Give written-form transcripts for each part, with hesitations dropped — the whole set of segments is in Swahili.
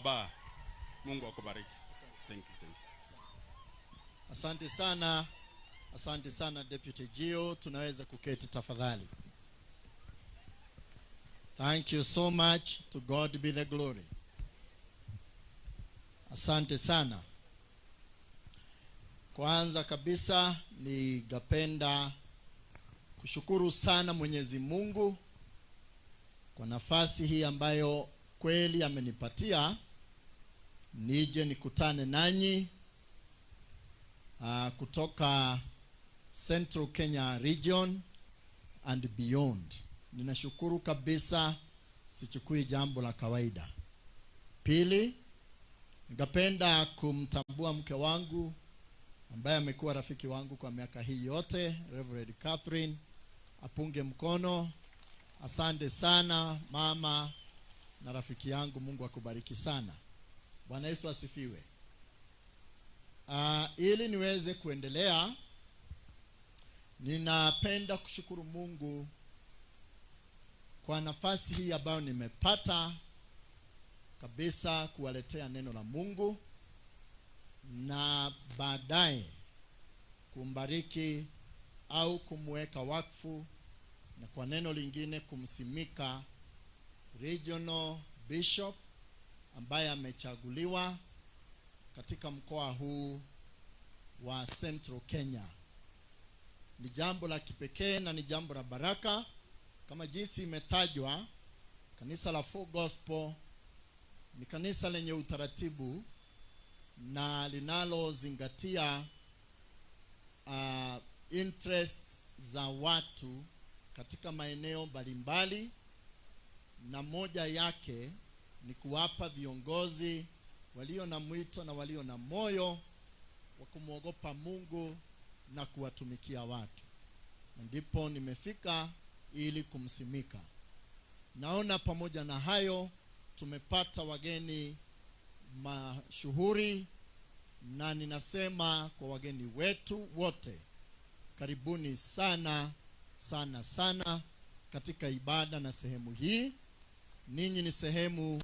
Ba, Mungu akubariki. Thank you. Asante sana Deputy Gio, tunaweza kuketi tafadhali. Thank you so much, to God be the glory. Asante sana. Kwanza kabisa ningependa kushukuru sana Mwenyezi Mungu kwa nafasi hii ambayo kweli amenipatia nije nikutane nanyi kutoka Central Kenya region and beyond. Ninashukuru kabisa, sichukui jambo la kawaida. Pili, ningependa kumtambua mke wangu ambaye amekuwa rafiki wangu kwa miaka hii yote, Reverend Catherine. Apunge mkono. Asante sana mama na rafiki yangu, Mungu akubariki sana. Bwana Yesu asifiwe. Ili niweze kuendelea, ninapenda kushukuru Mungu kwa nafasi hii ambayo nimepata kabisa kuwaletea neno la Mungu na baadaye kumbariki au kumweka wakfu, na kwa neno lingine kumsimika regional bishop ambaye amechaguliwa katika mkoa huu wa Central Kenya. Ni jambo la kipekee na ni jambo la baraka. Kama jinsi imetajwa, kanisa la Full Gospel ni kanisa lenye utaratibu na linalozingatia interest za watu katika maeneo mbalimbali, na moja yake ni kuwapa viongozi walio na mwito na walio na moyo wa kumwogopa Mungu na kuwatumikia watu. Ndipo nimefika ili kumsimika. Naona pamoja na hayo tumepata wageni mashuhuri, na ninasema kwa wageni wetu wote, karibuni sana sana sana katika ibada na sehemu hii. Ninyi ni sehemu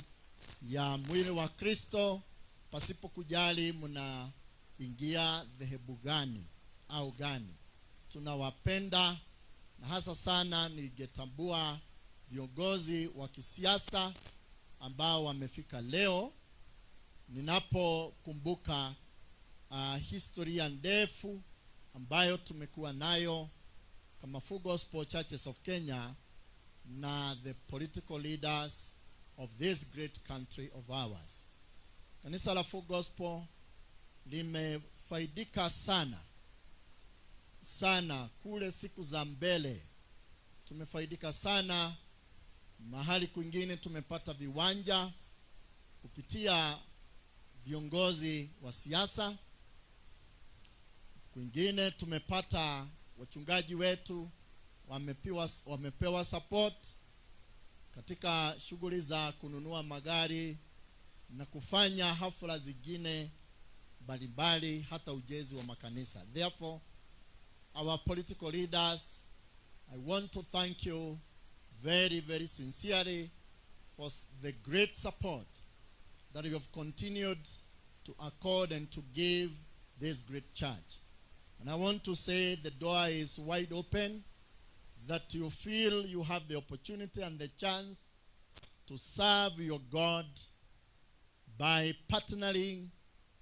ya mwili wa Kristo, pasipo kujali mnaingia dhehebu gani au gani. Tunawapenda, na hasa sana ningetambua viongozi wa kisiasa ambao wamefika leo. Ninapokumbuka historia ndefu ambayo tumekuwa nayo kama Full Gospel Churches of Kenya na the political leaders of this great country of ours. Kanisa la Full Gospel limefaidika sana kule siku za mbele. Tumefaidika sana, mahali kwingine tumepata viwanja kupitia viongozi wa siasa, kwingine tumepata wachungaji wetu wamepewa support katika shughuli za kununua magari na kufanya hafla zingine mbalimbali, hata ujenzi wa makanisa. Therefore, our political leaders, I want to thank you very, very sincerely for the great support that you have continued to accord and to give this great church. And I want to say the door is wide open, that you feel you have the opportunity and the chance to serve your God by partnering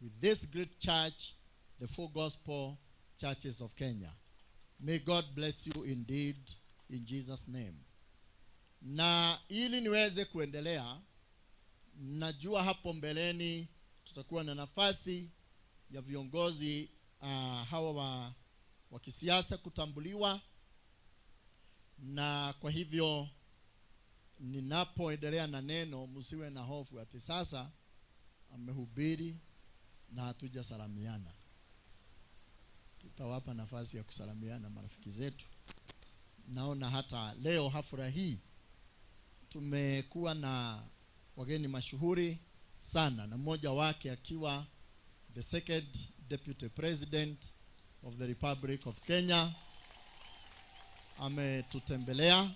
with this great church, the Full Gospel Churches of Kenya. May God bless you indeed, in Jesus' name. Na ili niweze kuendelea, najua hapo mbeleni tutakuwa na nafasi ya viongozi hawa wa kisiasa kutambuliwa, na kwa hivyo ninapoendelea na neno, msiwe na hofu ati sasa amehubiri na hatujasalamiana. Tutawapa nafasi ya kusalamiana marafiki zetu. Naona hata leo hafla hii tumekuwa na wageni mashuhuri sana, na mmoja wake akiwa the second deputy president of the Republic of Kenya ametutembelea.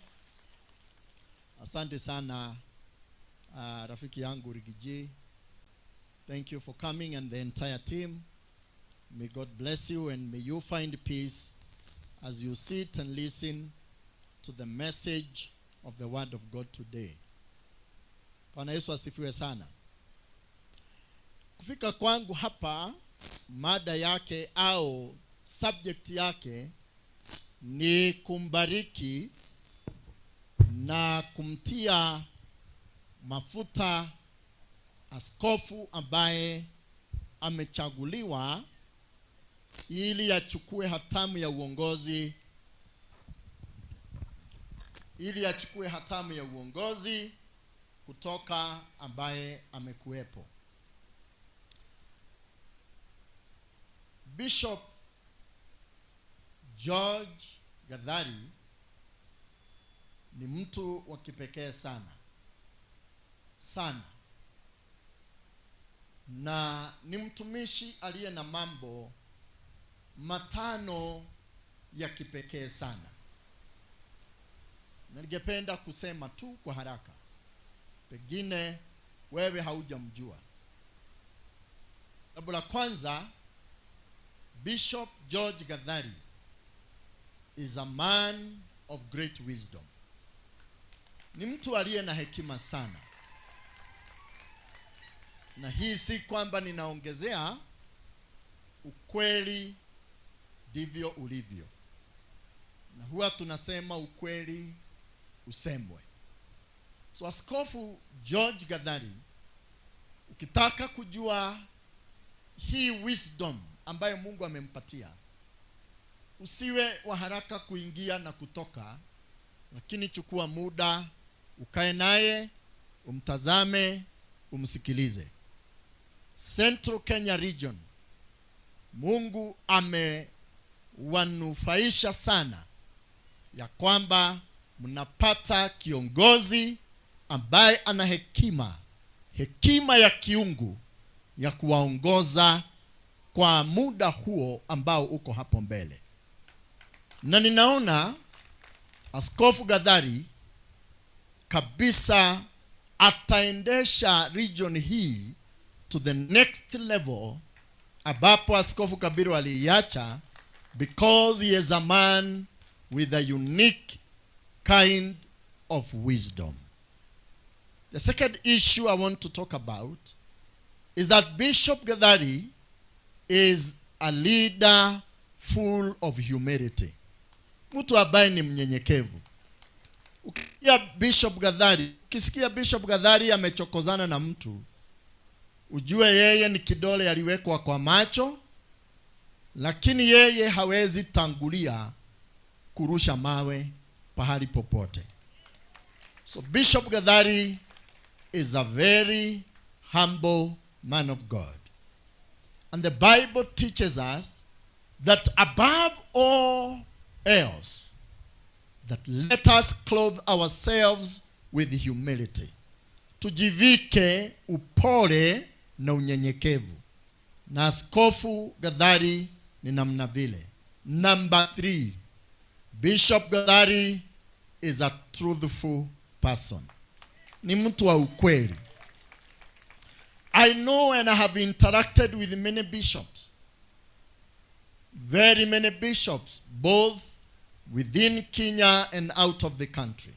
Asante sana rafiki yangu Rigiji Thank you for coming, and the entire team. May God bless you, and may you find peace as you sit and listen to the message of the word of God today. Bwana Yesu asifiwe sana. Kufika kwangu hapa, mada yake au subject yake ni kumbariki na kumtia mafuta askofu ambaye amechaguliwa ili achukue hatamu ya uongozi, kutoka ambaye amekuwepo. Bishop George Gathari ni mtu wa kipekee sana na ni mtumishi aliye na mambo matano ya kipekee sana, na ningependa kusema tu kwa haraka, pengine wewe haujamjua. Jambo la kwanza, Bishop George Gathari is a man of great wisdom. Ni mtu aliye na hekima sana, na hii si kwamba ninaongezea, ukweli ndivyo ulivyo, na huwa tunasema ukweli usemwe. So Askofu George Gathari, ukitaka kujua hii wisdom ambayo Mungu amempatia, usiwe wa haraka kuingia na kutoka, lakini chukua muda, ukae naye, umtazame, umsikilize. Central Kenya region, Mungu amewanufaisha sana ya kwamba mnapata kiongozi ambaye ana hekima ya kiungu ya kuwaongoza kwa muda huo ambao uko hapo mbele. Na ninaona Askofu Gathari kabisa ataendesha region hii to the next level ambapo Askofu Kabiru aliacha, because he is a man with a unique kind of wisdom. The second issue I want to talk about is that Bishop Gathari is a leader full of humility. Mtu ambaye ni mnyenyekevu. Ukisikia Bishop Gathari amechokozana na mtu, ujue yeye ni kidole aliwekwa kwa macho, lakini yeye hawezi tangulia kurusha mawe pahali popote. So Bishop Gathari is a very humble man of God. And the Bible teaches us that above all else, that let us clothe ourselves with humility. Tujivike upole na unyenyekevu. Na Askofu Gathari ni namna vile. Number 3, Bishop Gathari is a truthful person. Ni mtu wa ukweli. I know and I have interacted with many bishops. Very many bishops, both within Kenya and out of the country.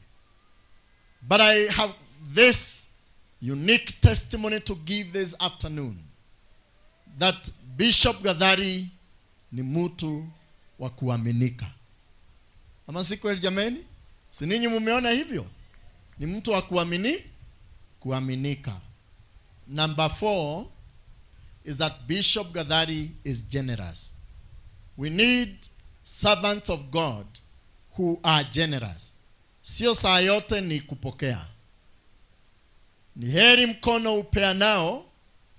But I have this unique testimony to give this afternoon, that Bishop Gathari ni mtu wa kuaminika. Ama si kweli jameni? Si ninyi mumeona hivyo? Ni mtu wa kuaminika. Number 4 is that Bishop Gathari is generous. We need servants of God who are generous. Sio saa yote ni kupokea. Ni heri mkono upeanao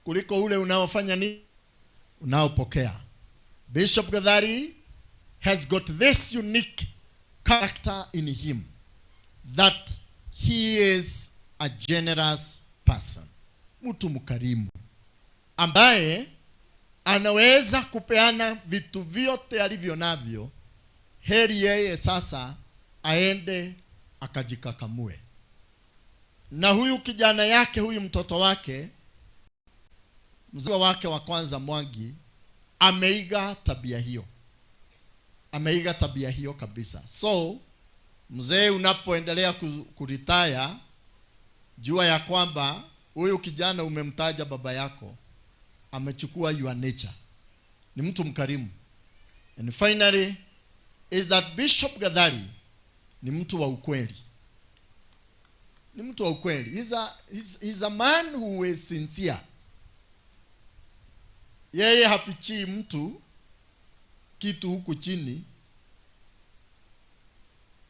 kuliko ule unaofanya ni unaopokea. Bishop Gathari has got this unique character in him, that he is a generous person. Mtu mkarimu ambaye anaweza kupeana vitu vyote alivyo navyo. Heri yeye sasa aende akajikakamue. Na huyu kijana yake, huyu mtoto wake, mzee wake wa kwanza Mwangi ameiga tabia hiyo. Ameiga tabia hiyo kabisa. So mzee, unapoendelea kuritaya, jua ya kwamba huyu kijana umemtaja baba yako amechukua your nature. Ni mtu mkarimu. And finally is that Bishop Gathari ni mtu wa ukweli. Ni mtu wa ukweli. He's a man who is sincere. Yeye hafichi mtu kitu huku chini.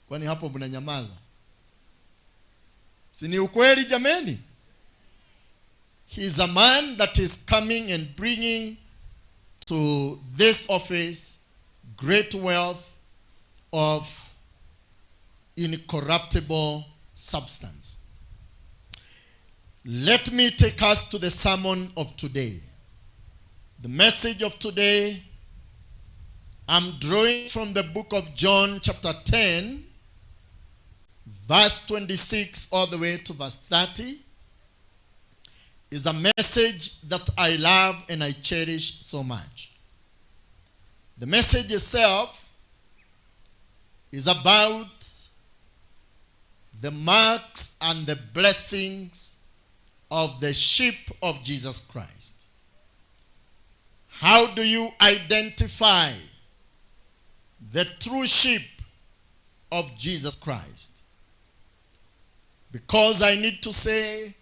Kwani hapo mnanyamaza? Si ni ukweli jameni? He is a man that is coming and bringing to this office great wealth of incorruptible substance. Let me take us to the sermon of today. The message of today, I'm drawing from the book of John chapter 10, verse 26 all the way to verse 30. Is a message that I love and I cherish so much. The message itself is about the marks and the blessings of the sheep of Jesus Christ. How do you identify the true sheep of Jesus Christ? Because I need to say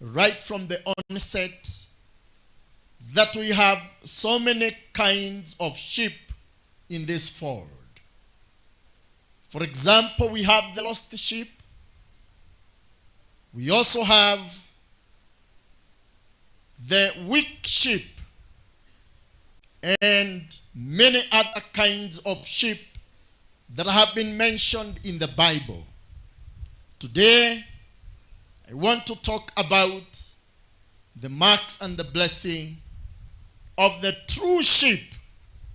right from the onset that we have so many kinds of sheep in this fold. For example, we have the lost sheep. We also have the weak sheep and many other kinds of sheep that have been mentioned in the Bible. Today, I want to talk about the marks and the blessing of the true sheep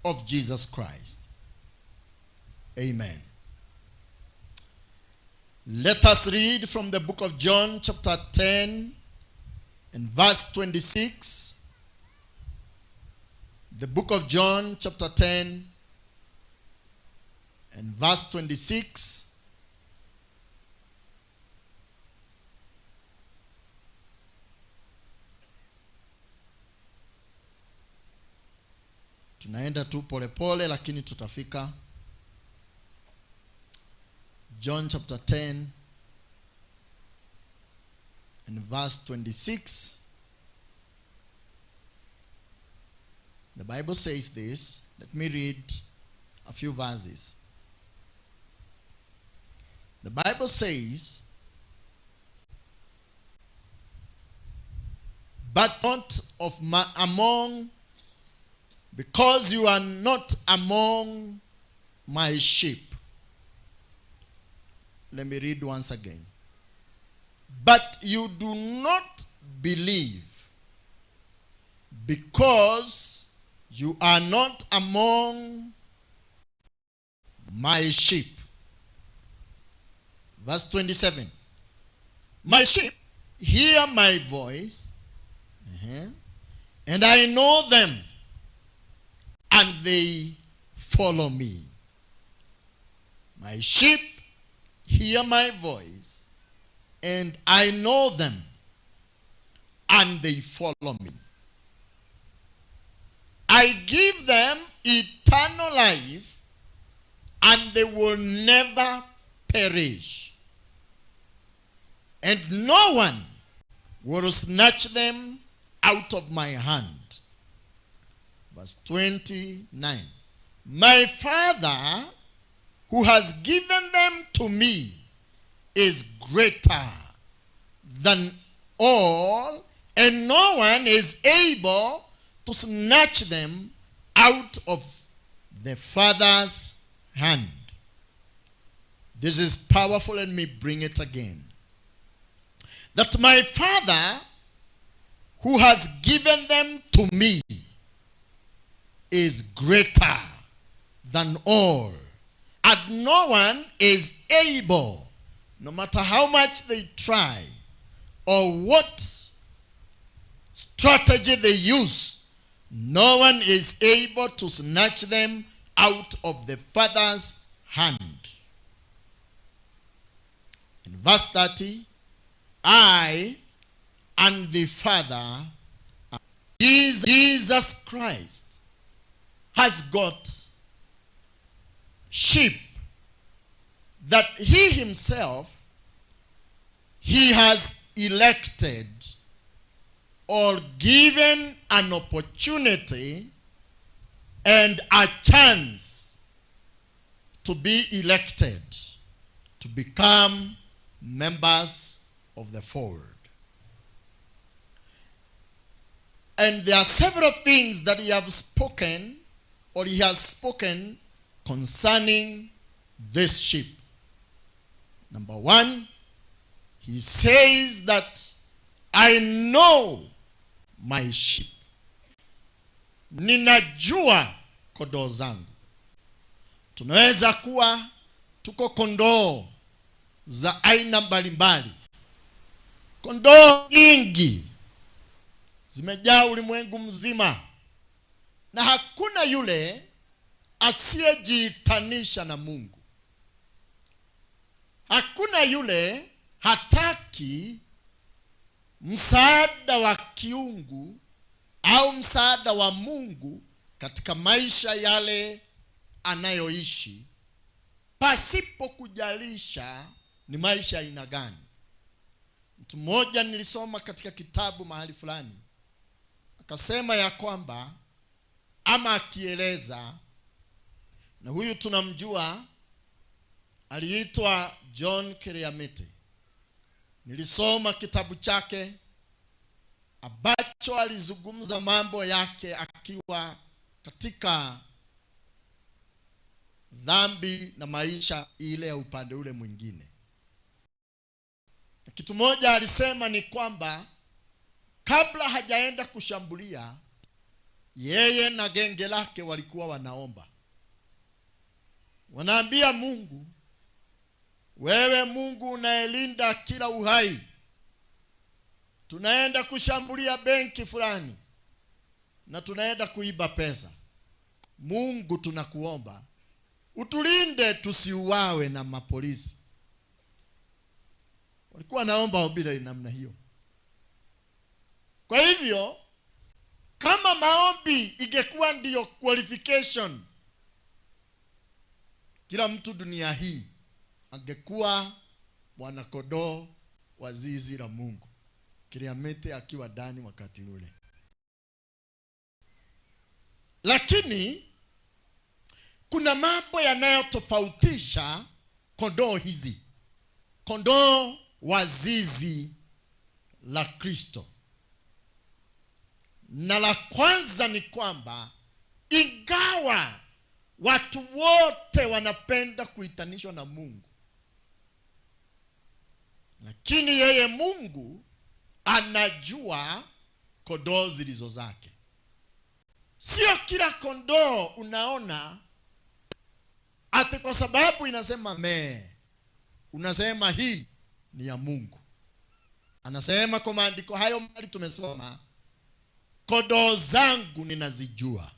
of Jesus Christ. Amen. Let us read from the book of John chapter 10 and verse 26. The book of John chapter 10 and verse 26. Tunaenda tu pole pole lakini tutafika. John chapter 10 and verse 26. The Bible says this. Let me read a few verses. The Bible says, but not among, because you are not among my sheep. Let me read once again. But you do not believe, because you are not among my sheep. Verse 27. My sheep hear my voice, and I know them, and they follow me. My sheep hear my voice, and I know them, and they follow me. I give them eternal life, and they will never perish, and no one will snatch them out of my hand. Verse 29. My Father, who has given them to me, is greater than all, and no one is able to snatch them out of the Father's hand. This is powerful. Let me bring it again. That my Father, who has given them to me, is greater than all, and no one is able, no matter how much they try or what strategy they use, no one is able to snatch them out of the Father's hand. In verse 30, I and the Father, Jesus Christ, has got sheep that he himself, he has elected or given an opportunity and a chance to be elected, to become members of the fold. And there are several things that he has spoken, or he has spoken concerning this sheep. Number one, he says that I know my sheep. Ninajua kondoo zangu. Tunaweza kuwa tuko kondoo za aina mbalimbali. Kondoo nyingi zimejaa ulimwengu mzima, na hakuna yule asiyejiitanisha na Mungu. Hakuna yule hataki msaada wa kiungu au msaada wa Mungu katika maisha yale anayoishi, pasipo kujalisha ni maisha aina gani. Mtu mmoja nilisoma katika kitabu mahali fulani, akasema ya kwamba, ama akieleza, na huyu tunamjua, aliitwa John Kiriamete. Nilisoma kitabu chake ambacho alizungumza mambo yake akiwa katika dhambi na maisha ile ya upande ule mwingine. Na kitu moja alisema ni kwamba kabla hajaenda kushambulia, yeye na genge lake walikuwa wanaomba. Wanaambia Mungu, wewe Mungu unayelinda kila uhai, tunaenda kushambulia benki fulani na tunaenda kuiba pesa. Mungu tunakuomba utulinde tusiuawe na mapolisi. Walikuwa naomba obila namna hiyo. Kwa hivyo, kama maombi ingekuwa ndiyo qualification, kila mtu dunia hii angekuwa mwanakondoo wa zizi la Mungu. Kiriamete akiwa ndani wakati ule. Lakini kuna mambo yanayotofautisha kondoo hizi, kondoo wa zizi la Kristo. Na la kwanza ni kwamba ingawa watu wote wanapenda kuitanishwa na Mungu, lakini yeye Mungu anajua kondoo zilizo zake. Sio kila kondoo unaona ate kwa sababu inasema unasema hii ni ya Mungu. Anasema kwa maandiko hayo mbali tumesoma, kondoo zangu ninazijua.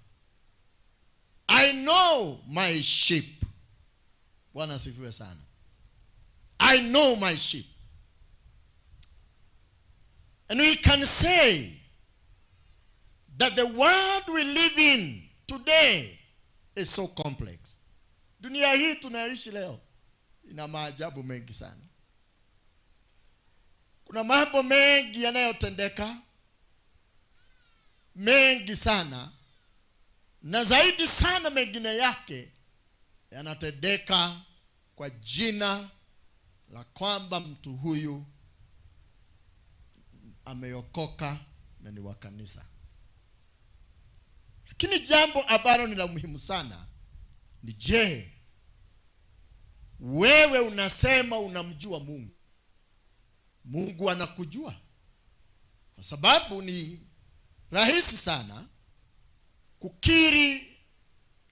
I know my sheep. Bwana asifiwe sana. I know my sheep. And we can say that the world we live in today is so complex. Dunia hii tunaishi leo ina maajabu mengi sana. Kuna mambo mengi yanayotendeka, mengi sana, na zaidi sana mengine yake yanatendeka kwa jina la kwamba mtu huyu ameokoka na ni wa kanisa. Lakini jambo ambalo ni la muhimu sana ni, je, wewe unasema unamjua Mungu? Mungu anakujua? Kwa sababu ni rahisi sana kukiri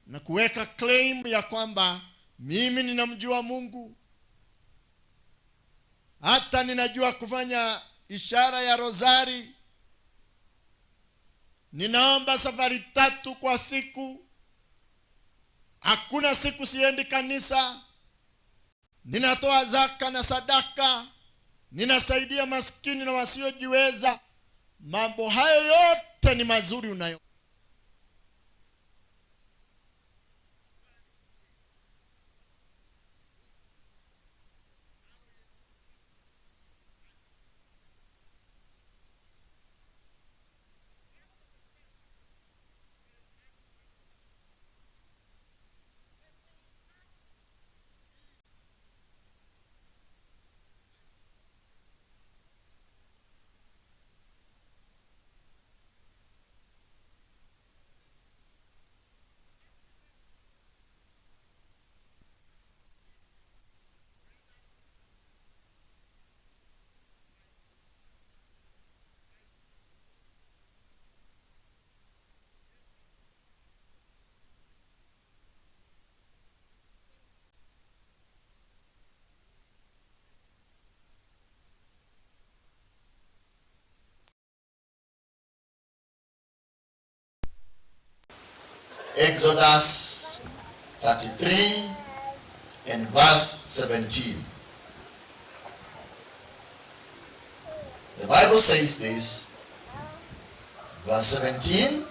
na kuweka claim ya kwamba mimi ninamjua Mungu, hata ninajua kufanya ishara ya rozari, Ninaomba safari 3 kwa siku. Hakuna siku siendi kanisa. Ninatoa zaka na sadaka. Ninasaidia maskini na wasiojiweza. Mambo hayo yote ni mazuri unayo. Exodus 33 and verse 17. The Bible says this, verse 17.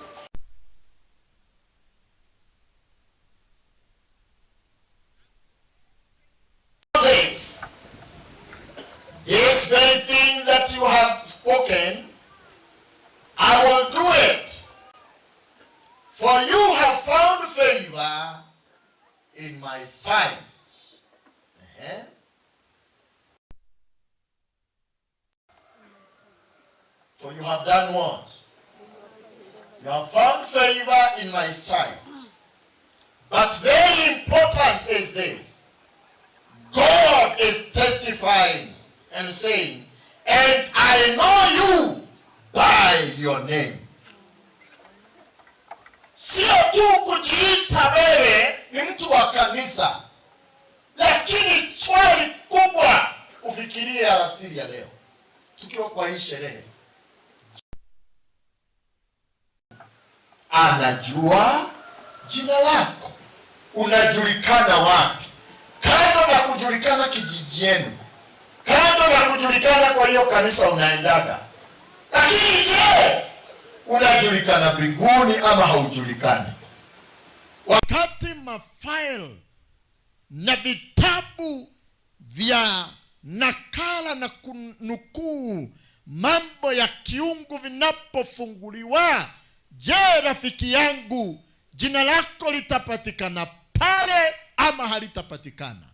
Says, this very thing that you have spoken, I will do it. For you have found favor in my sight. For you have done what? You have found favor in my sight. But very important is this. God is testifying and saying, and I know you by your name. Sio tu kujiita wewe ni mtu wa kanisa, lakini swali kubwa ufikirie alasiri ya leo tukiwa kwa hii sherehe. Anajua jina lako. Unajulikana wapi? Kando na kujulikana kijiji yenu, kando na kujulikana kwa hiyo kanisa unaendaga, lakini je, unajulikana mbinguni ama haujulikani? Wakati mafaili na vitabu vya nakala na kunukuu mambo ya kiungu vinapofunguliwa, je, rafiki yangu, jina lako litapatikana pale ama halitapatikana?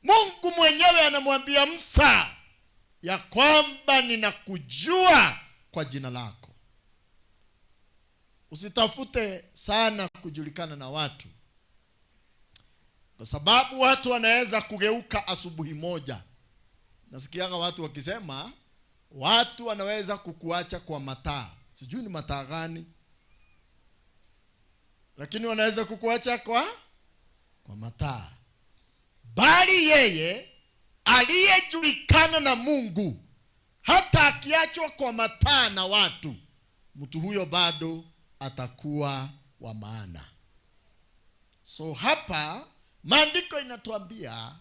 Mungu mwenyewe anamwambia Musa ya kwamba ninakujua kwa jina lako. Usitafute sana kujulikana na watu, kwa sababu watu wanaweza kugeuka asubuhi moja. Nasikiaga watu wakisema watu wanaweza kukuacha kwa mataa. Sijui ni mataa gani, lakini wanaweza kukuacha kwa mataa. Bali yeye aliyejulikana na Mungu, hata akiachwa kwa mataa na watu, mtu huyo bado atakuwa wa maana. So hapa maandiko inatuambia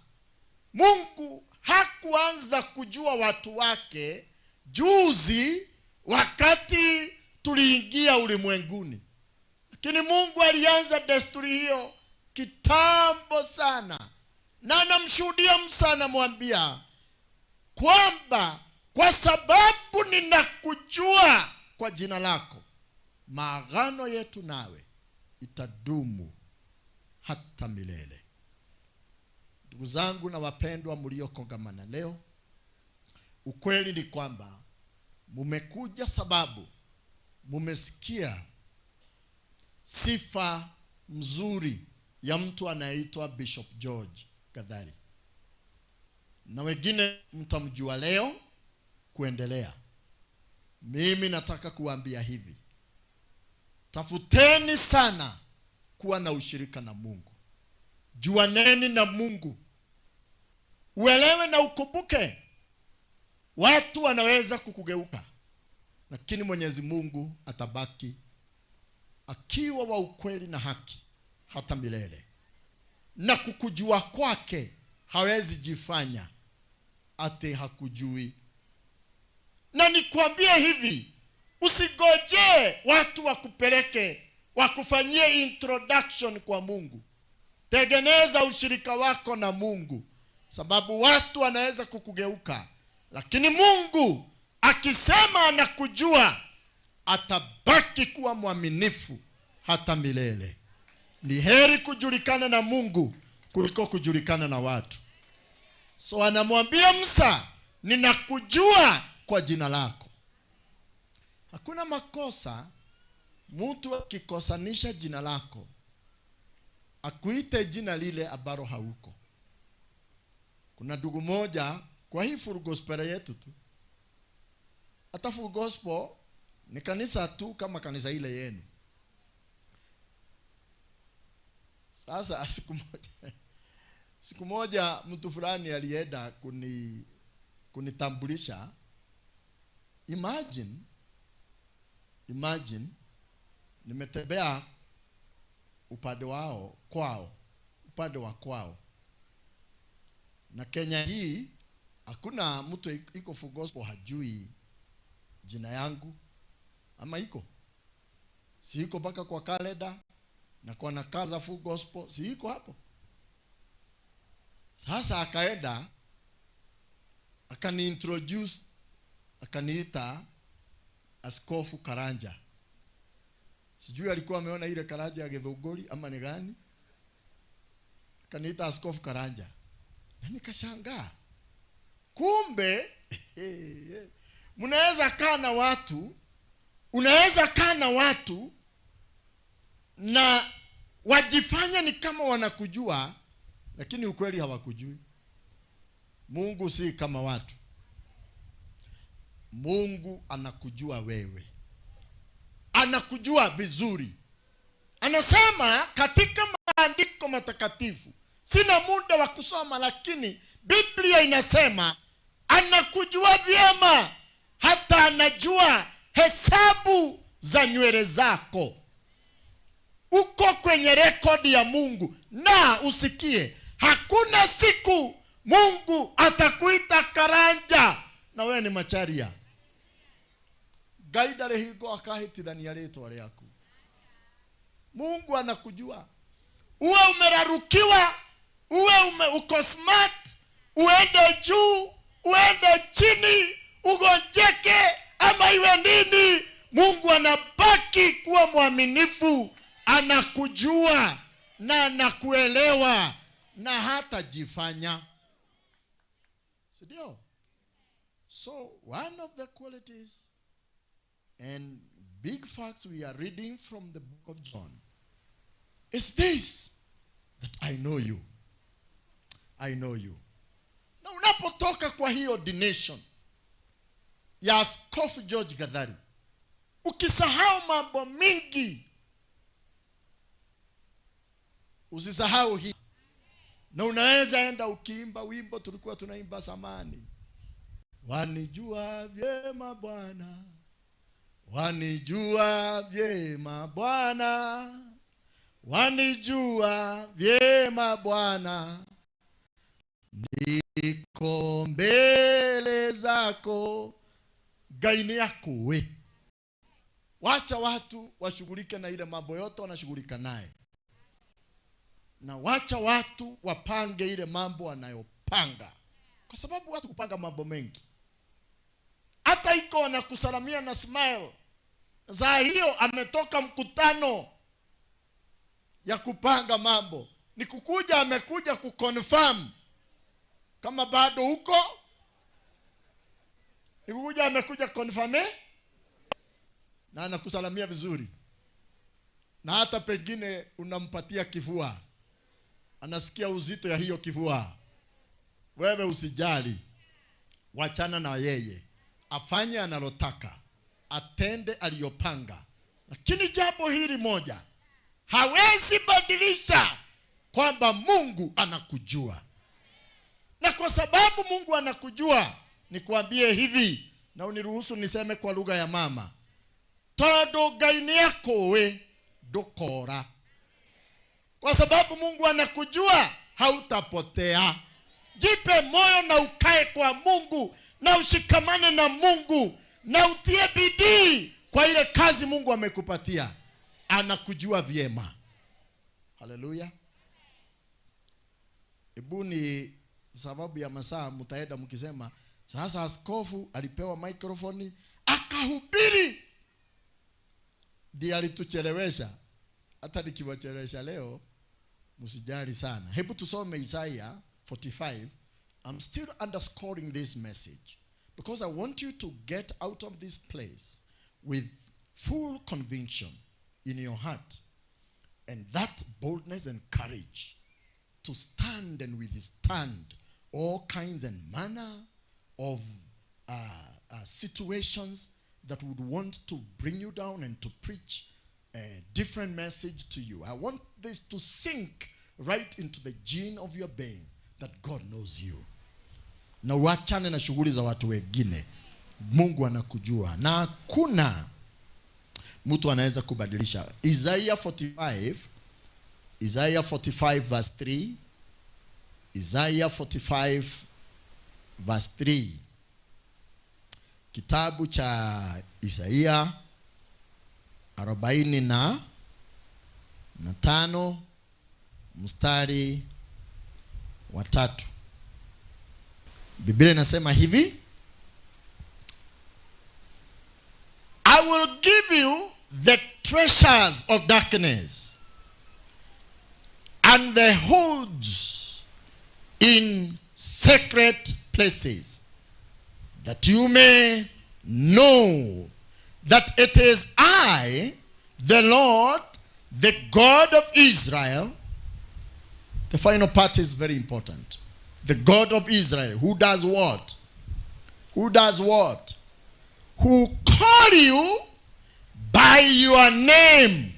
Mungu hakuanza kujua watu wake juzi wakati tuliingia ulimwenguni, lakini Mungu alianza desturi hiyo kitambo sana. Na anamshuhudia Musa, anamwambia kwamba kwa sababu ninakujua kwa jina lako, maagano yetu nawe itadumu hata milele. Ndugu zangu na wapendwa mliokongamana leo, ukweli ni kwamba mumekuja sababu mumesikia sifa mzuri ya mtu anaitwa Bishop George Gathari, na wengine mtamjua leo kuendelea. Mimi nataka kuambia hivi, tafuteni sana kuwa na ushirika na Mungu. Juaneni na Mungu. Uelewe na ukumbuke, watu wanaweza kukugeuka, lakini Mwenyezi Mungu atabaki akiwa wa ukweli na haki hata milele, na kukujua kwake hawezi jifanya ate hakujui. Na nikwambie hivi, usigoje watu wakupeleke wakufanyie introduction kwa Mungu. Tengeneza ushirika wako na Mungu, sababu watu wanaweza kukugeuka, lakini Mungu akisema anakujua atabaki kuwa mwaminifu hata milele. Ni heri kujulikana na Mungu kuliko kujulikana na watu. So anamwambia Musa, ninakujua kwa jina lako. Hakuna makosa mtu akikosanisha jina lako akuite jina lile ambalo hauko. Kuna ndugu moja kwa hii full gospel yetu tu. Hata full gospel ni kanisa tu kama kanisa ile yenu. Sasa siku moja mtu fulani alienda kunitambulisha. Imagine nimetembea upande wa kwao. Na Kenya hii hakuna mtu iko full gospel hajui jina yangu, ama iko? Si iko mpaka kwa kalenda na kwa nakaza full gospel, si iko hapo? Sasa akaenda akaniintroduce, akaniita Askofu Karanja. Sijui alikuwa ameona ile Karanja ya Githunguri ama ni gani. Akaniita Askofu Karanja. Na nikashangaa. Kumbe unaweza kaa na watu na wajifanya ni kama wanakujua, lakini ukweli hawakujui. Mungu si kama watu. Mungu anakujua wewe. Anakujua vizuri. Anasema katika maandiko matakatifu, sina muda wa kusoma, lakini Biblia inasema anakujua vyema, hata anajua hesabu za nywele zako. Uko kwenye rekodi ya Mungu. Na usikie, hakuna siku Mungu atakuita Karanja na wewe ni Macharia. Gaida lehigo akahitithania rĩtwa rĩaku. Mungu anakujua. Uwe umerarukiwa, uko smart, uende juu, uende chini, ugonjeke ama iwe nini, Mungu anabaki kuwa mwaminifu. Anakujua na anakuelewa na hata jifanya. Sidio? So one of the qualities and big facts we are reading from the book of John is this, that I know you. I know you. Na unapotoka kwa hii ordination ya Askofu George Gathari, ukisahau mambo mingi, usisahau hii. Na unaweza enda ukiimba wimbo tulikuwa tunaimba zamani. Wanijua vyema Bwana, wanijua vyema Bwana, wanijua vyema Bwana, niko mbele zako gaini yako we. Wacha watu washughulike na ile mambo yote wanashughulika naye, na wacha watu wapange ile mambo wanayopanga, kwa sababu watu kupanga mambo mengi. Hata iko wanakusalamia na smile, za hiyo ametoka mkutano ya kupanga mambo, ni kukuja amekuja kuconfirm kama bado huko, ni kukuja amekuja confirm na anakusalamia vizuri. Na hata pengine unampatia kifua, anasikia uzito ya hiyo kifua. Wewe usijali, wachana na yeye, afanye analotaka, atende aliyopanga. Lakini jambo hili moja hawezi badilisha, kwamba Mungu anakujua. Na kwa sababu Mungu anakujua, nikwambie hivi, na uniruhusu niseme kwa lugha ya mama, todo gaini yako we dokora. Kwa sababu Mungu anakujua, hautapotea. Jipe moyo na ukae kwa Mungu na ushikamane na Mungu na utie bidii kwa ile kazi Mungu amekupatia. Anakujua vyema. Haleluya. Hebu ni sababu ya masaa mtaenda mkisema sasa askofu alipewa microphone akahubiri. Ndiye alituchelewesha. Hata nikiwachelewesha leo msijali sana. Hebu tusome Isaiah 45. I'm still underscoring this message because I want you to get out of this place with full conviction in your heart and that boldness and courage to stand and withstand all kinds and manner of situations that would want to bring you down and to preach a different message to you. I want this to sink right into the gene of your being that God knows you. Na uachane na shughuli za watu wengine. Mungu anakujua na kuna mtu anaweza kubadilisha. Isaiah 45 verse 3. Isaiah 45 verse 3. Kitabu cha Isaiah 45 mstari wa 3. Biblia inasema hivi: I will give you the treasures of darkness and the hoards in secret places, that you may know that it is I, the Lord, the God of Israel. The final part is very important. The God of Israel, who does what? Who does what? Who call you by your name.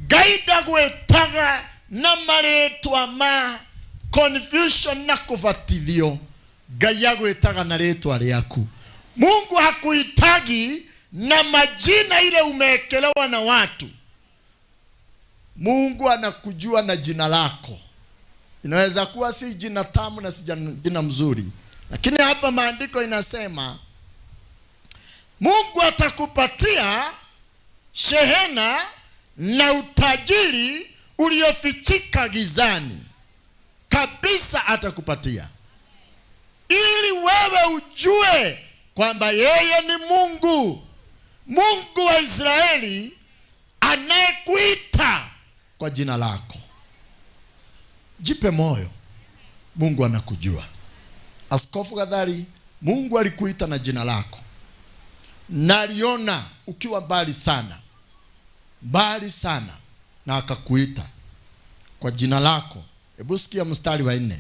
Gaida gwetaga na maretwa ma confusion na kufatilio. Gaya gwetaga na retwa riaku. Mungu hakuitagi na majina ile umeekelewa na watu. Mungu anakujua na jina lako. Inaweza kuwa si jina tamu na si jina mzuri, lakini hapa maandiko inasema Mungu atakupatia shehena na utajiri uliofichika gizani. Kabisa atakupatia. Ili wewe ujue kwamba yeye ni Mungu. Mungu wa Israeli anayekuita kwa jina lako. Jipe moyo. Mungu anakujua. Askofu Gadhari, Mungu alikuita na jina lako. Naliona ukiwa mbali sana. Mbali sana. Na akakuita kwa jina lako. Hebu sikia mstari wa 4.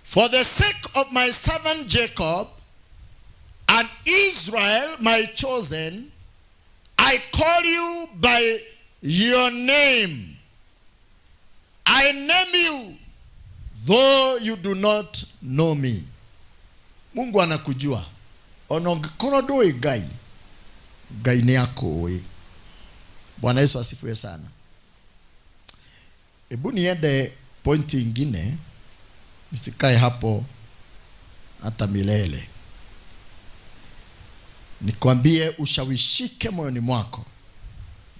For the sake of my servant Jacob and Israel my chosen, I call you by your name. I name you, though you do not know me. Mungu anakujua. Kono doi gai. Gai ni yako we. Bwana Yesu asifiwe sana. Hebu niende pointi ingine. Nisikae hapo hata milele. Nikwambie ushawishike moyoni mwako.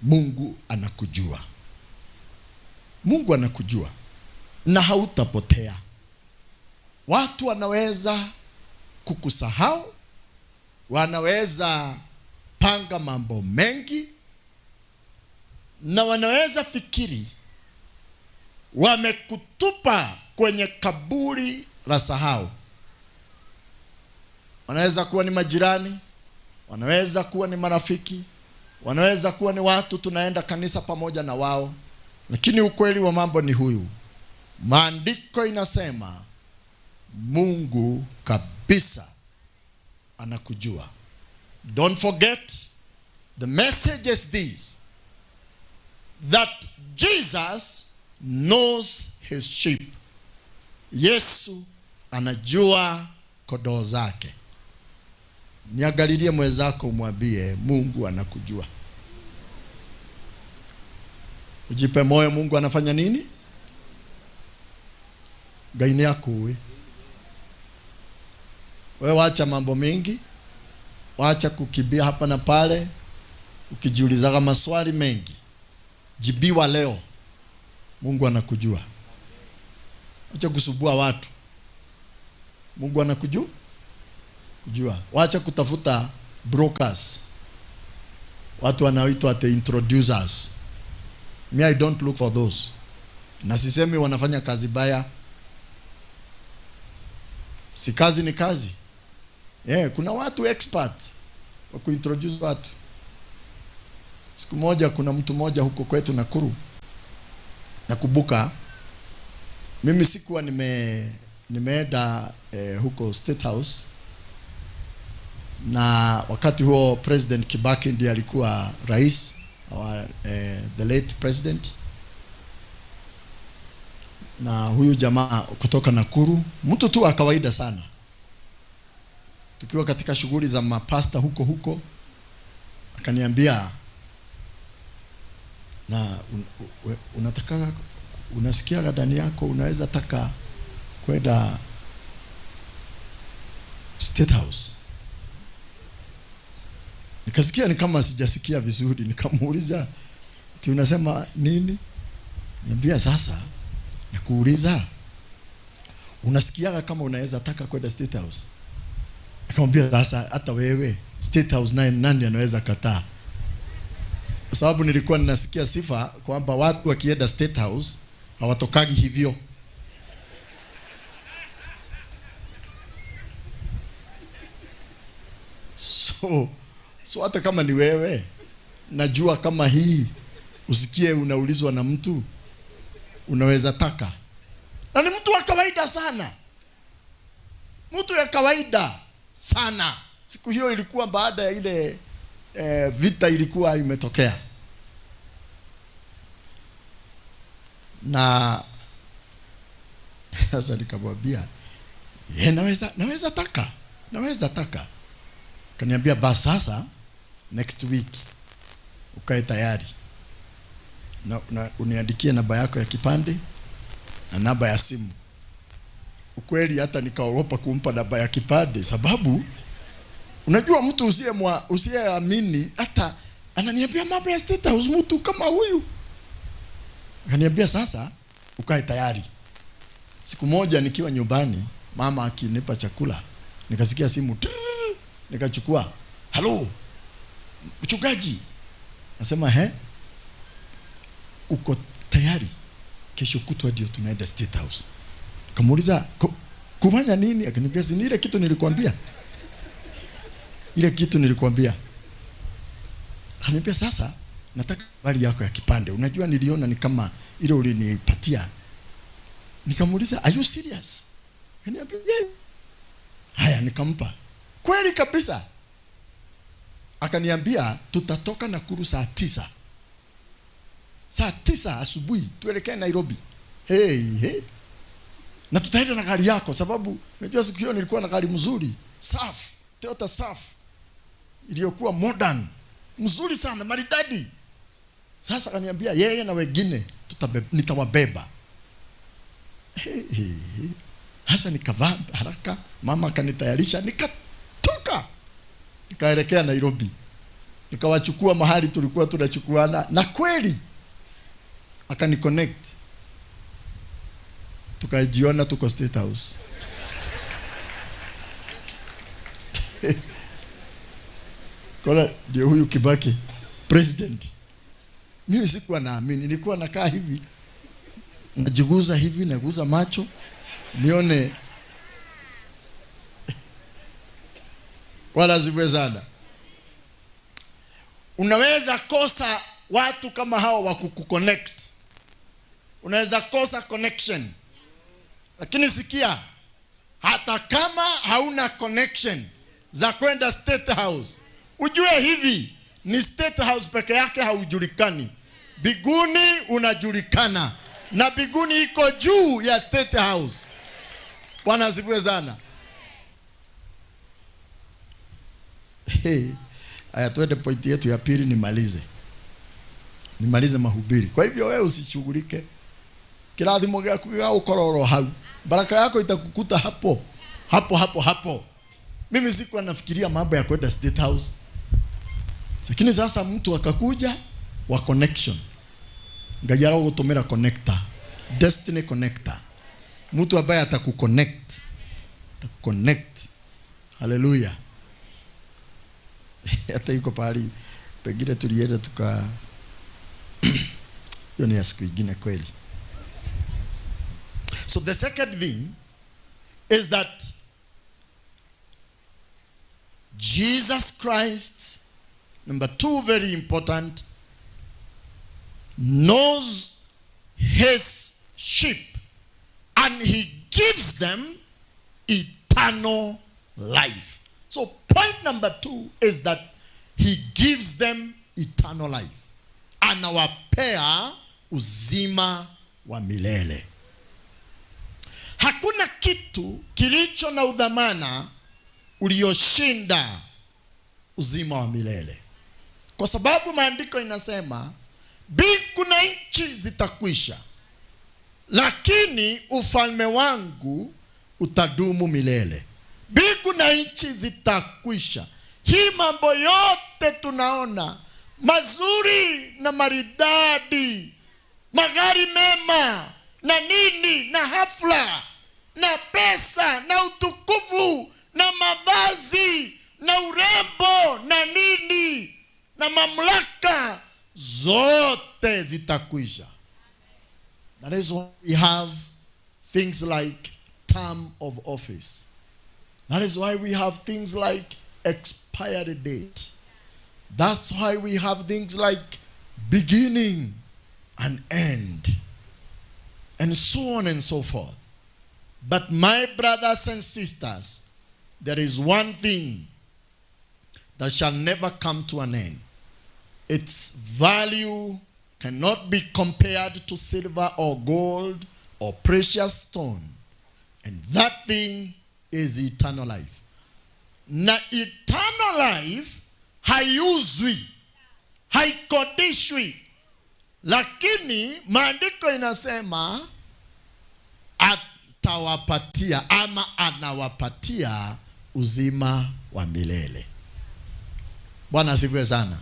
Mungu anakujua. Mungu anakujua na hautapotea. Watu wanaweza kukusahau, wanaweza panga mambo mengi, na wanaweza fikiri wamekutupa kwenye kaburi la sahau. Wanaweza kuwa ni majirani, wanaweza kuwa ni marafiki, wanaweza kuwa ni watu tunaenda kanisa pamoja na wao. Lakini ukweli wa mambo ni huyu. Maandiko inasema Mungu kabisa anakujua. Don't forget, the message is this: that Jesus knows his sheep. Yesu anajua kondoo zake. Niangalilie mwenzako umwambie Mungu anakujua. Ujipe moyo, Mungu anafanya nini? Gaini yako wewe. Wewe wacha mambo mengi. Wacha kukimbia hapa na pale ukijiuliza maswali mengi. Jibiwa leo. Mungu anakujua. Wacha kusubua watu. Mungu anakujua. Wacha kutafuta brokers. Watu wanaoitwa the introducers. Me, I don't look for those. Na sisemi wanafanya kazi baya. Si kazi ni kazi. Kuna watu expert wa kuintroduce watu. Siku moja kuna mtu mmoja huko kwetu Nakuru. Nakumbuka mimi sikuwa nimeenda huko State House, na wakati huo President Kibaki ndiye alikuwa rais, the late president. Na huyu jamaa kutoka Nakuru, mtu tu wa kawaida sana. Tukiwa katika shughuli za mapasta huko akaniambia, na unataka unasikia ndani yako unaweza taka kwenda State House. Nikasikia ni kama sijasikia vizuri, nikamuuliza, "Ti unasema nini?" Niambia, "Sasa nakuuliza, unasikia kama unaweza taka kwenda State House?" Nikamwambia, "Sasa hata wewe State House nani anaweza kataa?" Kwa sababu nilikuwa ninasikia sifa kwamba watu wakienda State House hawatokagi hivyo. So hata kama ni wewe, najua kama hii usikie unaulizwa na mtu unaweza taka. Na ni mtu wa kawaida sana. Mtu ya kawaida sana. Siku hiyo ilikuwa baada ya ile vita ilikuwa imetokea. Na sasa nikamwambia, naweza taka. Kaniambia, "Basi sasa next week ukae tayari. Na uniandikie namba yako ya kipande na namba ya simu." Ukweli hata nikaogopa kumpa namba ya kipande, sababu unajua mtu usiyeamini hata ananiambia mambo ya State House, mtu kama huyu. Akaniambia, "Sasa ukae tayari." Siku moja nikiwa nyumbani, mama akinipa chakula, nikasikia simu. Nikachukua, "Hello, mchungaji." Nasema, "Uko tayari? Kesho kutwa ndio tunaenda State House." Nikamuuliza, "Kufanya nini?" Akaniambia, "Si ile kitu nilikwambia." Ile kitu nilikwambia. Akaniambia, "Sasa nataka habari yako ya kipande. Unajua niliona ni kama ile ulinipatia." Nikamuuliza, "Are you serious?" Akaniambia, "Yeah." Haya, nikampa. Kweli kabisa. Akaniambia, "Tutatoka Nakuru saa 9. Saa 9 asubuhi tuelekee Nairobi." Hey. Na tutaenda na gari yako, sababu unajua siku hiyo nilikuwa na gari mzuri, safi, Toyota safi, iliyokuwa modern, mzuri sana, maridadi. Sasa akaniambia yeye na wengine nitawabeba. Sasa nikavaa haraka, mama akanitayarisha, nikatoka. Nikaelekea Nairobi. Nikawachukua mahali tulikuwa tunachukuana, na kweli akaniconnect. Tukajiona tuko State House. Kola ndio huyu Kibaki president. Mimi sikuwa naamini, nilikuwa nakaa hivi, najiguza hivi, naguza macho nione. Wala ziwezana. Unaweza kosa watu kama hao wa kukuconnect. Unaweza kosa connection. Lakini sikia, hata kama hauna connection za kwenda State House, ujue hivi, ni State House peke yake haujulikani. Biguni unajulikana. Na biguni iko juu ya State House. Bwana asifiwe sana. Aya, tuende pointi yetu ya pili nimalize. nimalize mahubiri. Kwa hivyo wewe usishughulike, kirathimo gyaku gigagukororo hau, baraka yako itakukuta hapo. Mimi sikuwa nafikiria mambo ya kwenda State House, lakini sasa mtu akakuja wa connection, ngajara gutumira connector, destiny connector, mtu ambaye atakuconnect. Hallelujah. Hata yuko pale pengine tulienda tuka hiyo ni siku nyingine kweli. So the second thing is that Jesus Christ, number 2, very important, knows his sheep and he gives them eternal life. So point number 2 is that he gives them eternal life. Anawapea uzima wa milele. Hakuna kitu kilicho na udhamana ulioshinda uzima wa milele. Kwa sababu maandiko inasema mbingu na nchi zitakwisha, lakini ufalme wangu utadumu milele. Mbingu na nchi zitakwisha. Hii mambo yote tunaona mazuri na maridadi, magari mema na nini na hafla na pesa na utukufu na mavazi na urembo na nini na mamlaka, zote zitakwisha. That is why we have things like term of office. That is why we have things like expiry date. That's why we have things like beginning and end, and so on and so forth. But my brothers and sisters, there is one thing that shall never come to an end. Its value cannot be compared to silver or gold or precious stone. And that thing is eternal life. Na eternal life haiuzwi, haikodishwi, lakini maandiko inasema atawapatia ama anawapatia uzima wa milele. Bwana asifiwe sana.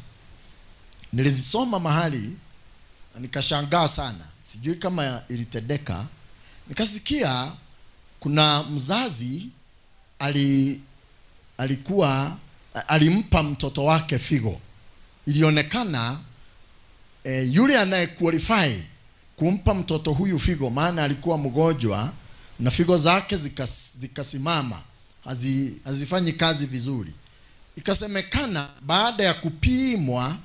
Nilizisoma mahali nikashangaa sana, sijui kama ilitendeka. Nikasikia kuna mzazi alimpa mtoto wake figo. Ilionekana yule anaye qualify kumpa mtoto huyu figo, maana alikuwa mgonjwa na figo zake zikasimama, hazifanyi kazi vizuri. Ikasemekana baada ya kupimwa,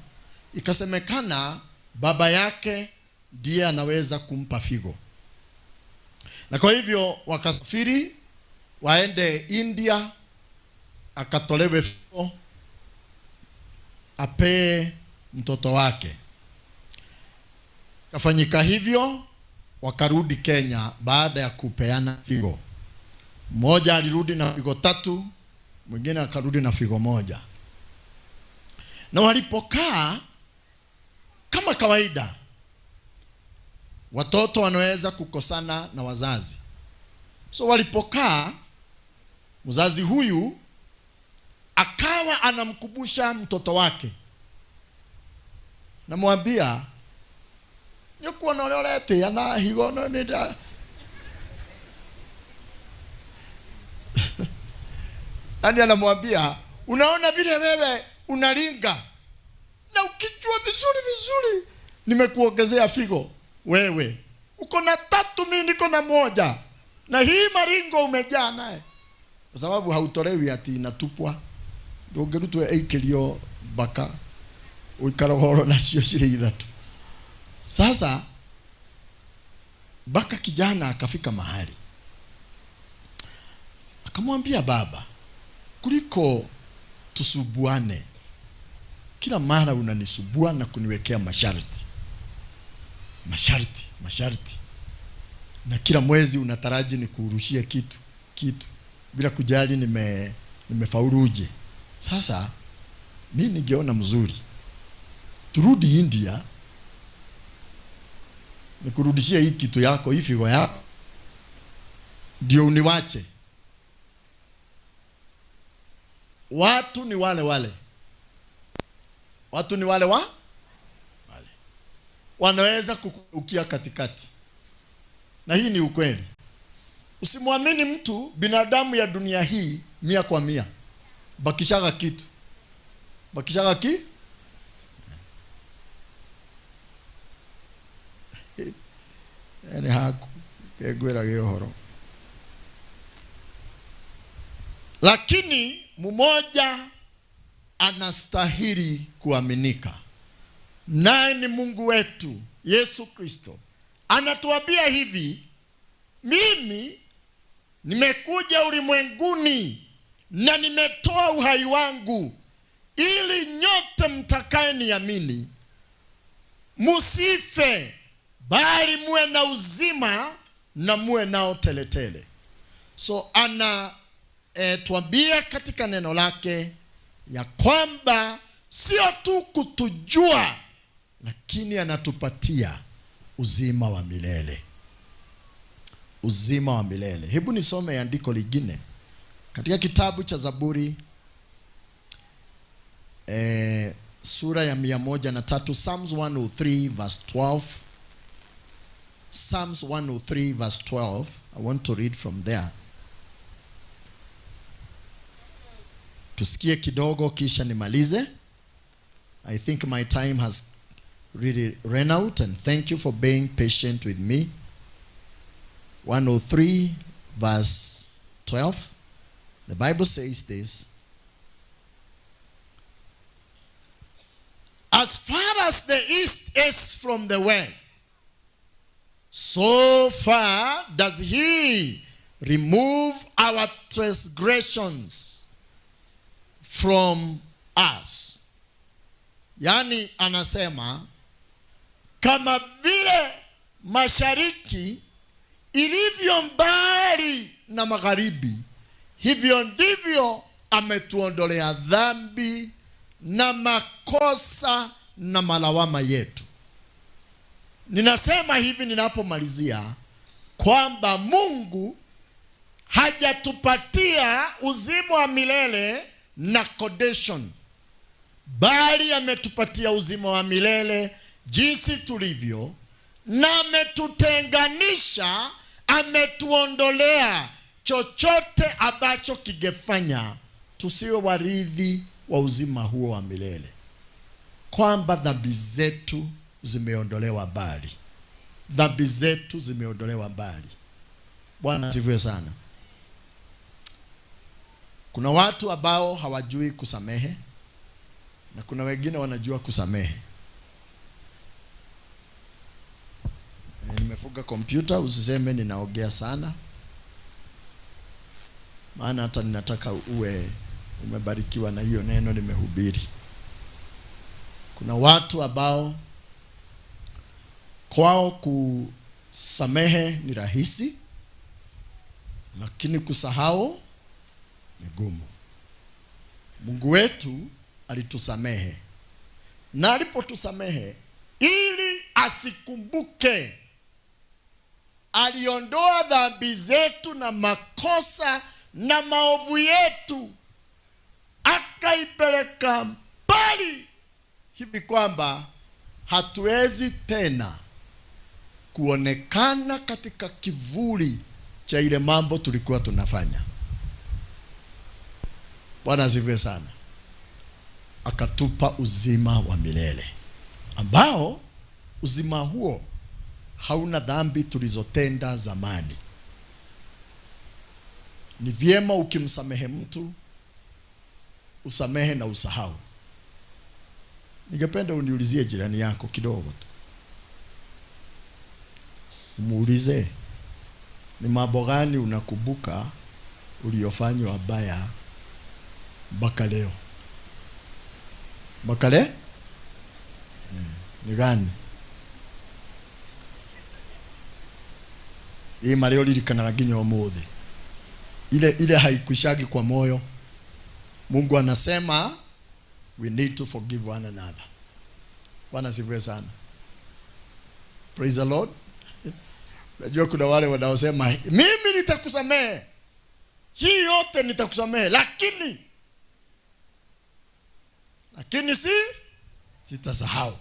ikasemekana baba yake ndiye anaweza kumpa figo. Na kwa hivyo wakasafiri waende India, akatolewe figo apee mtoto wake. Kafanyika hivyo, wakarudi Kenya baada ya kupeana figo. Mmoja alirudi na figo 3, mwingine akarudi na figo 1. Na walipokaa kama kawaida, watoto wanaweza kukosana na wazazi. So walipokaa, mzazi huyu akawa anamkumbusha mtoto wake, namwambia nyuko nolete ana higono nida nani anamwambia, unaona vile wewe unalinga na ukijua vizuri nimekuongezea figo, wewe uko na 3, mimi niko na 1, na hii maringo umejaa naye, kwa sababu hautolewi ati inatupwa. Ndio ngerutwe eikilio baka uikarohoro na sio shiri. Sasa baka kijana akafika mahali akamwambia baba, kuliko tusubuane, kila mara unanisubua na kuniwekea masharti, na kila mwezi unataraji nikurushie kitu bila kujali nimefauluje. Sasa mimi ningeona mzuri turudi India nikurudishie hii kitu yako, hii figo yako, ndio uniwache. Watu ni wale wale. Watu ni wale wale. Wanaweza kukurukia katikati. Na hii ni ukweli. Usimwamini mtu, binadamu ya dunia hii 100%. Bakishaga kitu. Bakishaga ki? Yaani haku kegwera gehoro. Lakini mmoja anastahili kuaminika. Naye ni Mungu wetu Yesu Kristo. Anatuambia hivi, mimi nimekuja ulimwenguni na nimetoa uhai wangu ili nyote mtakaye niamini musife, bali muwe na uzima na muwe nao teletele. So tuambia katika neno lake ya kwamba sio tu kutujua, lakini anatupatia uzima wa milele. Uzima wa milele. Hebu nisome andiko lingine katika kitabu cha Zaburi sura ya 103, Psalms 103 verse 12. Psalms 103 verse 12. I want to read from there. Tusikie kidogo kisha nimalize. I think my time has really ran out, and thank you for being patient with me. 103 verse 12. The Bible says this: as far as the east is from the west, so far does he remove our transgressions from us. Yani anasema kama vile mashariki ilivyo mbali na magharibi, hivyo ndivyo ametuondolea dhambi na makosa na malawama yetu. Ninasema hivi ninapomalizia kwamba Mungu hajatupatia uzima wa milele na condition, bali ametupatia uzima wa milele jinsi tulivyo, na ametutenganisha, ametuondolea chochote ambacho kingefanya tusiwe warithi wa uzima huo wa milele. Kwamba dhambi zetu zimeondolewa mbali. Dhambi zetu zimeondolewa mbali. Bwana asifiwe sana. Kuna watu ambao hawajui kusamehe, na kuna wengine wanajua kusamehe. Nimefunga kompyuta, usiseme ninaongea sana, maana hata ninataka uwe umebarikiwa na hiyo neno nimehubiri. Kuna watu ambao kwao kusamehe ni rahisi, lakini kusahau ni gumu. Mungu wetu alitusamehe, na alipotusamehe ili asikumbuke, aliondoa dhambi zetu na makosa na maovu yetu, akaipeleka mbali hivi kwamba hatuwezi tena kuonekana katika kivuli cha ile mambo tulikuwa tunafanya. Bwana asifiwe sana. Akatupa uzima wa milele, ambao uzima huo hauna dhambi tulizotenda zamani. Ni vyema ukimsamehe mtu usamehe na usahau. Ningependa uniulizie jirani yako kidogo tu. Muulize, ni mambo gani unakumbuka uliyofanywa baya mpaka leo? Mpaka leo? Ni gani? Hii maleo lilikana ginyo umuthi. Ile haikushagi kwa moyo. Mungu anasema we need to forgive one another. Bwana asifiwe sana. Praise the Lord. Najua kuna wale wanaosema mimi nitakusamehe, hii yote nitakusamehe, lakini sitasahau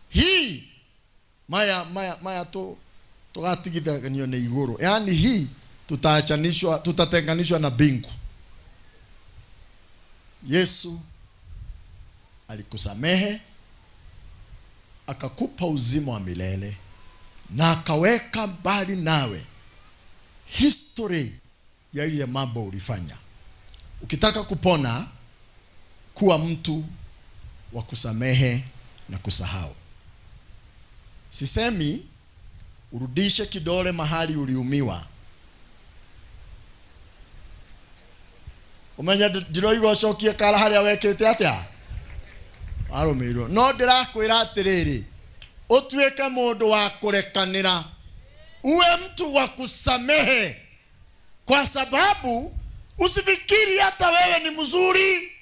hii maya to tugatigithania na iguru. Yaani hii tutatenganishwa na mbingu. Yesu alikusamehe, akakupa uzima wa milele, na akaweka mbali nawe history ya ile mambo ulifanya. Ukitaka kupona, kuwa mtu wa kusamehe na kusahau. Sisemi urudishe kidole mahali uliumiwa. Umenya ndiro igocokie kala haria wekete atia arumiro. No ndirakwira atiriri, utuike mundu wa kurekanira, uwe mtu wa kusamehe, kwa sababu usifikiri hata wewe ni mzuri.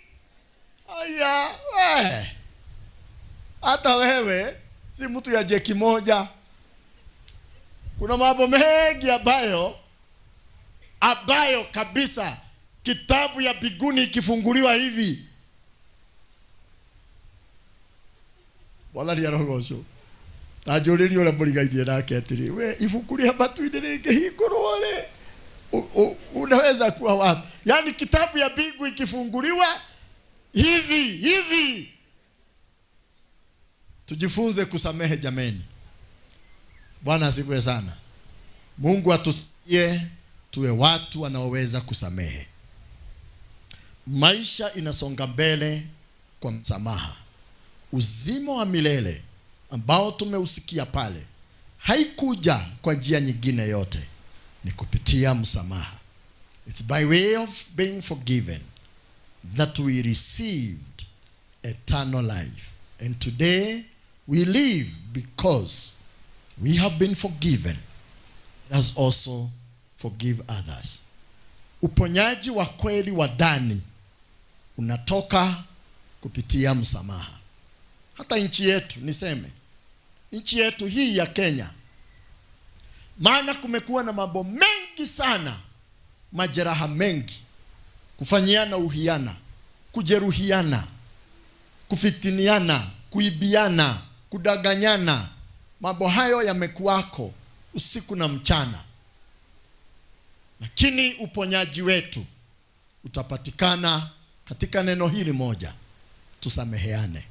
Hata wewe si mtu ya jeki moja. Kuna mambo mengi ambayo kabisa kitabu ya biguni ikifunguliwa hivi, wala ni arogosho tajoriri ole murigaithie nake atiri, we ifungulia matu-ini ringi hingurwo ri, unaweza kuwa wapi? Yani kitabu ya mbingu ikifunguliwa hivi. Tujifunze kusamehe jameni. Bwana asifiwe sana. Mungu atusaidie tuwe watu wanaoweza kusamehe. Maisha inasonga mbele kwa msamaha. Uzima wa milele ambao tumeusikia pale haikuja kwa njia nyingine yote, ni kupitia msamaha. It's by way of being forgiven that we received eternal life. And today we live because we have been forgiven. Let us also forgive others. Uponyaji wa kweli wa ndani unatoka kupitia msamaha. Hata nchi yetu, niseme nchi yetu hii ya Kenya, maana kumekuwa na mambo mengi sana, majeraha mengi, kufanyiana uhiana, kujeruhiana, kufitiniana, kuibiana, kudanganyana. Mambo hayo yamekuwako usiku na mchana. Lakini uponyaji wetu utapatikana katika neno hili moja: tusameheane.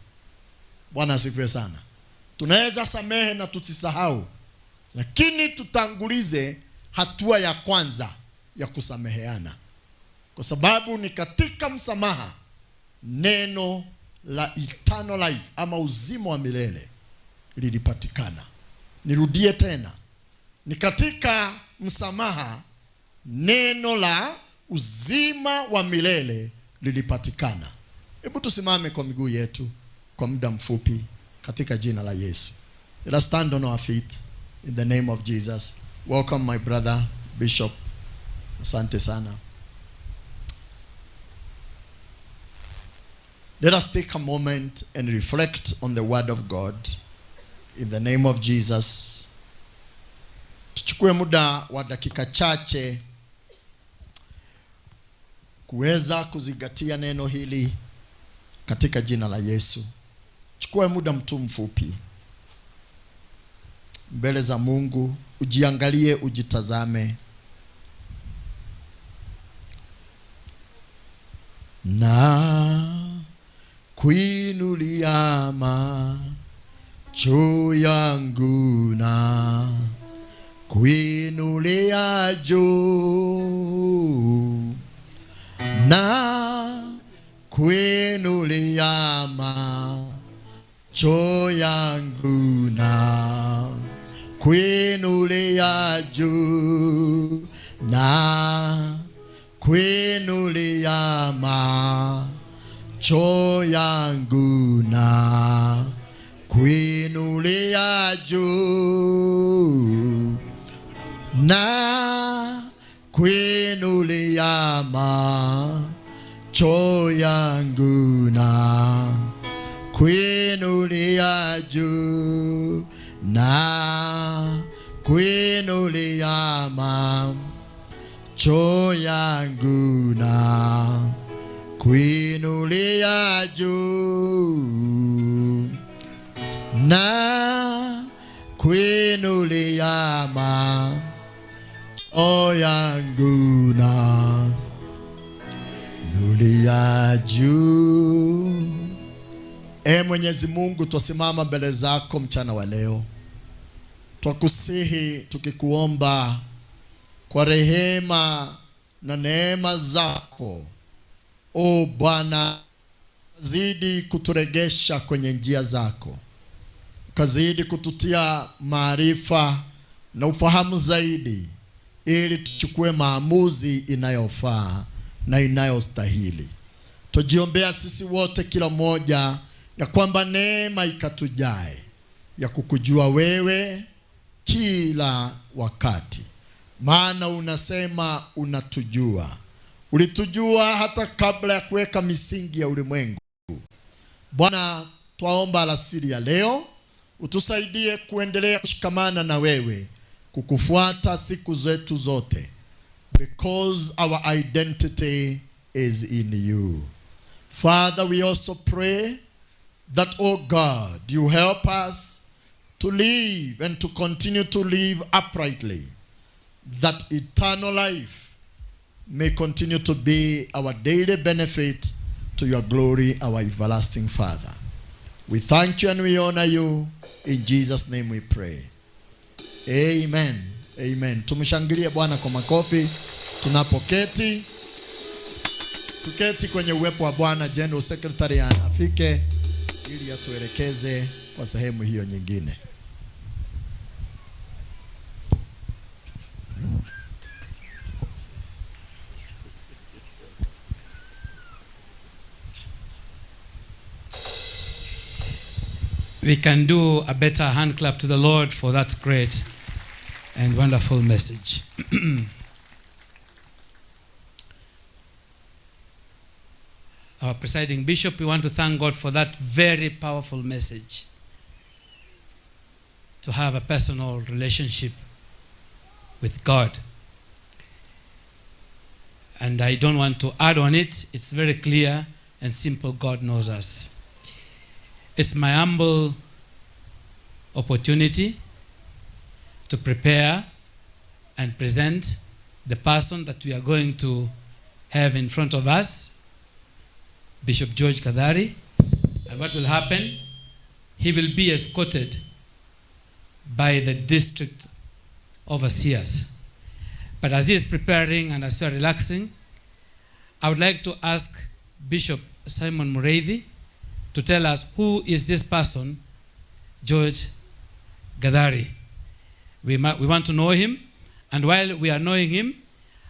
Bwana asifiwe sana. Tunaweza samehe na tusisahau, lakini tutangulize hatua ya kwanza ya kusameheana, kwa sababu ni katika msamaha neno la eternal life ama uzima wa milele lilipatikana. Nirudie tena, ni katika msamaha neno la uzima wa milele lilipatikana. Hebu tusimame kwa miguu yetu kwa muda mfupi katika jina la Yesu. Let us stand on our feet in the name of Jesus. Welcome my brother Bishop. Asante sana. Let us take a moment and reflect on the word of God in the name of Jesus. Tuchukue muda wa dakika chache kuweza kuzingatia neno hili katika jina la Yesu. Chukua muda mtu mfupi mbele za Mungu, ujiangalie, ujitazame. Na kuinulia macho yangu, na kuinulia juu, na kuinulia macho yangu, na kuinulia juu, na kuinulia macho yangu, na kuinulia juu, na kuinulia macho yangu, na kuinulia juu, na kuinulia macho yangu na kuinulia juu, na kuinulia macho yangu na kuinulia juu. Mwenyezi Mungu, twasimama mbele zako mchana wa leo, twakusihi tukikuomba kwa rehema na neema zako, o Bwana, zidi kuturegesha kwenye njia zako, kazidi kututia maarifa na ufahamu zaidi, ili tuchukue maamuzi inayofaa na inayostahili. Tujiombea sisi wote kila mmoja, ya kwamba neema ikatujae ya kukujua wewe kila wakati, maana unasema unatujua. Ulitujua hata kabla ya kuweka misingi ya ulimwengu. Bwana, twaomba alasiri ya leo utusaidie kuendelea kushikamana na wewe, kukufuata siku zetu zote, because our identity is in you. Father, we also pray that, oh God, you help us to live and to continue to live uprightly, that eternal life may continue to be our daily benefit to your glory, our everlasting Father. We thank you and we honor you. In Jesus' name we pray. Amen. Amen. Tumshangilie Bwana kwa makofi tunapoketi. Tuketi kwenye uwepo wa Bwana. General Secretary afike ili atuelekeze kwa sehemu hiyo nyingine. We can do a better hand clap to the Lord for that great and wonderful message. Our presiding bishop, we want to thank God for that very powerful message. To have a personal relationship with God. And I don't want to add on it. It's very clear and simple. God knows us. It's my humble opportunity to prepare and present the person that we are going to have in front of us, Bishop George Kadhari. And what will happen? He will be escorted by the district overseers. But as he is preparing and as we are relaxing, I would like to ask Bishop Simon Mureithi to tell us who is this person, George Kadhari. We want to know him, and while we are knowing him,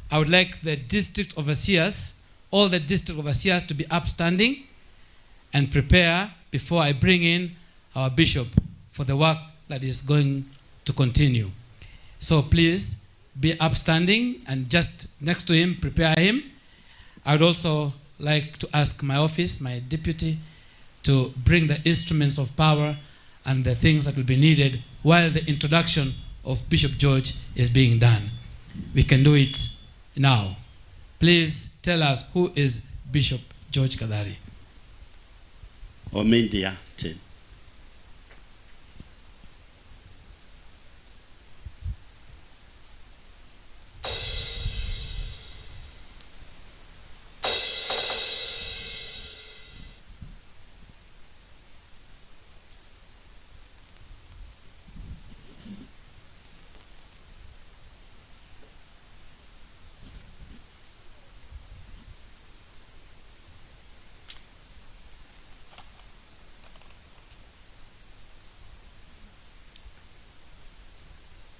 I would like the district overseers, all the district overseers, to be upstanding and prepare before I bring in our bishop for the work that is going to continue. So please be upstanding and just next to him, prepare him. I would also like to ask my office, my deputy, to bring the instruments of power and the things that will be needed while the introduction of Bishop George is being done. We can do it now. Please tell us who is Bishop George Kadhari. Omindia 10.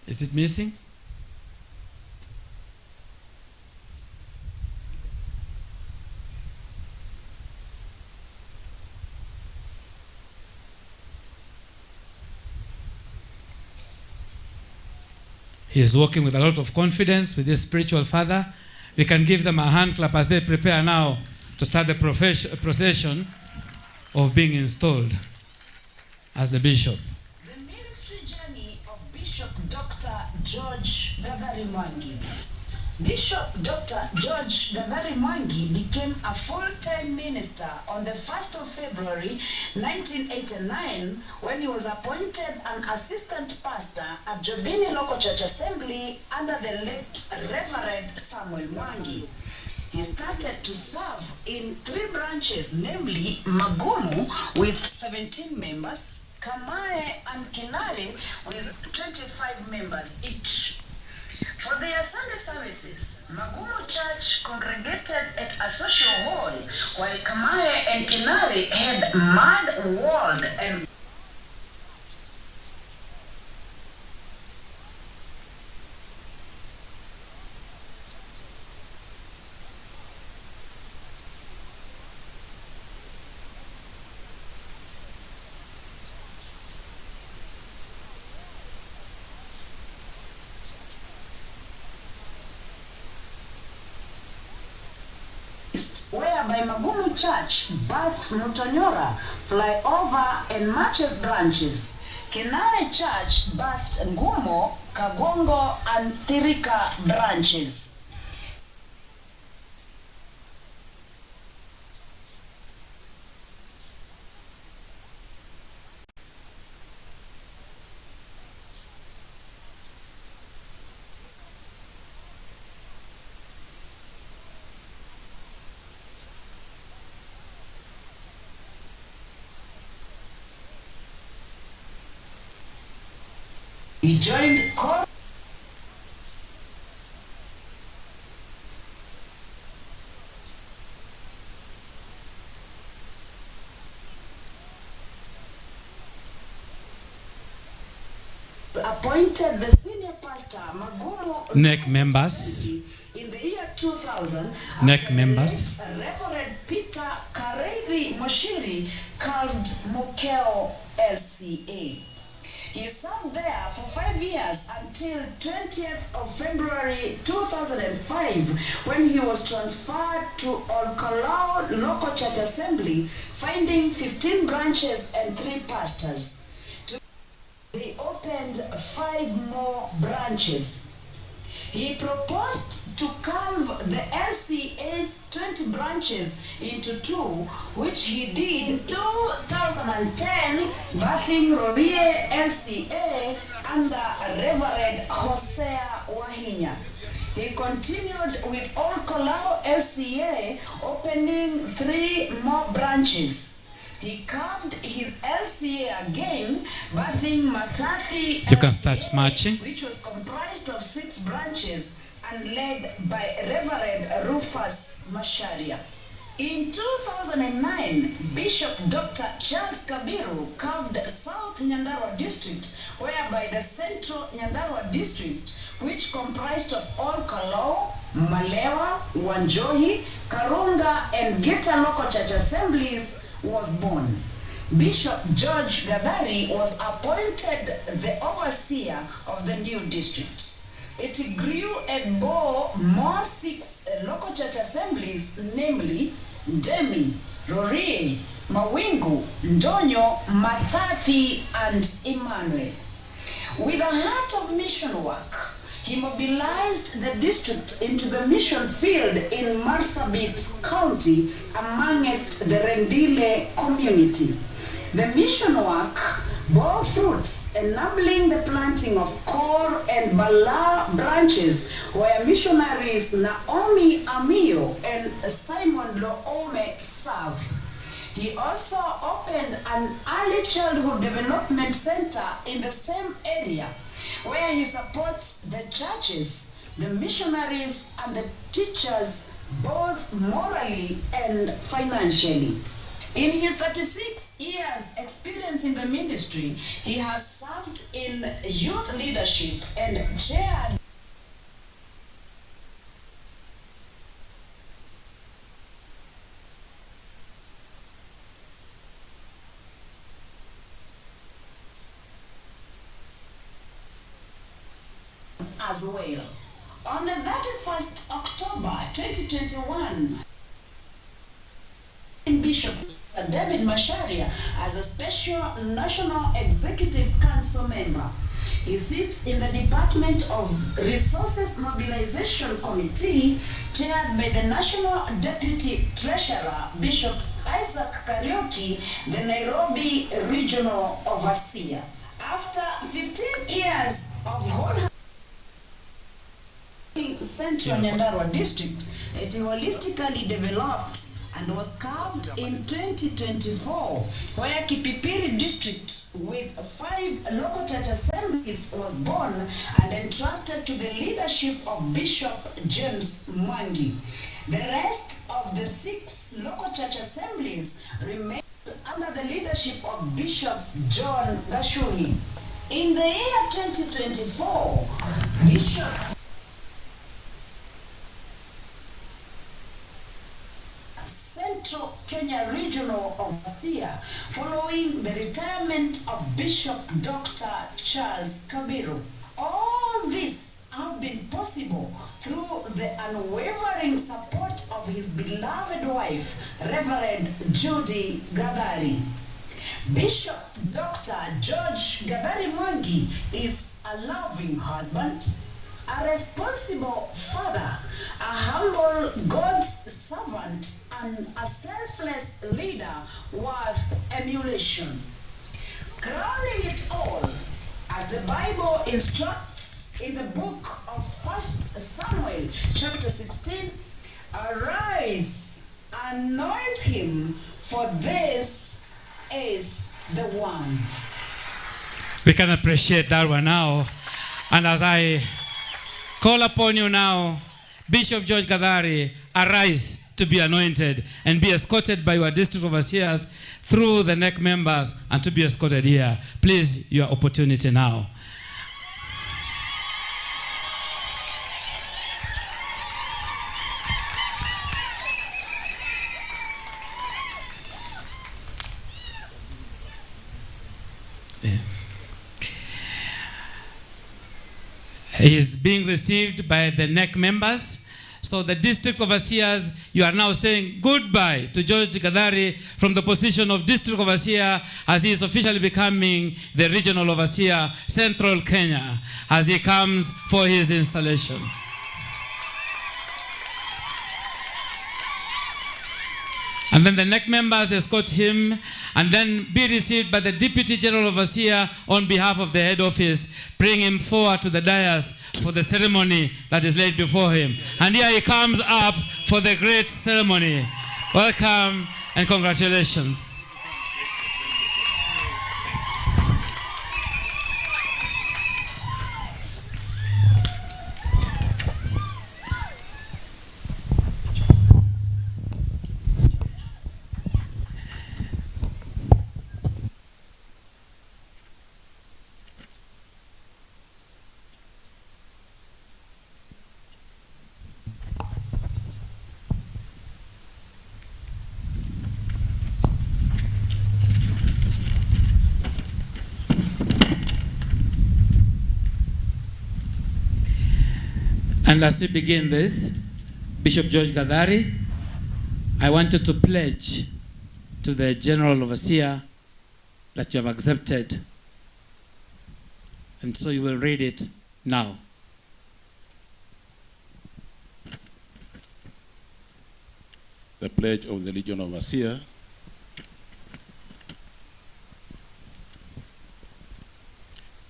Is it missing? He is working with a lot of confidence with this spiritual father. We can give them a hand clap as they prepare now to start the procession of being installed as the bishop. The ministry journey of Bishop Dr. George Gathari Mwangi. Bishop Dr. George Gathari Mwangi became a full-time minister on the 1st of February 1989 when he was appointed an assistant pastor at Jobini Local Church Assembly under the late Reverend Samuel Mwangi. He started to serve in 3 branches, namely Magumu with 17 members, Kamae and Kinare with 25 members each. For their Sunday services, Magumu Church congregated at a social hall, while Kamae and Kinare had mud walled and whereby Magumu Church birthed Mutonyora, Flyover and Matches branches. Kinare Church birthed Ngumo, Kagongo and Tirika branches. He joined appointed the senior pastor Magumu NEC members. In the year 2000, NEC members. Reverend Peter Karevi Moshiri carved Mukeo LCA. He served there for 5 years until 20th of February 2005 when he was transferred to Olkalao Local Church Assembly, finding 15 branches and 3 pastors. They opened 5 more branches. He proposed to carve the LCA's 20 branches into 2, which he did in 2010, birthing Rorie LCA under Reverend Hosea Wahinya. He continued with Olkolao LCA, opening 3 more branches. He carved his LCA again, birthing Mathathi You can start marching. which was comprised of 6 branches and led by Reverend Rufus Masharia. In 2009, Bishop Dr. Charles Kabiru carved South Nyandarua District, whereby the Central Nyandarua District, which comprised of Olkalao, Malewa, Wanjohi, Karunga, and Geta Local Church Assemblies, was born. Bishop George Gathari was appointed the overseer of the new district. It grew and bore more 6 local church assemblies, namely Demi, Rorie, Mawingu, Ndonyo, Mathathi, and Emmanuel. With a heart of mission work, he mobilized the district into the mission field in Marsabit County amongst the Rendile community. The mission work bore fruits, enabling the planting of Kor and Bala branches where missionaries Naomi Amio and Simon Loome serve. He also opened an early childhood development center in the same area where he supports the churches, the missionaries, and the teachers both morally and financially. In his 36 years experience in the ministry, he has served in youth leadership and chaired as well. On the 31st October 2021, Bishop David Masharia as a special National Executive Council member. He sits in the Department of Resources Mobilization Committee, chaired by the National Deputy Treasurer, Bishop Isaac Kariuki, the Nairobi Regional Overseer. After 15 years of whole Central Nyandarua District, it holistically developed and was carved in 2024, where Kipipiri District with 5 local church assemblies was born and entrusted to the leadership of Bishop James Mwangi. The rest of the 6 local church assemblies remained under the leadership of Bishop John Gashuhi. In the year 2024, Bishop Central Kenya Regional Overseer, following the retirement of Bishop Dr. Charles Kabiru. All this have been possible through the unwavering support of his beloved wife, Reverend Judy Gadari. Bishop Dr. George Gadari Mwangi is a loving husband, a responsible father, a humble God's servant, and a selfless leader worth emulation. Crowning it all, as the Bible instructs in the book of 1 Samuel chapter 16, arise, anoint him, for this is the one. We can appreciate that one now. And as I call upon you now, Bishop George Gadari, arise to be anointed and be escorted by your district overseers through the NEC members and to be escorted here. Please, your opportunity now. He is being received by the NEC members. So the district overseers, you are now saying goodbye to George Gadari from the position of district overseer, as he is officially becoming the regional overseer, Central Kenya, as he comes for his installation. And then the NEC members escort him and then be received by the Deputy General Overseer on behalf of the head office, bring him forward to the dais for the ceremony that is laid before him. And here he comes up for the great ceremony. Welcome and congratulations. And as we begin this, Bishop George Gadari, I wanted to pledge to the General Overseer that you have accepted. And so you will read it now. The pledge of the Legion Overseer.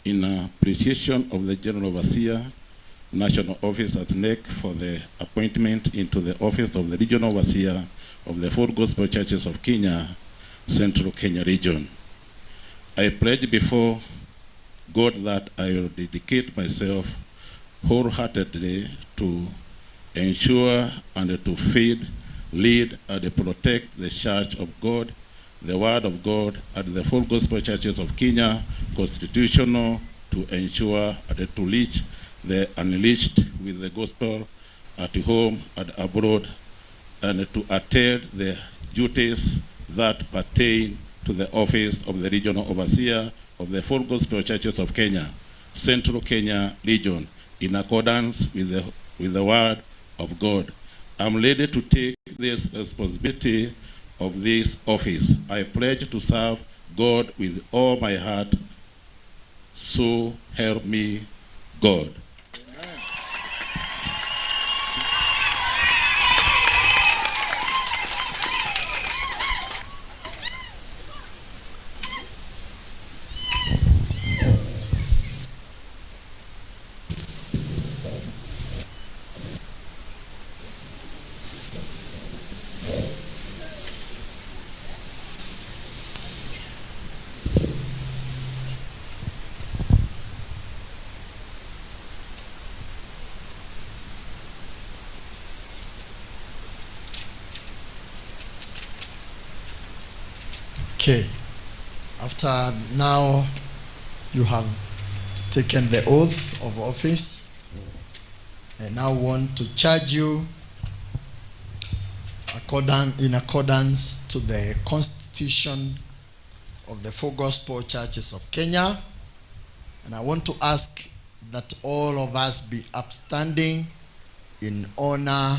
In appreciation of the General Overseer, National Office at NEC for the appointment into the office of the Regional Overseer of the 4 Gospel Churches of Kenya, Central Kenya Region. I pledge before God that I will dedicate myself wholeheartedly to ensure and to feed, lead, and protect the Church of God, the Word of God, and the 4 Gospel Churches of Kenya, constitutional to ensure and to reach the unleashed with the gospel at home and abroad, and to attend the duties that pertain to the office of the Regional Overseer of the 4 Gospel Churches of Kenya, Central Kenya Region, in accordance with the Word of God. I'm ready to take this responsibility of this office. I pledge to serve God with all my heart, So help me God. Okay, after now you have taken the oath of office, I now want to charge you in accordance to the Constitution of the Four Gospel Churches of Kenya, and I want to ask that all of us be upstanding in honor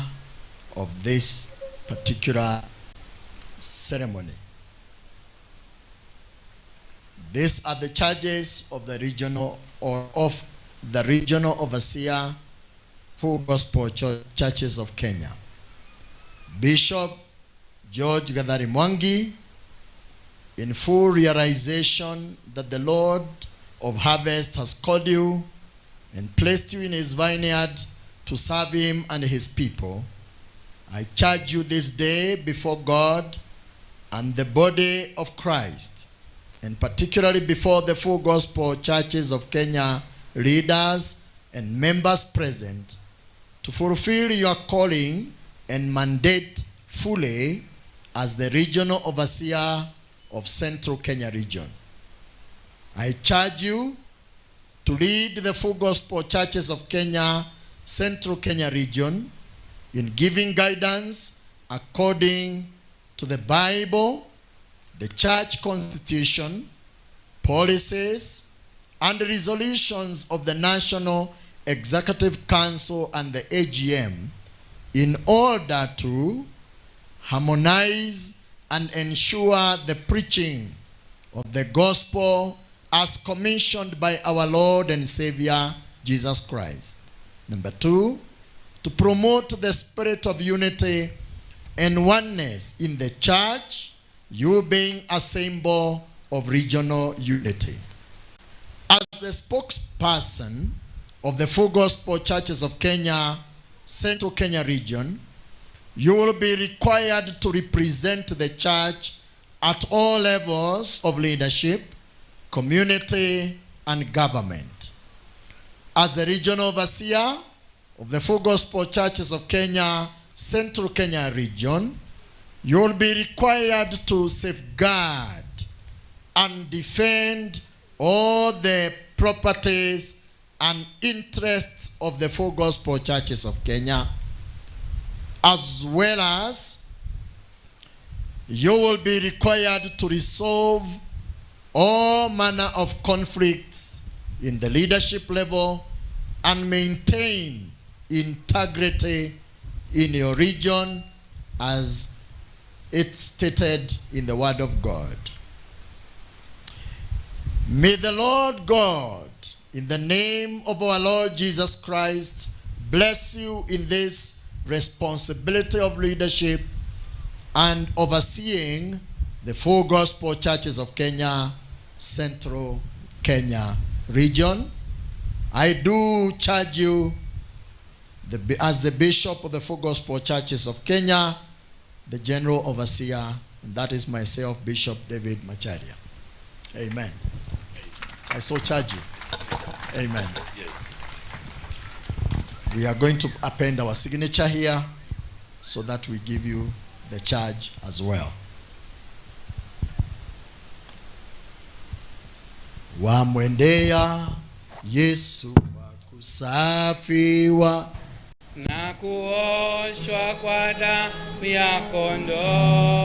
of this particular ceremony. These are the charges of the regional overseer Four Gospel Churches of Kenya. Bishop George Gathari Mwangi, in full realization that the Lord of harvest has called you and placed you in his vineyard to serve him and his people, I charge you this day before God and the body of Christ, and particularly before the Four Gospel Churches of Kenya leaders and members present, to fulfill your calling and mandate fully as the regional overseer of Central Kenya region. I charge you to lead the Four Gospel Churches of Kenya, Central Kenya region, in giving guidance according to the Bible, the church constitution, policies, and resolutions of the National Executive Council and the AGM, in order to harmonize and ensure the preaching of the gospel as commissioned by our Lord and Savior Jesus Christ. Number 2, to promote the spirit of unity and oneness in the church, you being a symbol of regional unity. As the spokesperson of the Four Gospel Churches of Kenya, Central Kenya region, you will be required to represent the church at all levels of leadership, community, and government. As a regional overseer of the Four Gospel Churches of Kenya, Central Kenya region, you will be required to safeguard and defend all the properties and interests of the Four Gospel Churches of Kenya, as well as you will be required to resolve all manner of conflicts in the leadership level and maintain integrity in your region as it's stated in the Word of God. May the Lord God, in the name of our Lord Jesus Christ, bless you in this responsibility of leadership and overseeing the Four Gospel Churches of Kenya, Central Kenya region. I do charge you as the Bishop of the Four Gospel Churches of Kenya, the General Overseer, and that is myself, Bishop David Macharia. Amen. I so charge you. Amen. Yes. We are going to append our signature here so that we give you the charge as well. Wamwendea Yesu kwa kusafiwa na kuoshwa kwa damu ya kondoo,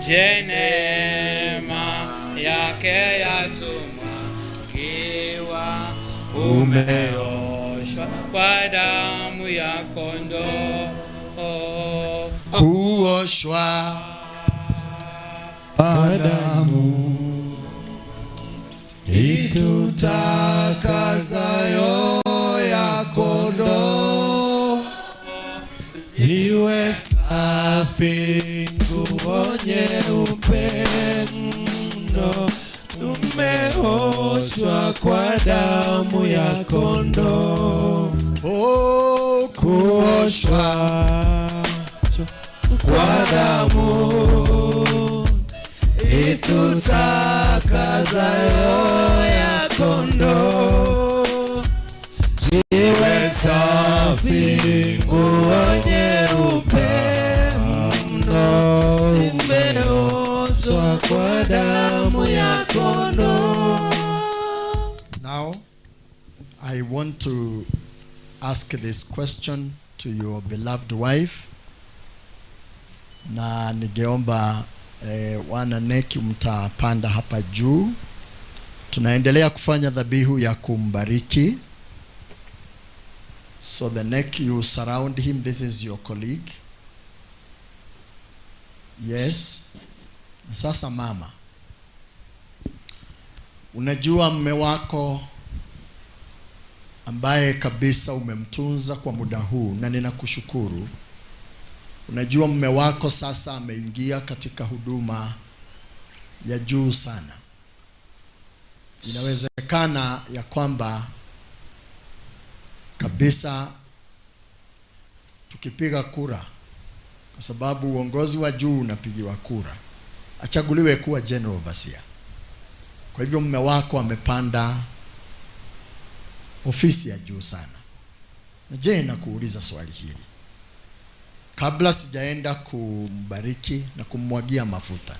je, neema yake yatumwagiwa, umeoshwa kwa damu ya kondoo, kuoshwa kwa damu itutakasayo ya kondoo, iwe safi nguo nyeupe mno, tumeoshwa kwa damu ya kondoo. Oh, kuoshwa kwa damu itutakasayo ya kondoo, iwe safi nguo nyeupe mno, tumeoshwa kwa damu ya kondoo. Now, I want to ask this question to your beloved wife. Na ningeomba wana neki mtapanda hapa juu. Tunaendelea kufanya dhabihu ya kumbariki. So the neck, you surround him. This is your colleague. Yes. Sasa mama, unajua mume wako ambaye kabisa umemtunza kwa muda huu, na ninakushukuru. Unajua mume wako sasa ameingia katika huduma ya juu sana. Inawezekana ya kwamba kabisa tukipiga kura, kwa sababu uongozi wa juu unapigiwa kura, achaguliwe kuwa general overseer. Kwa hivyo mume wako amepanda ofisi ya juu sana. Na je, nakuuliza swali hili kabla sijaenda kumbariki na kummwagia mafuta.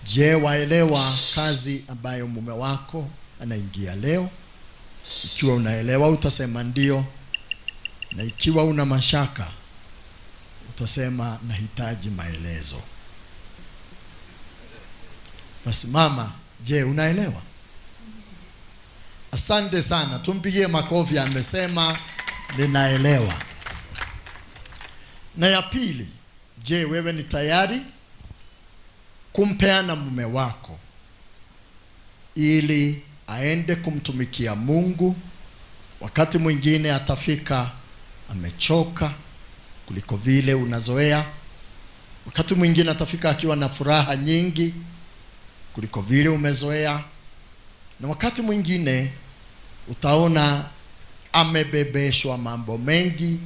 Je, waelewa kazi ambayo mume wako anaingia leo? Ikiwa unaelewa utasema ndio, na ikiwa una mashaka utasema nahitaji maelezo. Basi mama, je, unaelewa? Asante sana, tumpigie makofi. Amesema ninaelewa. Na ya pili, je, wewe ni tayari kumpeana mume wako ili aende kumtumikia Mungu? Wakati mwingine atafika amechoka kuliko vile unazoea. Wakati mwingine atafika akiwa na furaha nyingi kuliko vile umezoea. Na wakati mwingine utaona amebebeshwa mambo mengi,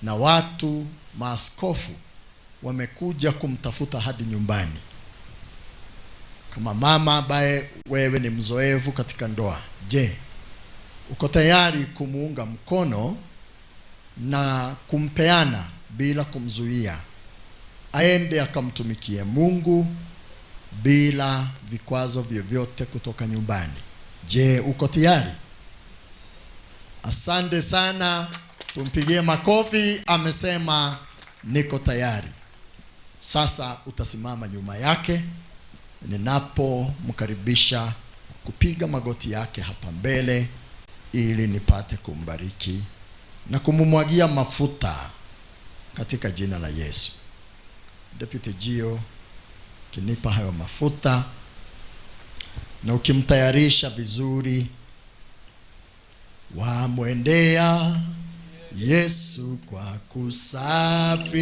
na watu maaskofu wamekuja kumtafuta hadi nyumbani. Kama mama ambaye wewe ni mzoefu katika ndoa, je, uko tayari kumuunga mkono na kumpeana bila kumzuia aende akamtumikie Mungu bila vikwazo vyovyote kutoka nyumbani? Je, uko tayari? Asante sana, tumpigie makofi. Amesema niko tayari. Sasa utasimama nyuma yake ninapomkaribisha kupiga magoti yake hapa mbele ili nipate kumbariki na kumumwagia mafuta katika jina la Yesu. Deputy Gio, kinipa hayo mafuta na ukimtayarisha vizuri, wamwendea Yesu kwa kusafiwa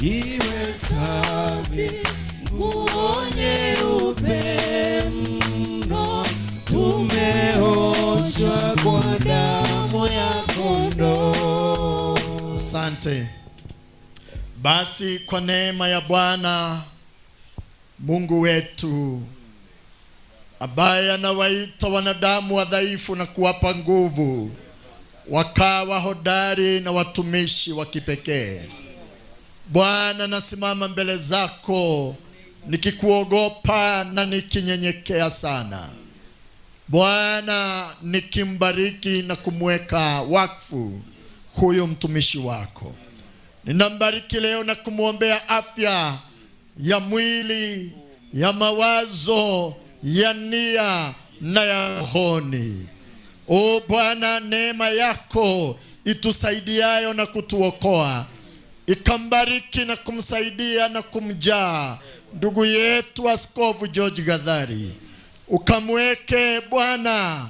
iwe safi nguo nyeupe mno, tumeoshwa kwa damu ya kondoo. Asante. Basi kwa neema ya Bwana Mungu wetu ambaye anawaita wanadamu wadhaifu na kuwapa nguvu wakawa hodari na watumishi wa kipekee, Bwana, nasimama mbele zako nikikuogopa na nikinyenyekea sana. Bwana, nikimbariki na kumweka wakfu huyu mtumishi wako. Ninambariki leo na kumwombea afya ya mwili, ya mawazo, ya nia na ya rohoni. O Bwana, neema yako itusaidiayo na kutuokoa ikambariki na kumsaidia na kumjaa ndugu yetu Askofu George Gathari. Ukamweke Bwana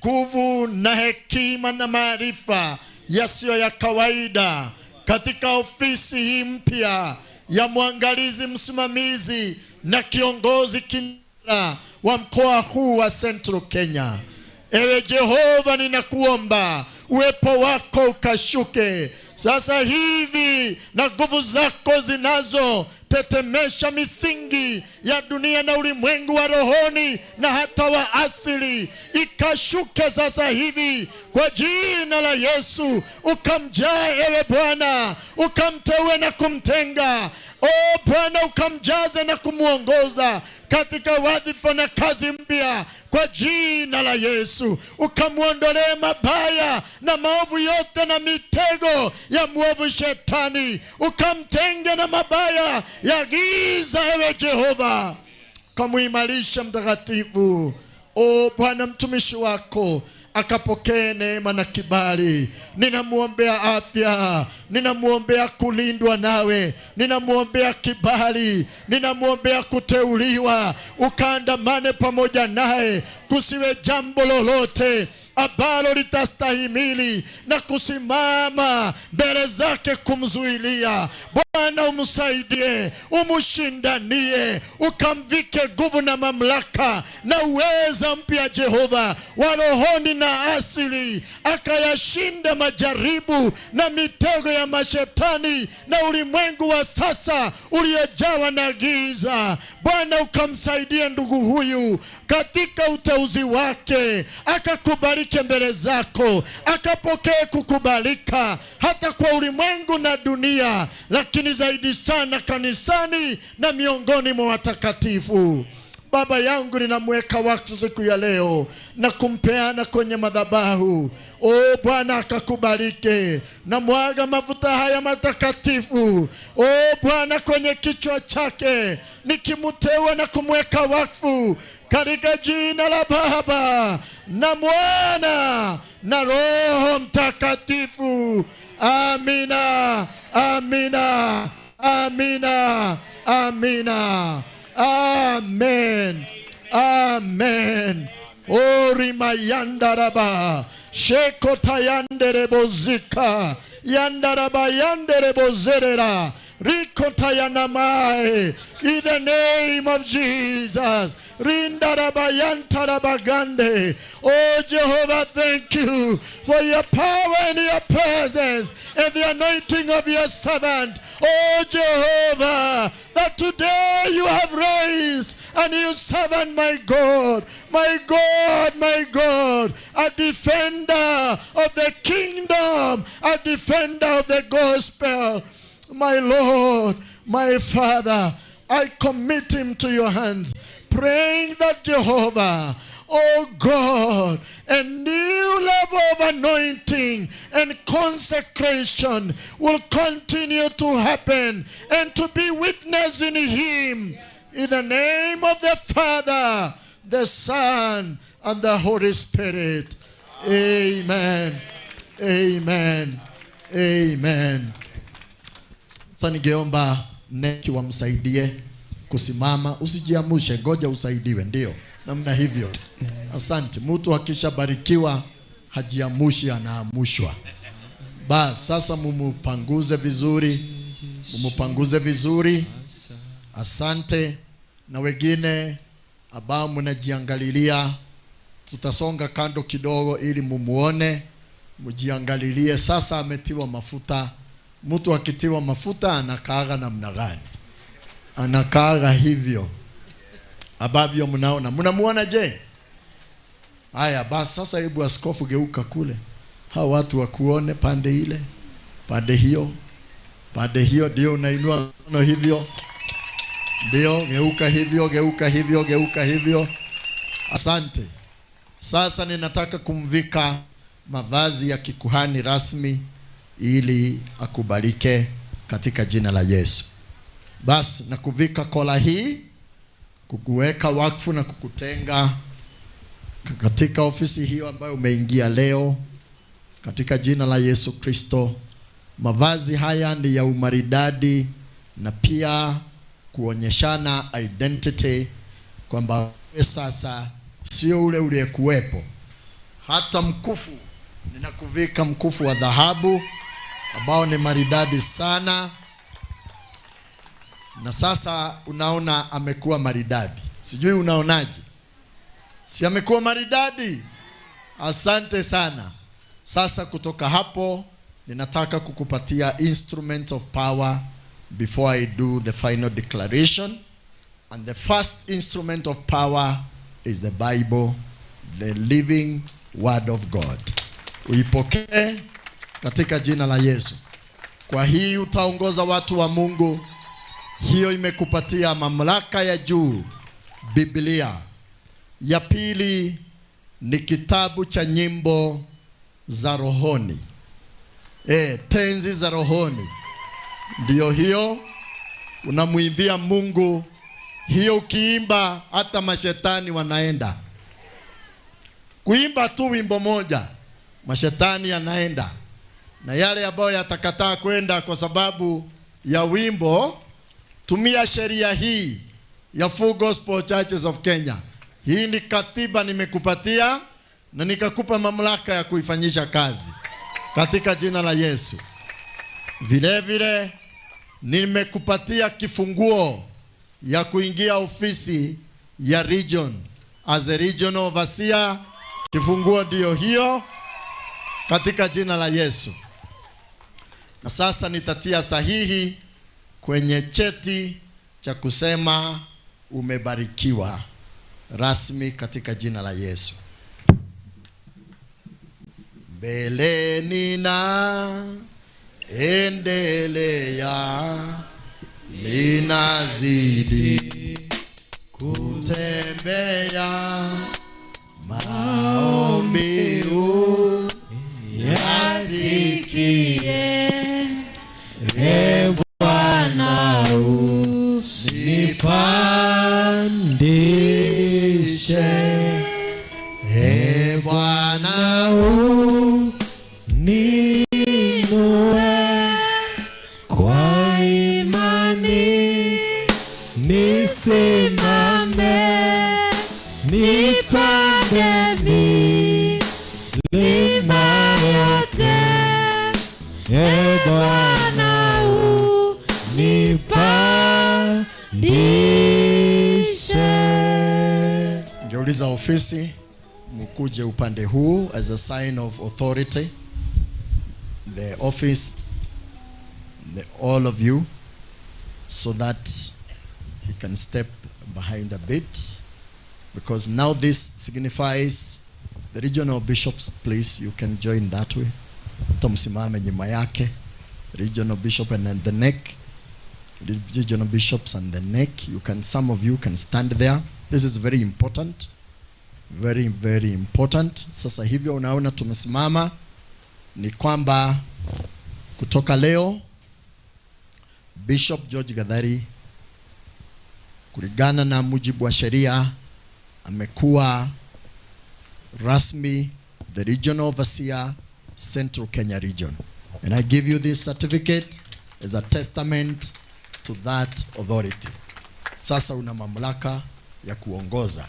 nguvu na hekima na maarifa yasiyo ya kawaida katika ofisi hii mpya ya mwangalizi msimamizi na kiongozi kinara wa mkoa huu wa Central Kenya. Ewe Jehova, ninakuomba uwepo wako ukashuke sasa hivi na nguvu zako zinazo tetemesha misingi ya dunia na ulimwengu wa rohoni na hata wa asili ikashuke sasa hivi kwa jina la Yesu. Ukamjae ewe Bwana, ukamteue na kumtenga. O Bwana, ukamjaze na kumuongoza katika wadhifa na kazi mpya kwa jina la Yesu. Ukamuondolee mabaya na maovu yote na mitego ya mwovu shetani. Ukamtenge na mabaya ya giza ewe Jehova. Ukamuimarisha mtakatifu. O Bwana, mtumishi wako akapokee neema na kibali. Ninamuombea afya, ninamuombea kulindwa nawe, ninamuombea kibali, ninamuombea kuteuliwa. Ukaandamane pamoja naye, kusiwe jambo lolote ambalo litastahimili na kusimama mbele zake kumzuilia. Bwana, umsaidie, umshindanie, ukamvike nguvu na mamlaka na uweza mpya Jehova wa rohoni na asili, akayashinda majaribu na mitego ya mashetani na ulimwengu wa sasa uliojawa na giza. Bwana, ukamsaidie ndugu huyu katika uteuzi wake, akakubalike mbele zako, akapokee kukubalika hata kwa ulimwengu na dunia, lakini zaidi sana kanisani na miongoni mwa watakatifu. Baba yangu, ninamweka wakfu siku ya leo na kumpeana kwenye madhabahu. O Bwana, akakubalike na mwaga mafuta haya matakatifu. O Bwana, kwenye kichwa chake nikimteua na kumweka wakfu katika jina la Baba na Mwana na Roho Mtakatifu. Amina, amina, amina, amina. Amen. Amen. Orima yandaraba shekota yanderebozika yandaraba yanderebozerera rikota yanamae. In the name of Jesus. Rindaraba yantarabagande. Oh Jehovah, thank you for your power and your presence and the anointing of your servant. Oh Jehovah, that today you have raised a new servant, my God, my God, my God, a defender of the kingdom, a defender of the gospel. My Lord, my Father, I commit him to your hands, praying that Jehovah, oh God, a new level of anointing and consecration will continue to happen and to be witnessed in him. In the name of the Father, the Son, and the Holy Spirit. Amen. Amen. Amen. Sasa ningeomba neki wamsaidie kusimama. Usijiamushe, ngoja usaidiwe. Ndio namna hivyo. Asante. Mtu akishabarikiwa hajiamushi, anaamushwa. Basi sasa mumupanguze vizuri. Mumupanguze vizuri. Asante. Na wengine ambao mnajiangalilia, tutasonga kando kidogo ili mumuone, mjiangalilie. Sasa ametiwa mafuta. Mtu akitiwa mafuta anakaaga namna gani? Anakaaga hivyo ambavyo mnaona. Mnamuona je? Haya basi sasa, hebu askofu geuka kule, hao watu wakuone pande ile, pande hiyo. Pande hiyo ndio unainua mkono hivyo. Ndio, geuka hivyo, geuka hivyo, geuka hivyo. Asante. Sasa ninataka kumvika mavazi ya kikuhani rasmi ili akubalike katika jina la Yesu. Basi na kuvika kola hii, kukuweka wakfu na kukutenga katika ofisi hiyo ambayo umeingia leo katika jina la Yesu Kristo. Mavazi haya ni ya umaridadi na pia kuonyeshana identity kwamba sasa sio ule uliyekuwepo. Hata mkufu, ninakuvika mkufu wa dhahabu ambao ni maridadi sana. Na sasa unaona amekuwa maridadi. Sijui unaonaje? Si amekuwa maridadi? Asante sana. Sasa kutoka hapo ninataka kukupatia instrument of power before I do the final declaration. And the first instrument of power is the Bible, the living word of God. Uipokee katika jina la Yesu. Kwa hii utaongoza watu wa Mungu. Hiyo imekupatia mamlaka ya juu, Biblia. Ya pili ni kitabu cha nyimbo za rohoni. Tenzi za rohoni. Ndio hiyo unamuimbia Mungu. Hiyo ukiimba hata mashetani wanaenda. Kuimba tu wimbo moja, mashetani yanaenda. Na yale ambayo yatakataa kwenda kwa sababu ya wimbo, tumia sheria hii ya Full Gospel Churches of Kenya. Hii ni katiba nimekupatia na nikakupa mamlaka ya kuifanyisha kazi katika jina la Yesu. Vile vile nimekupatia kifunguo ya kuingia ofisi ya region as a regional overseer. Kifunguo ndio hiyo katika jina la Yesu. Na sasa nitatia sahihi kwenye cheti cha kusema umebarikiwa rasmi katika jina la Yesu. Mbeleni na endelea, ninazidi kutembea, maombi yasikie, Bwana unipandishe, Bwana uninue, kwa imani nisimame, nipande milima yote, Bwana unipandishe. Ngeuliza ofisi mkuje upande huu as a sign of authority. The office, all of you, so that he can step behind a bit, because now this signifies the regional bishops. Please, you can join that way. Tamsimame nyuma yake, regional bishop and then the neck, regional bishops and the neck. You can, some of you can stand there. This is very important, very very important. Sasa hivyo unaona tumesimama ni kwamba kutoka leo Bishop George Gathari kulingana na mujibu wa sheria amekuwa rasmi the regional overseer Central Kenya region, and I give you this certificate as a testament to that authority. Sasa una mamlaka ya kuongoza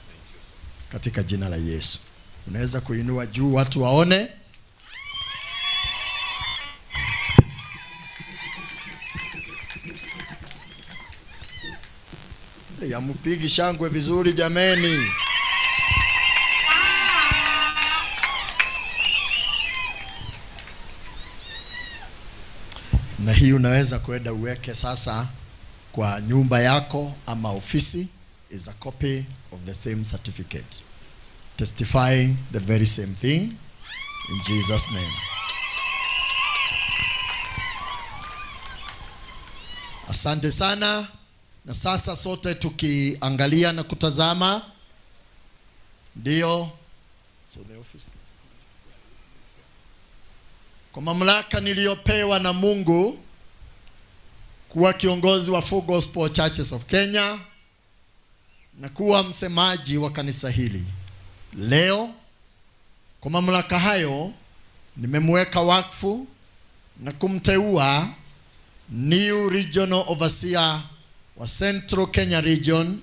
katika jina la Yesu. Unaweza kuinua juu watu waone. Ya mpigi shangwe vizuri jameni. Na hii unaweza kwenda uweke sasa kwa nyumba yako ama ofisi, is a copy of the same certificate testifying the very same thing in Jesus' name. Asante sana. Na sasa sote tukiangalia na kutazama, ndio kwa mamlaka niliyopewa na Mungu kuwa kiongozi wa Full Gospel Churches of Kenya na kuwa msemaji wa kanisa hili leo, kwa mamlaka hayo nimemweka wakfu na kumteua new regional overseer wa Central Kenya region,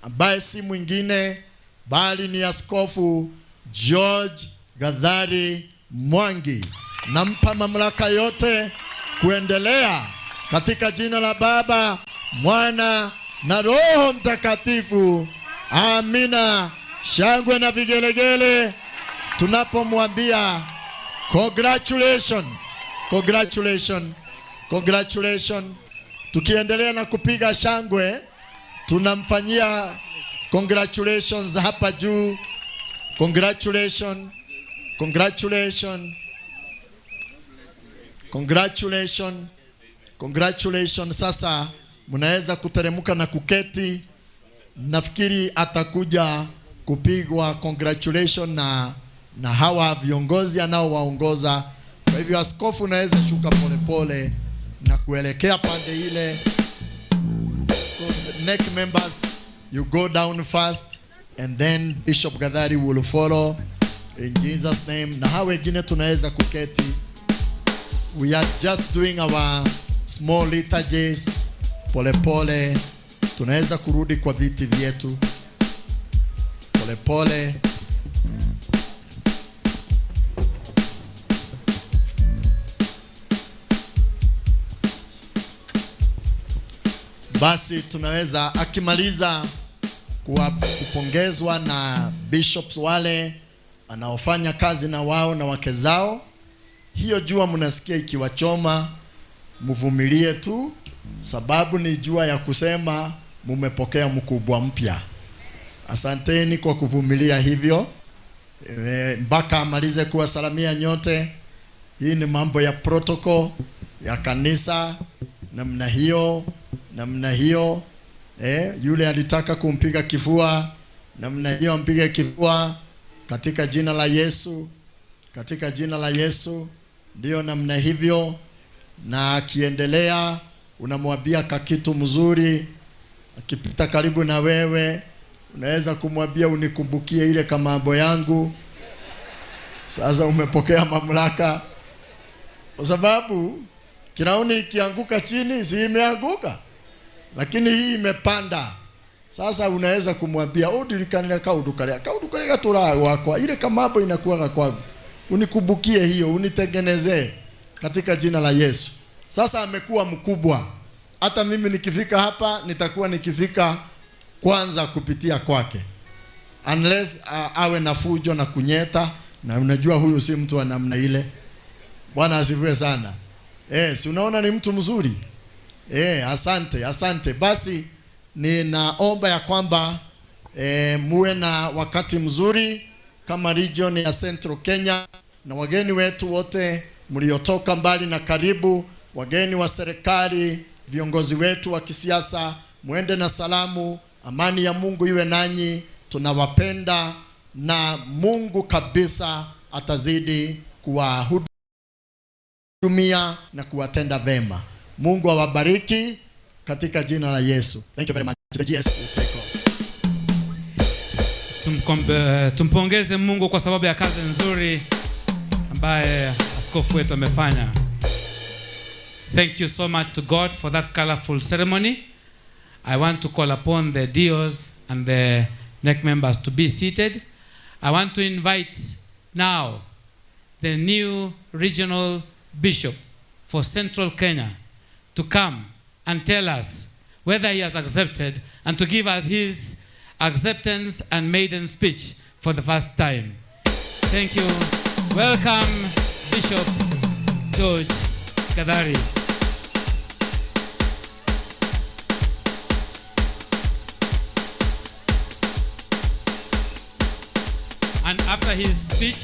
ambaye si mwingine bali ni Askofu George Gathari Mwangi. Nampa mamlaka yote kuendelea katika jina la Baba, Mwana na Roho Mtakatifu. Amina. Shangwe na vigelegele tunapomwambia congratulations, congratulations, congratulations. Tukiendelea na kupiga shangwe, tunamfanyia congratulations hapa juu. Congratulations, congratulations, congratulations, congratulations. Sasa mnaweza kuteremka na kuketi. Nafikiri atakuja kupigwa congratulations na hawa viongozi anaowaongoza. Kwa hivyo askofu, unaweza shuka polepole na kuelekea pande ile. So, neck members, you go down first and then Bishop Gathari will follow in Jesus name. Na hawa wengine tunaweza kuketi. We are just doing our small liturgies. Polepole tunaweza kurudi kwa viti vyetu. Polepole. Basi tunaweza akimaliza kupongezwa na bishops wale anaofanya kazi na wao na wake zao. Hiyo jua mnasikia ikiwachoma, mvumilie tu, sababu ni jua ya kusema mumepokea mkubwa mpya. Asanteni kwa kuvumilia hivyo. Mpaka amalize kuwasalamia nyote. Hii ni mambo ya protocol ya kanisa. Namna hiyo yule alitaka kumpiga kifua, namna hiyo mpige kifua katika jina la Yesu, katika jina la Yesu. Ndio namna hivyo. Na akiendelea unamwambia kakitu mzuri. Akipita karibu na wewe unaweza kumwambia unikumbukie ile kama mambo yangu. Sasa umepokea mamlaka, kwa sababu kirauni ikianguka chini si imeanguka, lakini hii imepanda. Sasa unaweza kumwambia udilikana kaudukalia tura wako ile kama mambo inakuwa kwangu, unikumbukie hiyo, unitengenezee katika jina la Yesu. Sasa amekuwa mkubwa. Hata mimi nikifika hapa nitakuwa nikifika kwanza kupitia kwake, unless awe na fujo na kunyeta, na unajua huyu si mtu wa namna ile. Bwana asifiwe sana. Si unaona ni mtu mzuri? Asante. Basi ninaomba ya kwamba muwe na wakati mzuri kama region ya Central Kenya, na wageni wetu wote mliotoka mbali na karibu, wageni wa serikali, viongozi wetu wa kisiasa, muende na salamu. Amani ya Mungu iwe nanyi. Tunawapenda na Mungu kabisa atazidi kuwahudumia na kuwatenda vema. Mungu awabariki katika jina la Yesu. Thank you very much. Tumpongeze Mungu kwa sababu ya kazi nzuri ambaye askofu wetu amefanya. Thank you so much to God for that colorful ceremony. I want to call upon the deos and the neck members to be seated. I want to invite now the new regional bishop for Central Kenya to come and tell us whether he has accepted, and to give us his acceptance and maiden speech for the first time. Thank you. Welcome, Bishop George Gathari. And after his speech,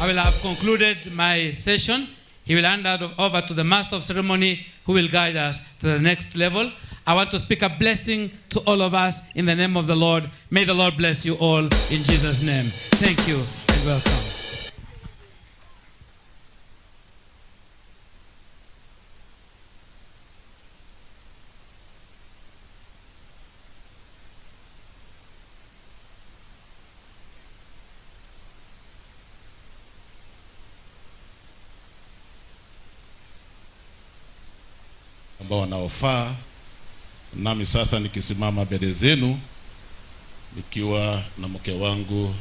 I will have concluded my session. he will hand over to the master of ceremony who will guide us to the next level. I want to speak a blessing to all of us in the name of the Lord. May the Lord bless you all in Jesus' name. Thank you and welcome. ambao wanaofaa. Nami sasa nikisimama mbele zenu nikiwa na mke wangu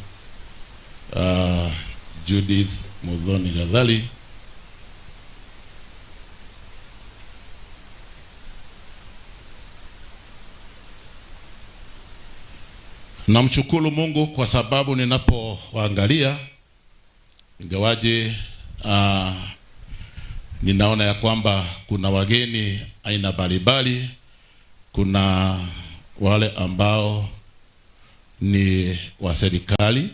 Judith Muthoni Gathali, namshukuru Mungu kwa sababu ninapowaangalia, ingawaje ninaona ya kwamba kuna wageni aina mbalimbali. Kuna wale ambao ni wa serikali,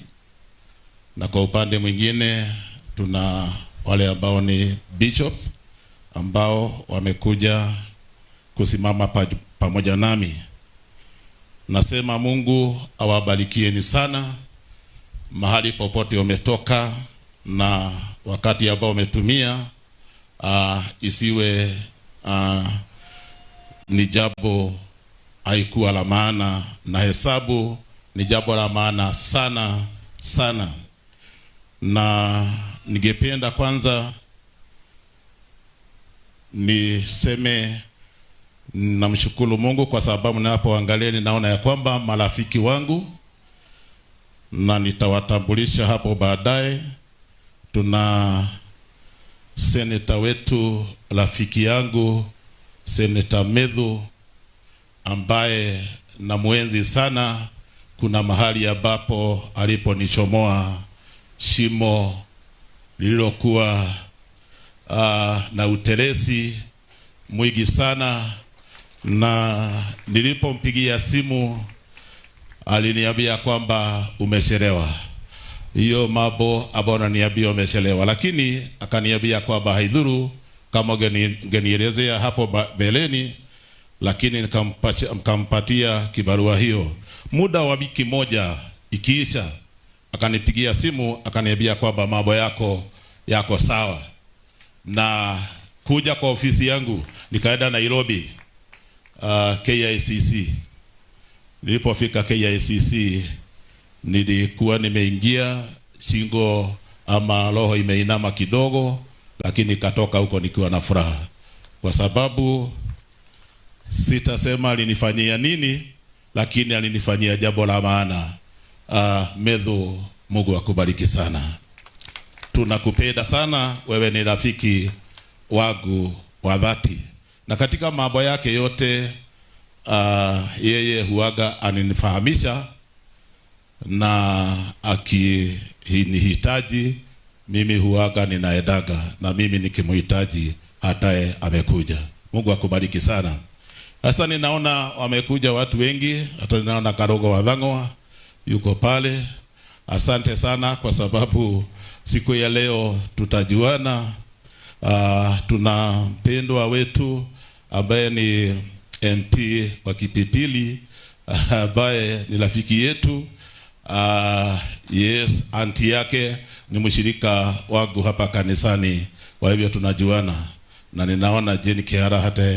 na kwa upande mwingine tuna wale ambao ni bishops ambao wamekuja kusimama pamoja nami. Nasema Mungu awabarikieni sana mahali popote umetoka, na wakati ambao umetumia isiwe ni jambo haikuwa la maana, na hesabu ni jambo la maana sana sana. Na ningependa kwanza niseme namshukuru Mungu kwa sababu ninapoangalia ninaona ya kwamba marafiki wangu, na nitawatambulisha hapo baadaye. Tuna seneta wetu rafiki yangu Seneta Medhu, ambaye na mwenzi sana. Kuna mahali ambapo aliponichomoa shimo lililokuwa na utelezi mwingi sana, na nilipompigia simu aliniambia kwamba umechelewa. Hiyo mambo ambayo ananiambia umechelewa, lakini akaniambia kwamba haidhuru kama ngenielezea hapo beleni, lakini nikampatia kibarua hiyo. Muda wa wiki moja ikiisha, akanipigia simu akaniambia kwamba mambo yako sawa, na kuja kwa ofisi yangu. Nikaenda Nairobi KICC. Nilipofika KICC nilikuwa nimeingia shingo ama roho imeinama kidogo, lakini katoka huko nikiwa na furaha, kwa sababu sitasema alinifanyia nini, lakini alinifanyia jambo la maana. Medhu, Mungu akubariki sana. Tunakupenda sana, wewe ni rafiki wangu wa dhati, na katika mambo yake yote yeye huaga aninifahamisha, na akinihitaji mimi huaga ninaedaga, na mimi nikimhitaji hataye amekuja. Mungu akubariki sana. Sasa ninaona wamekuja watu wengi, hata ninaona Karogo wa Dhang'wa yuko pale. Asante sana kwa sababu siku ya leo tutajuana. Tuna mpendwa wetu ambaye ni MP wa Kipipili, ambaye ni rafiki yetu. Yes, anti yake ni mshirika wangu hapa kanisani, kwa hivyo tunajuana. Na ninaona Jane Kihara hata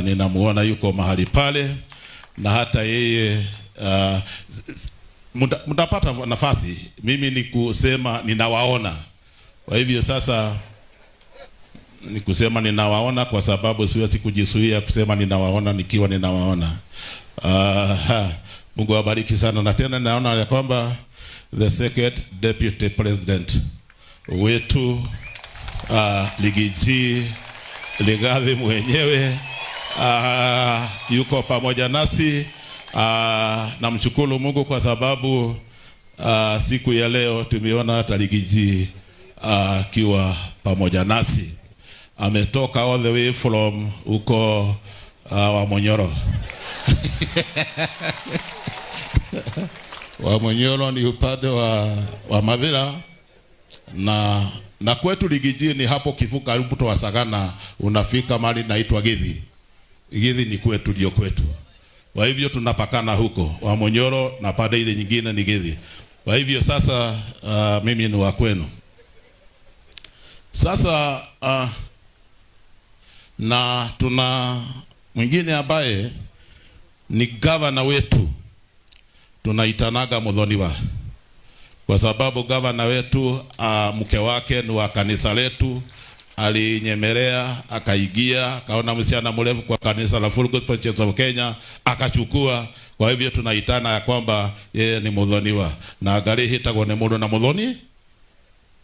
ninamuona yuko mahali pale, na hata yeye mtapata nafasi mimi ni kusema ninawaona. Kwa hivyo sasa ni kusema ninawaona, kwa sababu siwezi kujizuia kusema ninawaona nikiwa ninawaona. Mungu awabariki sana. Na tena naona ya kwamba the second deputy president wetu Ligiji Ligathi mwenyewe yuko pamoja nasi. Namshukuru Mungu kwa sababu siku ya leo tumeona hata Ligiji akiwa pamoja nasi. Ametoka all the way from huko Wamonyoro. Wamonyoro ni upande wa Mathira, na Na kwetu Rigiji ni hapo kivuka Rubuto wa Sagana unafika mali naitwa Githi. Githi ni kwetu, ndio kwetu. Kwa hivyo tunapakana huko. Wa Monyoro na pande ile nyingine ni Githi. Kwa hivyo sasa mimi ni wa kwenu. Sasa na tuna mwingine ambaye ni gavana wetu. Tunaitanaga Muthoniwa. Kwa sababu gavana wetu mke wake ni wa kanisa letu, alinyemelea, akaigia, akaona msichana mrefu kwa kanisa la Full Gospel Church of Kenya, akachukua. Kwa hivyo tunaitana ya kwamba yeye ni Muthoniwa. Na agari hitagwo ni mundu na Muthoni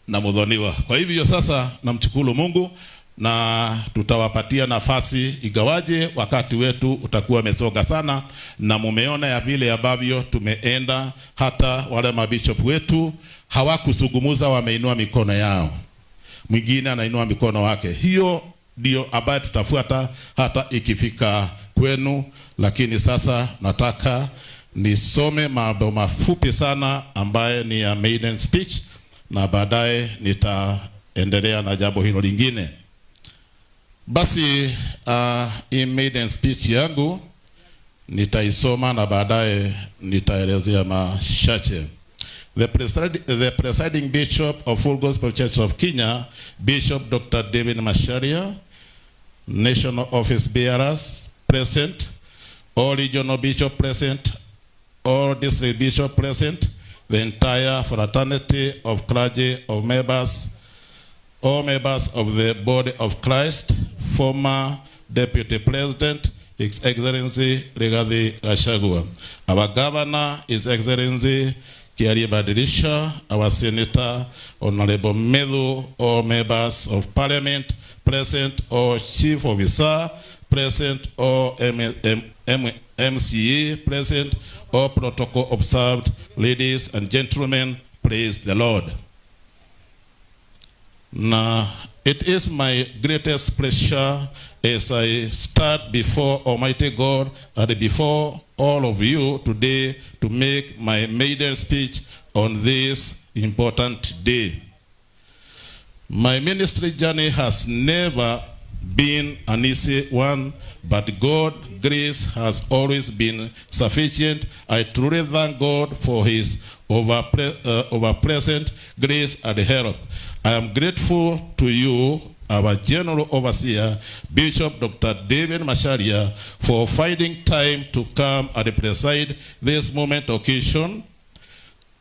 na Muthoniwa. Kwa hivyo sasa namshukuru Mungu na tutawapatia nafasi, igawaje wakati wetu utakuwa umesonga sana, na mumeona ya vile ambavyo tumeenda. Hata wale mabishop wetu hawakusugumuza, wameinua mikono yao, mwingine anainua mikono wake. Hiyo ndio ambayo tutafuata hata ikifika kwenu. Lakini sasa nataka nisome mambo mafupi sana ambaye ni ya maiden speech, na baadaye nitaendelea na jambo hilo lingine. Basi in maiden speech yangu nitaisoma na baadaye nitaelezea machache. The presiding bishop of Full Gospel Church of Kenya, Bishop Dr. David Macharia, national office bearers present, all regional bishop present, all district bishop present, the entire fraternity of clergy of members, all members of the body of Christ, former Deputy President, His Excellency Rigathi Gachagua, our Governor, His Excellency Kiari Badilisha, our Senator, Honorable Medu, all members of Parliament present, all Chief Officer present, all MCA present, all protocol observed, ladies and gentlemen, praise the Lord. Now, it is my greatest pleasure as I start before Almighty God and before all of you today to make my maiden speech on this important day. My ministry journey has never been an easy one, but God's grace has always been sufficient. I truly thank God for His over-present grace and help. I am grateful to you, our General Overseer, Bishop Dr. David Macharia, for finding time to come and preside this moment occasion.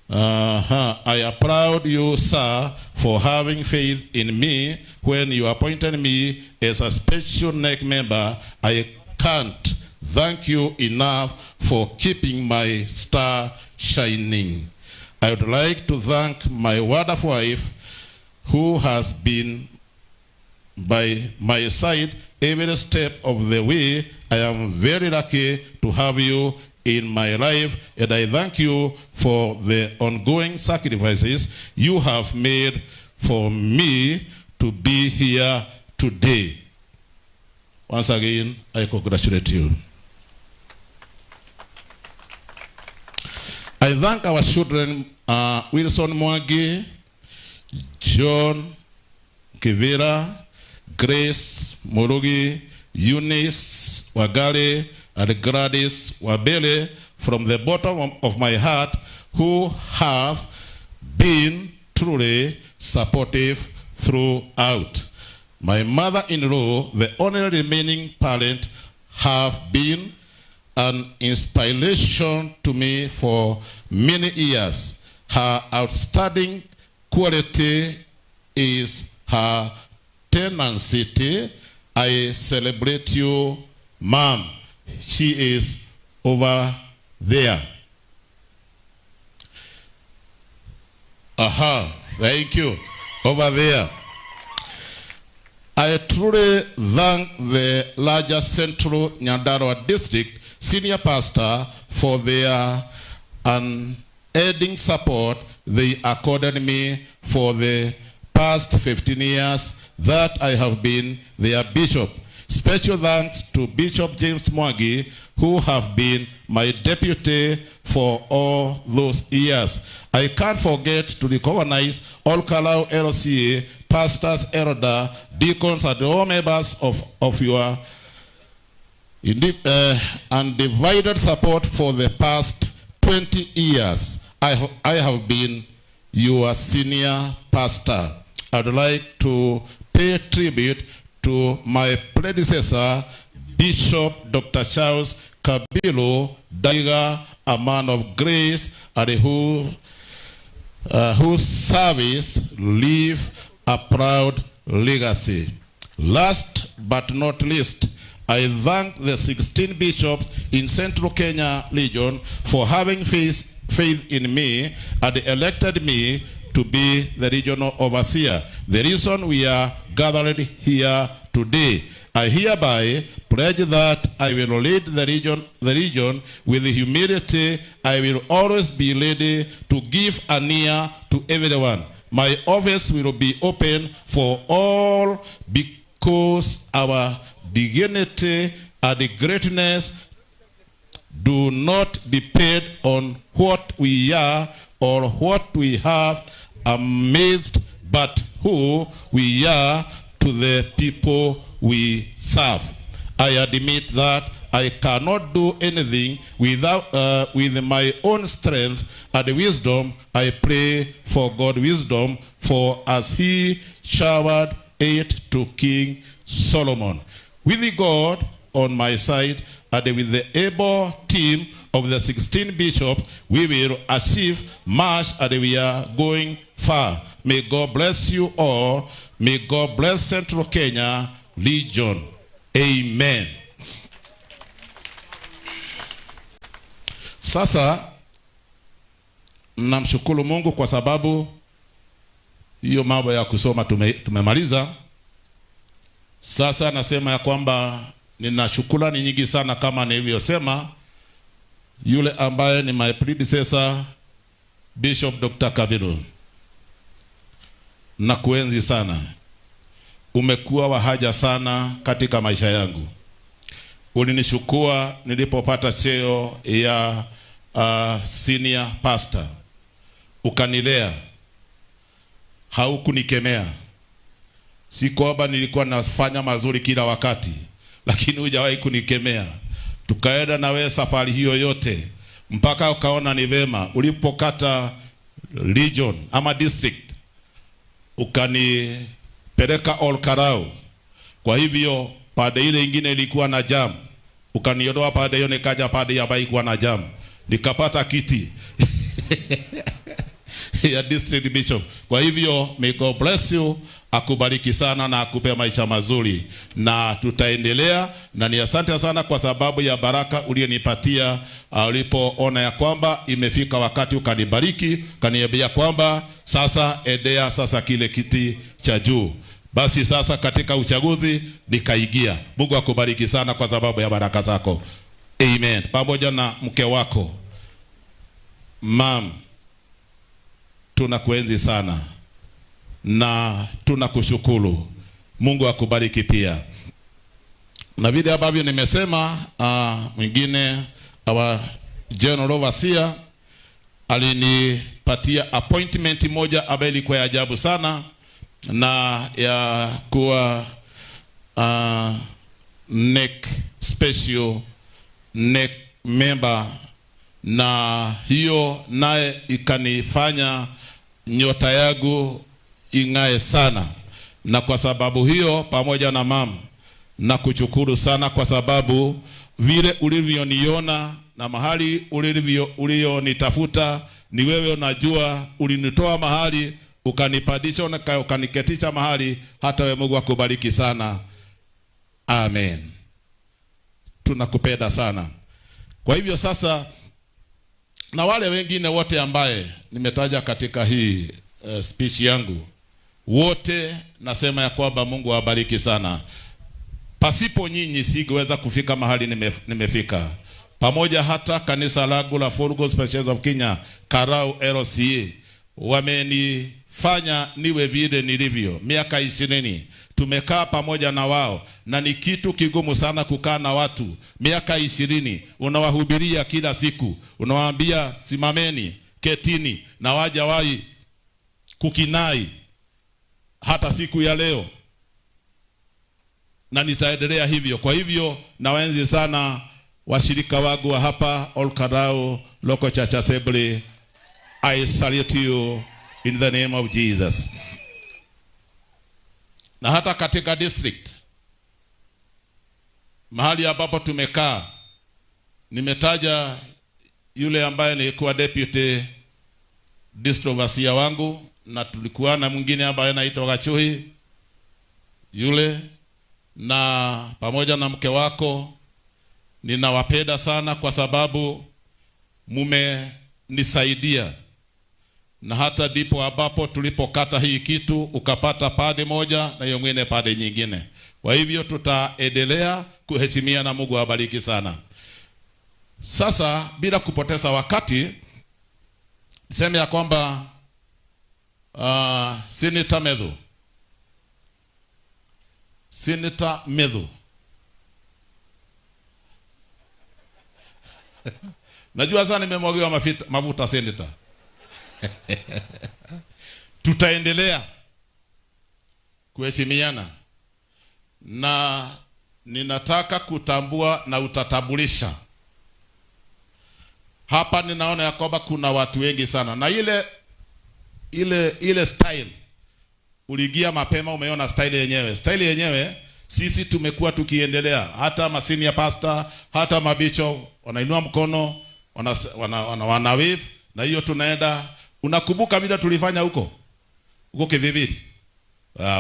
I applaud you, sir, for having faith in me when you appointed me as a special NEC member. I can't thank you enough for keeping my star shining. I would like to thank my wonderful wife, who has been by my side every step of the way. I am very lucky to have you in my life, and I thank you for the ongoing sacrifices you have made for me to be here today. Once again, I congratulate you. I thank our children, Wilson Mwangi, John Kivira, Grace Murugi, Eunice Wagale, and Gladys Wabele, from the bottom of my heart, who have been truly supportive throughout. My mother-in-law, the only remaining parent, have been an inspiration to me for many years. Her outstanding quality is her tenacity. I celebrate you, Mom. She is over there. Thank you. Over there. I truly thank the larger Central Nyandarua District Senior Pastor for their unending support they accorded me for the past 15 years that I have been their bishop. Special thanks to Bishop James Mwangi, who have been my deputy for all those years. I can't forget to recognize all Kalau LCA pastors, elder, deacons, and all members of your undivided support for the past 20 years. I have been your senior pastor. I'd like to pay tribute to my predecessor, Bishop Dr. Charles Kabiru Daiga, a man of grace, and whose service leave a proud legacy. Last but not least, I thank the 16 bishops in Central Kenya region for having faith in me and elected me to be the regional overseer. The reason we are gathered here today, I hereby pledge that I will lead the region with humility. I will always be ready to give an ear to everyone. My office will be open for all because our dignity and greatness do not depend on what we are or what we have amassed, but who we are to the people we serve. I admit that I cannot do anything without with my own strength and wisdom. I pray for God's wisdom, for as he showered it to King Solomon. With God on my side and with the able team of the 16 bishops, we will achieve much and we are going far. May God bless you all. May God bless Central Kenya region. Amen. Sasa namshukuru Mungu kwa sababu hiyo mambo ya kusoma tumemaliza. Sasa nasema ya kwamba nina shukrani nyingi sana kama nilivyosema, yule ambaye ni my predecessor Bishop Dr. Kabiru. Na kuenzi sana. Umekuwa wa haja sana katika maisha yangu. Ulinishukua nilipopata cheo ya senior pastor. Ukanilea. Haukunikemea. Si kwamba nilikuwa nafanya mazuri kila wakati, lakini hujawahi kunikemea. Tukaenda na wewe safari hiyo yote mpaka ukaona ni vema. Ulipokata region ama district, ukanipeleka Olkarau. Kwa hivyo pande ile nyingine ilikuwa na jam, ukaniondoa pande hiyo nikaja pande ya bai kuwa na jam, nikapata kiti ya district bishop. Kwa hivyo may God bless you, akubariki sana na akupe maisha mazuri, na tutaendelea. Na ni asante sana kwa sababu ya baraka ulionipatia ulipoona ya kwamba imefika wakati ukanibariki, kaniambia kwamba sasa endea sasa kile kiti cha juu. Basi sasa katika uchaguzi nikaigia. Mungu akubariki sana kwa sababu ya baraka zako. Amen. Pamoja na mke wako Mam, tunakuenzi sana na tunakushukuru. Mungu akubariki pia. Na vile ambavyo nimesema, mwingine our general overseer alinipatia appointment moja ambayo ilikuwa ya ajabu sana, na ya kuwa NEC special NEC member, na hiyo naye ikanifanya nyota yangu ingae sana. Na kwa sababu hiyo pamoja na mama na kushukuru sana kwa sababu vile ulivyoniona na mahali ulionitafuta ni wewe unajua, ulinitoa mahali ukanipadisha ukaniketisha mahali. Hata wewe Mungu akubariki sana. Amen. Tunakupenda sana. Kwa hivyo sasa, na wale wengine wote ambaye nimetaja katika hii speech yangu, wote nasema ya kwamba Mungu awabariki sana. Pasipo nyinyi singeweza kufika mahali nimefika. Pamoja hata kanisa langu la Full Gospel Church of Kenya Karau LCA wamenifanya niwe vile nilivyo. Miaka 20 tumekaa pamoja na wao, na ni kitu kigumu sana kukaa na watu miaka 20. Unawahubiria kila siku, unawaambia simameni, ketini, na wajawahi kukinai. hata siku ya leo, na nitaendelea hivyo. Kwa hivyo nawaenzi sana washirika wangu wa hapa Olkarau Local Church Assembly. I salute you in the name of Jesus. Na hata katika district mahali ambapo tumekaa, nimetaja yule ambaye nilikuwa deputy district overseer wangu, na tulikuwa na mwingine ambaye anaitwa Gachuhi yule, na pamoja na mke wako. Ninawapenda sana kwa sababu mumenisaidia, na hata ndipo ambapo tulipokata hii kitu ukapata pade moja na hiyo mwingine pade nyingine. Kwa hivyo tutaendelea kuheshimia, na Mungu awabariki sana. Sasa bila kupoteza wakati, niseme ya kwamba Senator Medhu najua sana nimemwagiwa mafuta Senator. Tutaendelea kuheshimiana, na ninataka kutambua na utatambulisha hapa. Ninaona ya kwamba kuna watu wengi sana, na ile style uligia mapema, umeona style yenyewe sisi tumekuwa tukiendelea. Hata masenior pastor, hata mabishop wanainua mkono, wana wave, na hiyo tunaenda. Unakumbuka vile tulifanya huko Kiviviri?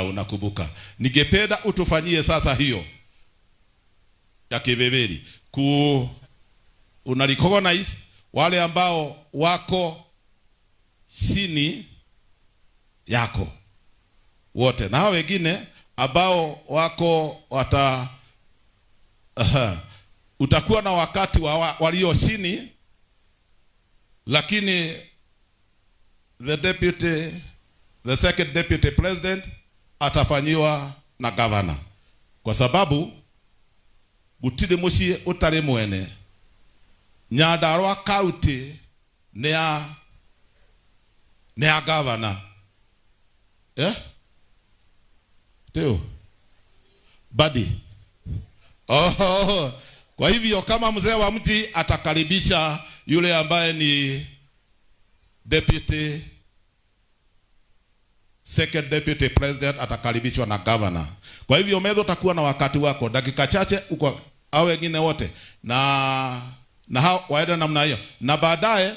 Unakumbuka. Ningependa utufanyie sasa hiyo ya Kiviviri. Una recognize wale ambao wako chini yako wote, na hao wengine ambao wako utakuwa na wakati walio chini, lakini the second deputy president atafanyiwa na governor, kwa sababu gutiri muci utari mwene. Nyandarua county ni ya governor. Teo badi. Kwa hivyo kama mzee wa mti atakaribisha yule ambaye ni deputy, second deputy president atakaribishwa na governor. Kwa hivyo Medho utakuwa na wakati wako, dakika chache uko au wengine wote, na hao waenda namna hiyo, na baadaye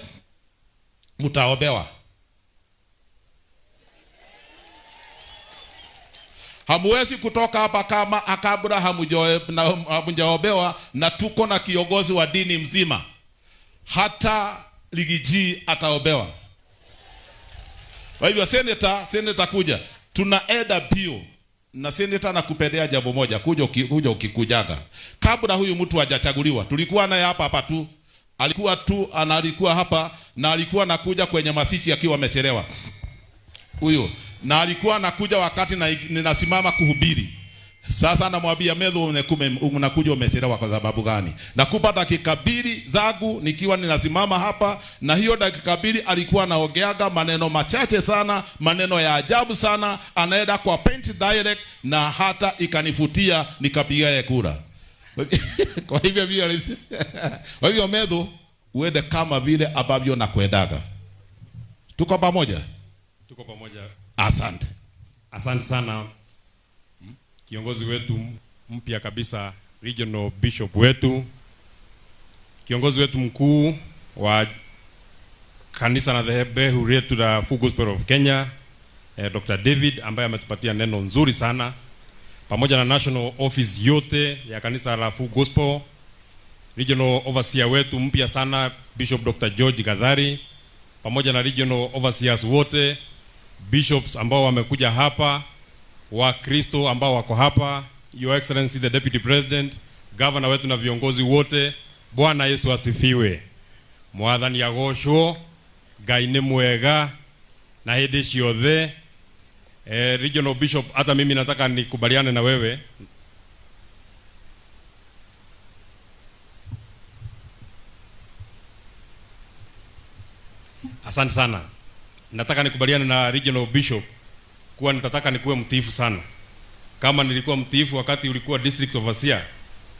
mtaobewa. Hamuwezi kutoka hapa kama akabura hamujaobewa, na tuko na kiongozi wa dini mzima, hata ligiji ataobewa. Kwa hivyo senator kuja, tunaenda bio, na senator nakupendea jambo moja, kuja ukikujaga. Kabla huyu mtu hajachaguliwa, tulikuwa naye hapa tu, alikuwa hapa, na alikuwa nakuja kwenye masisi akiwa amechelewa huyo, na alikuwa anakuja wakati ninasimama kuhubiri. Sasa namwambia Medho, unakuja umechelewa kwa sababu gani? Nakupa dakika 2 zangu nikiwa ninasimama hapa, na hiyo dakika 2 alikuwa anaongeaga maneno machache sana, maneno ya ajabu sana, anaenda kwa paint direct, na hata ikanifutia nikapiga kura. Kwa hivyo Medho, uende kama vile ambavyo nakwendaga. Tuko pamoja? Tuko pamoja. Asante sana kiongozi wetu mpya kabisa, regional bishop wetu, kiongozi wetu mkuu wa kanisa na dhehebu letu la Full Gospel of Kenya, Dr. David, ambaye ametupatia neno nzuri sana, pamoja na national office yote ya kanisa la Full Gospel, regional overseer wetu mpya sana Bishop Dr. George Kadhari, pamoja na regional overseers wote, bishops ambao wamekuja hapa, wa Kristo ambao wako hapa, Your Excellency the Deputy President, governor wetu na viongozi wote. Bwana Yesu asifiwe. Mwathani agoshwo, Ngai ni mwega na hĩndĩ ciothe. Regional Bishop, hata mimi nataka nikubaliane na wewe. Asante sana. Nataka nikubaliane na Regional Bishop kuwa nitataka nikuwe mtiifu sana. Kama nilikuwa mtiifu wakati ulikuwa district overseer,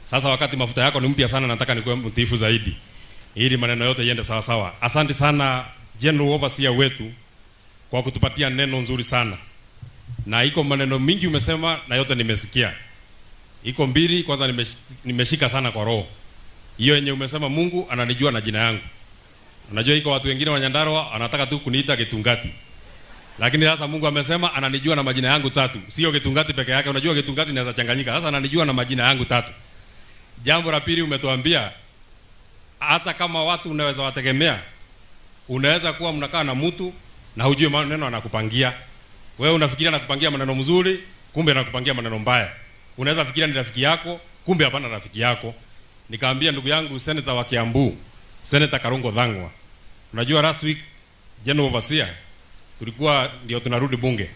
sasa wakati mafuta yako ni mpya sana, nataka nikuwe mtiifu zaidi, ili maneno yote yende sawa sawa. Asante sana general overseer wetu kwa kutupatia neno nzuri sana, na iko maneno mingi umesema na yote nimesikia. Iko mbili, kwanza nimeshika sana kwa roho. Hiyo yenye umesema Mungu ananijua na jina yangu. Unajua iko watu wengine wa Nyandarua anataka tu kuniita Getungati. Lakini sasa Mungu amesema ananijua na majina yangu 3. Sio Getungati peke yake. Unajua Getungati inaweza changanyika. Sasa ananijua na majina yangu 3. Jambo la pili umetuambia hata kama watu unaweza wategemea, unaweza kuwa mnakaa na mtu na hujue maneno anakupangia. Wewe unafikiria anakupangia maneno mzuri, kumbe anakupangia maneno mbaya. Unaweza fikiria ni rafiki yako, kumbe hapana rafiki yako. Nikaambia ndugu yangu Senator wa Kiambu, Senator Karungo Thang'wa. Unajua last week general overseer tulikuwa ndio tunarudi bunge.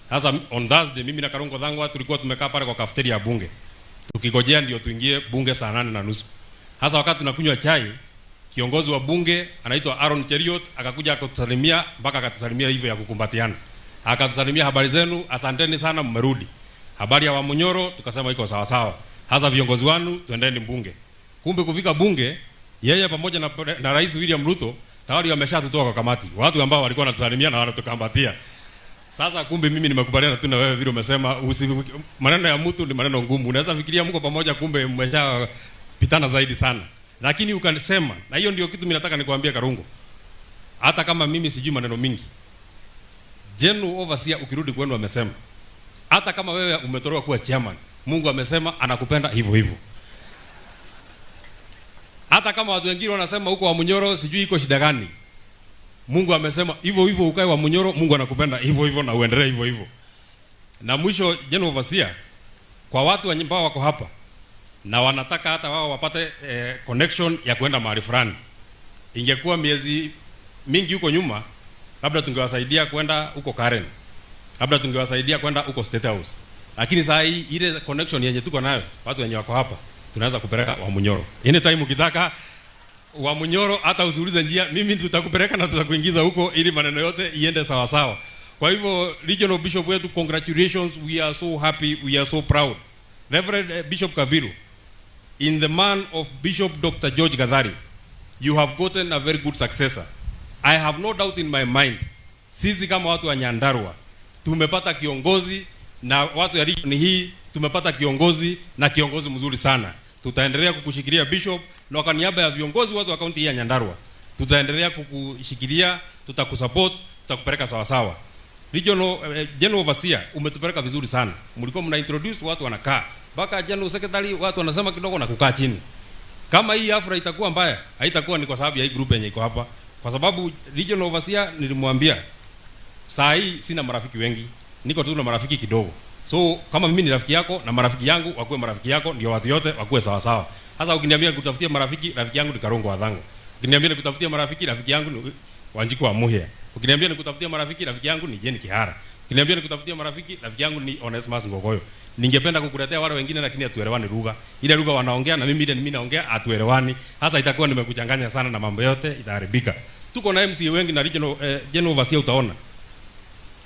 Sasa on Thursday mimi na Karungo Thang'wa tulikuwa tumekaa pale kwa cafeteria ya bunge, tukigojea ndio tuingie bunge saa 8:30. Sasa wakati tunakunywa chai, kiongozi wa bunge anaitwa Aaron Cheriot akakuja akatusalimia, mpaka akatusalimia hivyo ya kukumbatiana. Akatusalimia, habari zenu, asanteni sana mmerudi. Habari ya Wamunyoro tukasema iko sawa sawa. Hasa viongozi wanu tuendeni bunge. Kumbe kufika bunge, yeye pamoja na Rais William Ruto tayari wameshatutoa kwa kamati. Watu ambao walikuwa wanatusalimia na wanatukambatia. Sasa kumbe mimi nimekubaliana tu na wewe vile umesema, maneno ya mtu ni maneno ngumu. Unaweza fikiria mko pamoja, kumbe mmeshapitana zaidi sana. Lakini ukasema, na hiyo ndio kitu mimi nataka nikwambie Karungo. Hata kama mimi sijui maneno mingi, general overseer ukirudi kwenu amesema, hata kama wewe umetolewa kuwa chairman, Mungu amesema anakupenda hivyo hivyo. Hata kama watu wengine wanasema huko Wamunyoro sijui iko shida gani, Mungu amesema hivyo hivyo ukae Wamunyoro, Mungu anakupenda hivyo hivyo na uendelee hivyo hivyo. Na mwisho general overseer, kwa watu ambao wako hapa na wanataka hata wao wapate connection ya kwenda mahali fulani, ingekuwa miezi mingi huko nyuma, labda tungewasaidia kwenda huko Karen, labda tungewasaidia kwenda huko State House. Lakini saa hii ile connection yenye tuko nayo, watu wenye wako hapa tunaweza kupeleka Wamunyoro. Anytime ukitaka Wamunyoro, hata usiulize njia, mimi tutakupeleka na tutakuingiza huko ili maneno yote iende sawa sawa. Kwa hivyo regional bishop wetu, congratulations, we are so happy, we are so proud. Reverend Bishop Kabiru, in the man of Bishop Dr. George Gathari, you have gotten a very good successor. I have no doubt in my mind, sisi kama watu wa Nyandarua tumepata kiongozi, na watu ya region hii tumepata kiongozi, na kiongozi mzuri sana. Tutaendelea kukushikilia bishop, na kwa niaba ya viongozi watu wa kaunti hii ya Nyandarua tutaendelea kukushikilia, tutakusupport, tutakupeleka sawa sawa. General overseer umetupeleka vizuri sana. Mlikuwa mna introduce watu wanakaa, mpaka general secretary watu wanasema kidogo na kukaa chini. Kama hii afra itakuwa mbaya, haitakuwa ni kwa sababu ya hii group yenye iko hapa. Kwa sababu regional overseer nilimwambia, saa hii sina marafiki wengi, niko tu na marafiki kidogo. So kama mimi ni rafiki yako na marafiki yangu wakuwe marafiki yako, ndio watu yote wakuwe sawa sawa. Sasa ukiniambia kutafutia marafiki, rafiki yangu ni Karungo wa Thang'wa. Ukiniambia nikutafutia marafiki, rafiki yangu ni Wanjiku wa Muhia. Ukiniambia nikutafutia marafiki, rafiki yangu ni Jeni Kihara. Ukiniambia nikutafutia marafiki, rafiki yangu ni Onesmus Ngogoyo. Ningependa kukuletea wale wengine, lakini hatuelewani lugha. Ile lugha wanaongea na mimi ile mimi naongea hatuelewani. Sasa itakuwa nimekuchanganya sana na mambo yote itaharibika. Tuko na MC wengi na general overseer, utaona.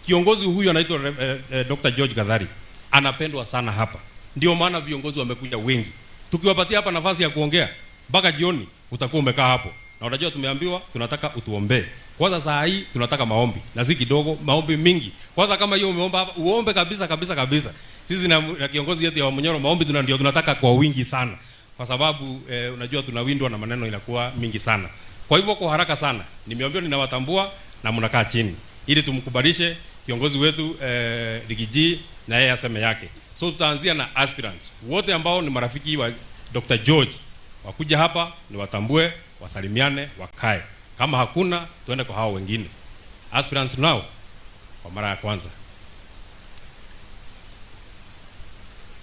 Kiongozi huyu anaitwa Dr. George Gathari. Anapendwa sana hapa. Ndio maana viongozi wamekuja wengi. Tukiwapatia hapa nafasi ya kuongea, mpaka jioni utakuwa umekaa hapo. Na unajua tumeambiwa tunataka utuombee. Kwanza saa hii tunataka maombi. Na si kidogo, maombi mingi. Kwanza kama hiyo umeomba hapa, uombe kabisa kabisa kabisa. Sisi na kiongozi yetu ya Wamunyoro maombi ndio tunataka kwa wingi sana. Kwa sababu unajua tunawindwa na maneno inakuwa mingi sana. Kwa hivyo kwa haraka sana, nimeambiwa ninawatambua na mnakaa chini ili tumkubalishe kiongozi wetu Rigiji na yeye aseme yake. So tutaanzia na aspirants. Wote ambao ni marafiki wa Dr. George wakuja hapa ni watambue, wasalimiane, wakae. Kama hakuna tuende kwa hao wengine. Aspirants now kwa mara ya kwanza.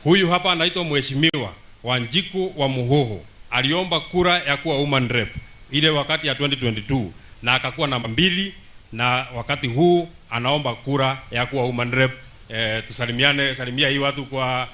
Huyu hapa anaitwa Mheshimiwa Wanjiku wa Muhoho. Aliomba kura ya kuwa woman rep ile wakati ya 2022 na akakuwa namba 2, na wakati huu anaomba kura ya kuwa woman rep. Tusalimiane, salimia hii watu kwa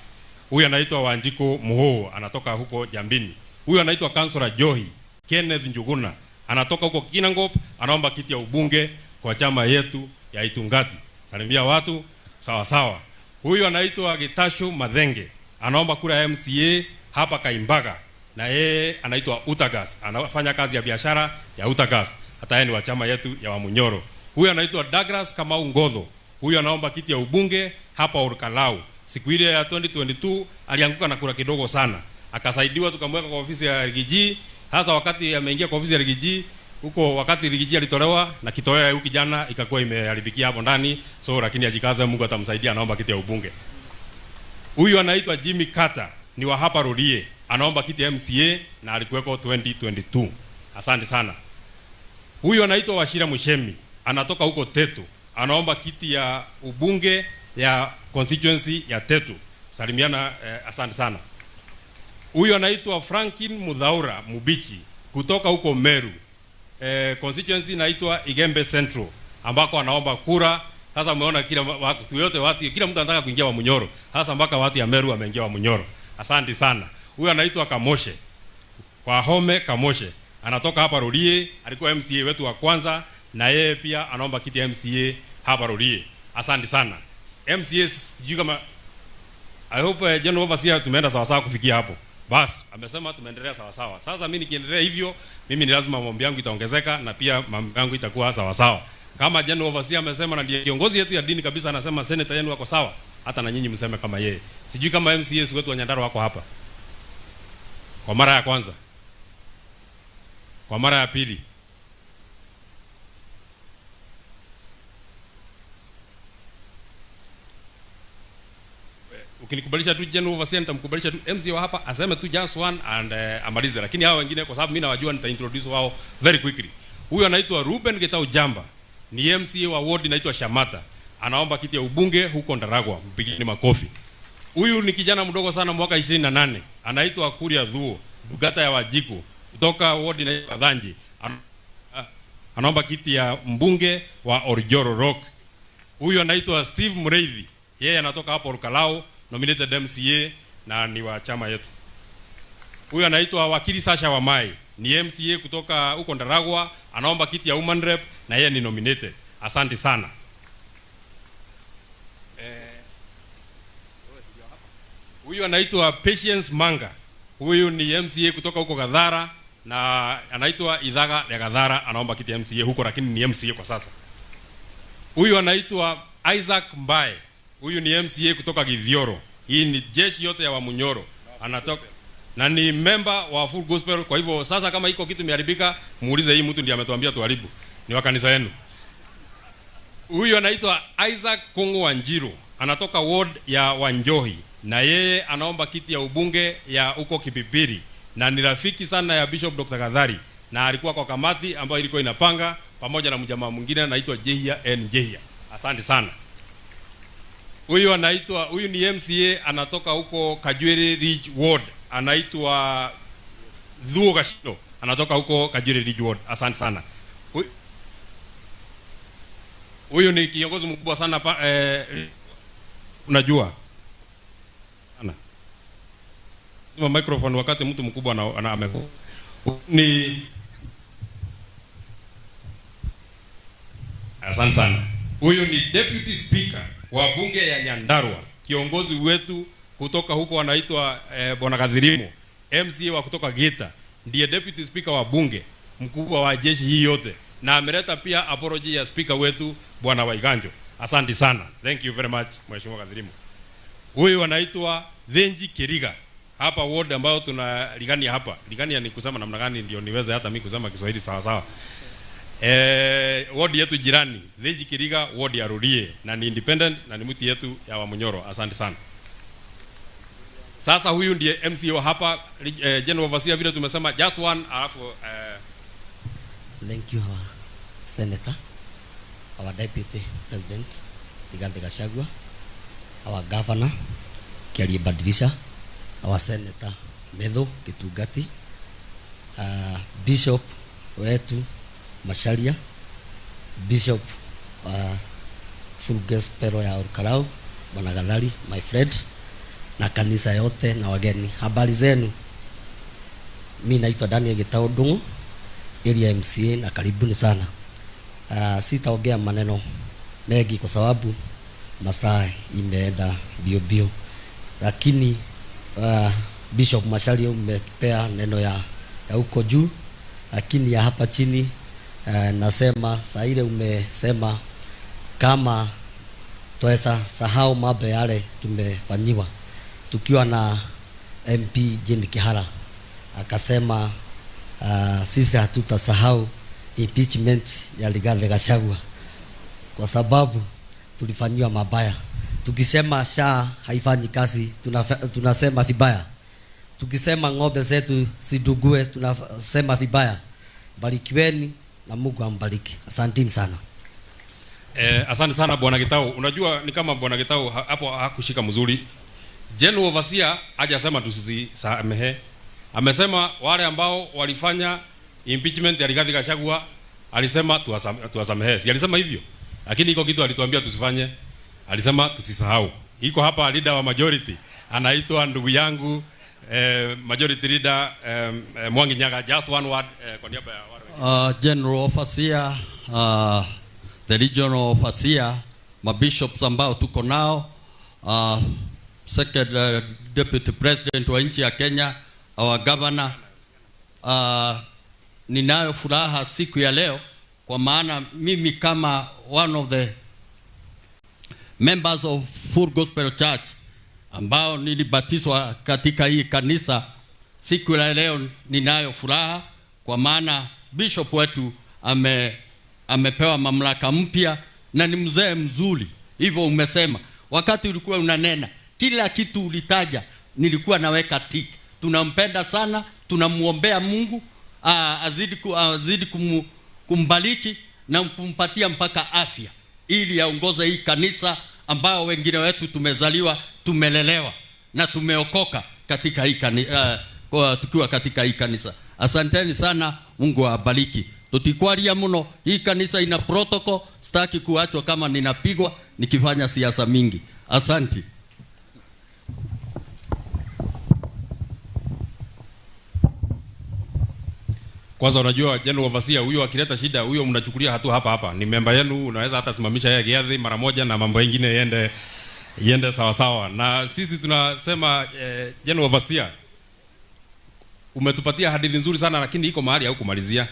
huyu anaitwa Wanjiku Muhoho, anatoka huko Jambini. Huyu anaitwa Councilor Johi Kenneth Njuguna, anatoka huko Kinangop, anaomba kiti ya ubunge kwa chama yetu ya Itungati. Salimia watu. Sawa sawa. Huyu anaitwa Gitasho Madhenge. Anaomba kura ya MCA hapa Kaimbaga. Na yeye anaitwa Utagas. Anafanya kazi ya biashara ya Utagas. Hata yeye ni wa chama yetu ya Wamunyoro. Huyu anaitwa Douglas Kamau Ngodho. Huyu anaomba kiti ya ubunge hapa Orkalau. Siku ile ya 2022 alianguka na kura kidogo sana. Akasaidiwa tukamweka kwa ofisi ya Rigiji. Hasa wakati ameingia kwa ofisi ya Rigiji, huko wakati Rigiji alitolewa na kitoweo ya huyu kijana ikakuwa imeharibikia hapo ndani. So lakini ajikaza, Mungu atamsaidia, anaomba kiti ya ubunge. Huyu anaitwa Jimmy Carter, ni wa hapa Rurie. Anaomba kiti ya MCA na alikuweko 2022. Asante sana. Huyu anaitwa Washira Mushemi, anatoka huko Tetu. Anaomba kiti ya ubunge ya constituency ya Tetu. Salimiana, asante sana. Huyu anaitwa Franklin Mudhaura Mubichi kutoka huko Meru. Constituency inaitwa Igembe Central ambako anaomba kura. Sasa umeona kila watu kila mtu anataka kuingia Wamunyoro. Sasa mpaka watu ya Meru wameingia Wamunyoro. Asante sana. Huyu anaitwa Kamoshe. Kwa Home Kamoshe. Anatoka hapa Rurie, alikuwa MCA wetu wa kwanza na yeye pia anaomba kiti ya MCA hapa Rurie. Asante sana. MCA sijui kama I hope General Overseer tumeenda sawa sawa kufikia hapo. Bas, amesema tumeendelea sawa sawa. Sasa mimi nikiendelea hivyo, mimi ni lazima mambo yangu itaongezeka na pia mambo yangu itakuwa sawa sawa. Kama General Overseer amesema na ndiye kiongozi yetu ya dini kabisa, anasema senator yenu wako sawa, hata na nyinyi mseme kama yeye. Sijui kama MCAs wetu wa Nyandarua wako hapa. Kwa mara ya kwanza. Kwa mara ya pili. Ukinikubalisha tu General Overseer, nitamkubalisha tu MCA wa hapa aseme tu just one and amalize, lakini hao wengine kwa sababu mimi nawajua nitaintroduce wao very quickly. Huyu anaitwa Ruben Getau Jamba, ni MCA wa ward inaitwa Shamata. Anaomba kiti ya ubunge huko Ndaragwa, mpigeni makofi. Huyu ni kijana mdogo sana, mwaka 28. Anaitwa Kuria Dhuo, Bugata ya Wajiku, kutoka ward inaitwa Dhanji. Anaomba kiti ya mbunge wa Orjoro Rock. Huyu anaitwa Steve Mureithi. Yeye anatoka hapo Orkalau, nominated MCA na ni wa chama yetu. Huyu anaitwa Wakili Sasha Wamai, ni MCA kutoka huko Ndaragwa, anaomba kiti ya woman rep na yeye ni nominated. Asante sana. Huyu anaitwa Patience Manga. Huyu ni MCA kutoka huko Gadhara na anaitwa Idhaga ya Gadhara, anaomba kiti ya MCA huko lakini ni MCA kwa sasa. Huyu anaitwa Isaac Mbae. Huyu ni MCA kutoka Githioro. Hii ni jeshi yote ya Wamunyoro. Anatoka na ni member wa Full Gospel. Kwa hivyo sasa kama iko kitu imeharibika, muulize hii mtu ndiye ametuambia tuharibu. Ni wa kanisa yenu. Huyu anaitwa Isaac Kongo Wanjiru. Anatoka ward ya Wanjohi na yeye anaomba kiti ya ubunge ya huko Kipipiri na ni rafiki sana ya Bishop Dr. Kadhari na alikuwa kwa kamati ambayo ilikuwa inapanga pamoja na mjamaa mwingine anaitwa Jehia N. Jehia. Asante sana. Huyu ni MCA anatoka huko Kajwiri Ridge Ward, anaitwa Dhuo Gashino, anatoka huko Kajwiri Ridge Ward. Asante sana. Huyu ni kiongozi mkubwa sana unajua ana sema microphone wakati mtu mkubwa ana ameko ni asante sana. Huyu ni deputy speaker wa bunge ya Nyandarua, kiongozi wetu kutoka huko anaitwa Bwana Kadhirimo, MCA wa kutoka Gita, ndiye deputy speaker wa bunge, mkubwa wa jeshi hii yote, na ameleta pia apology ya speaker wetu Bwana Waiganjo. Asante sana. Thank you very much Mheshimiwa Kadhirimo. Huyu anaitwa Dhenji Kiriga, hapa ward ambayo tunaligania hapa. Ligania ni kusema namna gani ndio niweze hata mimi kusema Kiswahili sawa sawa. Ward yetu jirani, Dhenji Kiriga, ward ya Rurie, na ni independent na ni mtu yetu ya Wamunyoro. Asante sana. Sasa huyu ndiye MCO hapa, General Overseer vile tumesema just one, alafu thank you our senator, our deputy president Rigathi Gachagua, our governor Kiarie Badilisha, our senator Medho Kitugati, bishop wetu Masharia, bishop Full Gospel ya Orkalau Bwana Gadhari, my friend, na kanisa yote na wageni. Habari zenu? Mimi naitwa Daniel Getau Ndung'u, area MCA, na karibuni sana. Sitaongea maneno mengi kwa sababu masaa imeenda bio, lakini Bishop Macharia umepea neno ya huko juu, lakini ya hapa chini nasema saa ile umesema kama tuweza sahau mambo yale tumefanyiwa tukiwa na MP Jane Kihara, akasema sisi hatutasahau impeachment ya Rigathi Gachagua kwa sababu tulifanyiwa mabaya. Tukisema SHA haifanyi kazi tunasema vibaya, tukisema ng'ombe zetu sidugue tunasema vibaya. Barikiweni na Mungu ambariki. Asanteni sana. Asante sana Bwana Gitau. Unajua ni kama Bwana Gitau hapo hakushika mzuri. General Overseer hajasema tusisamehe. Amesema wale ambao walifanya impeachment ya Rigathi Gachagua alisema tuwasamehe. Si alisema hivyo? Lakini iko kitu alituambia tusifanye. Alisema tusisahau. Iko hapa leader wa majority anaitwa ndugu yangu majority leader Mwangi Nyaga. Just one word kwa niaba ya wale. General Overseer, the regional overseer, mabishops ambao tuko nao, second deputy president wa nchi ya Kenya, our governor, ninayo furaha siku ya leo kwa maana mimi kama one of the members of Full Gospel Church ambao nilibatizwa katika hii kanisa, siku ya leo ninayo furaha kwa maana bishop wetu amepewa mamlaka mpya na ni mzee mzuri. Hivyo umesema wakati ulikuwa unanena kila kitu nilikuwa naweka tick. Tunampenda sana, tunamuombea Mungu azidi kumbariki na kumpatia mpaka afya ili aongoze hii kanisa ambao wengine wetu tumezaliwa, tumelelewa na tumeokoka katika hii tukiwa katika hii kanisa. Asanteni sana, Mungu awabariki. Tutikwaria muno, hii kanisa ina protocol, sitaki kuachwa kama ninapigwa nikifanya siasa mingi. Asante. Kwanza unajua General Overseer huyo akileta shida huyo mnachukulia hatua hapa. Ni member yenu, unaweza hata simamisha yeye Giathi mara moja na mambo mengine yende sawa sawa. Na sisi tunasema General Overseer umetupatia hadithi nzuri sana, lakini iko mahali au kumalizia.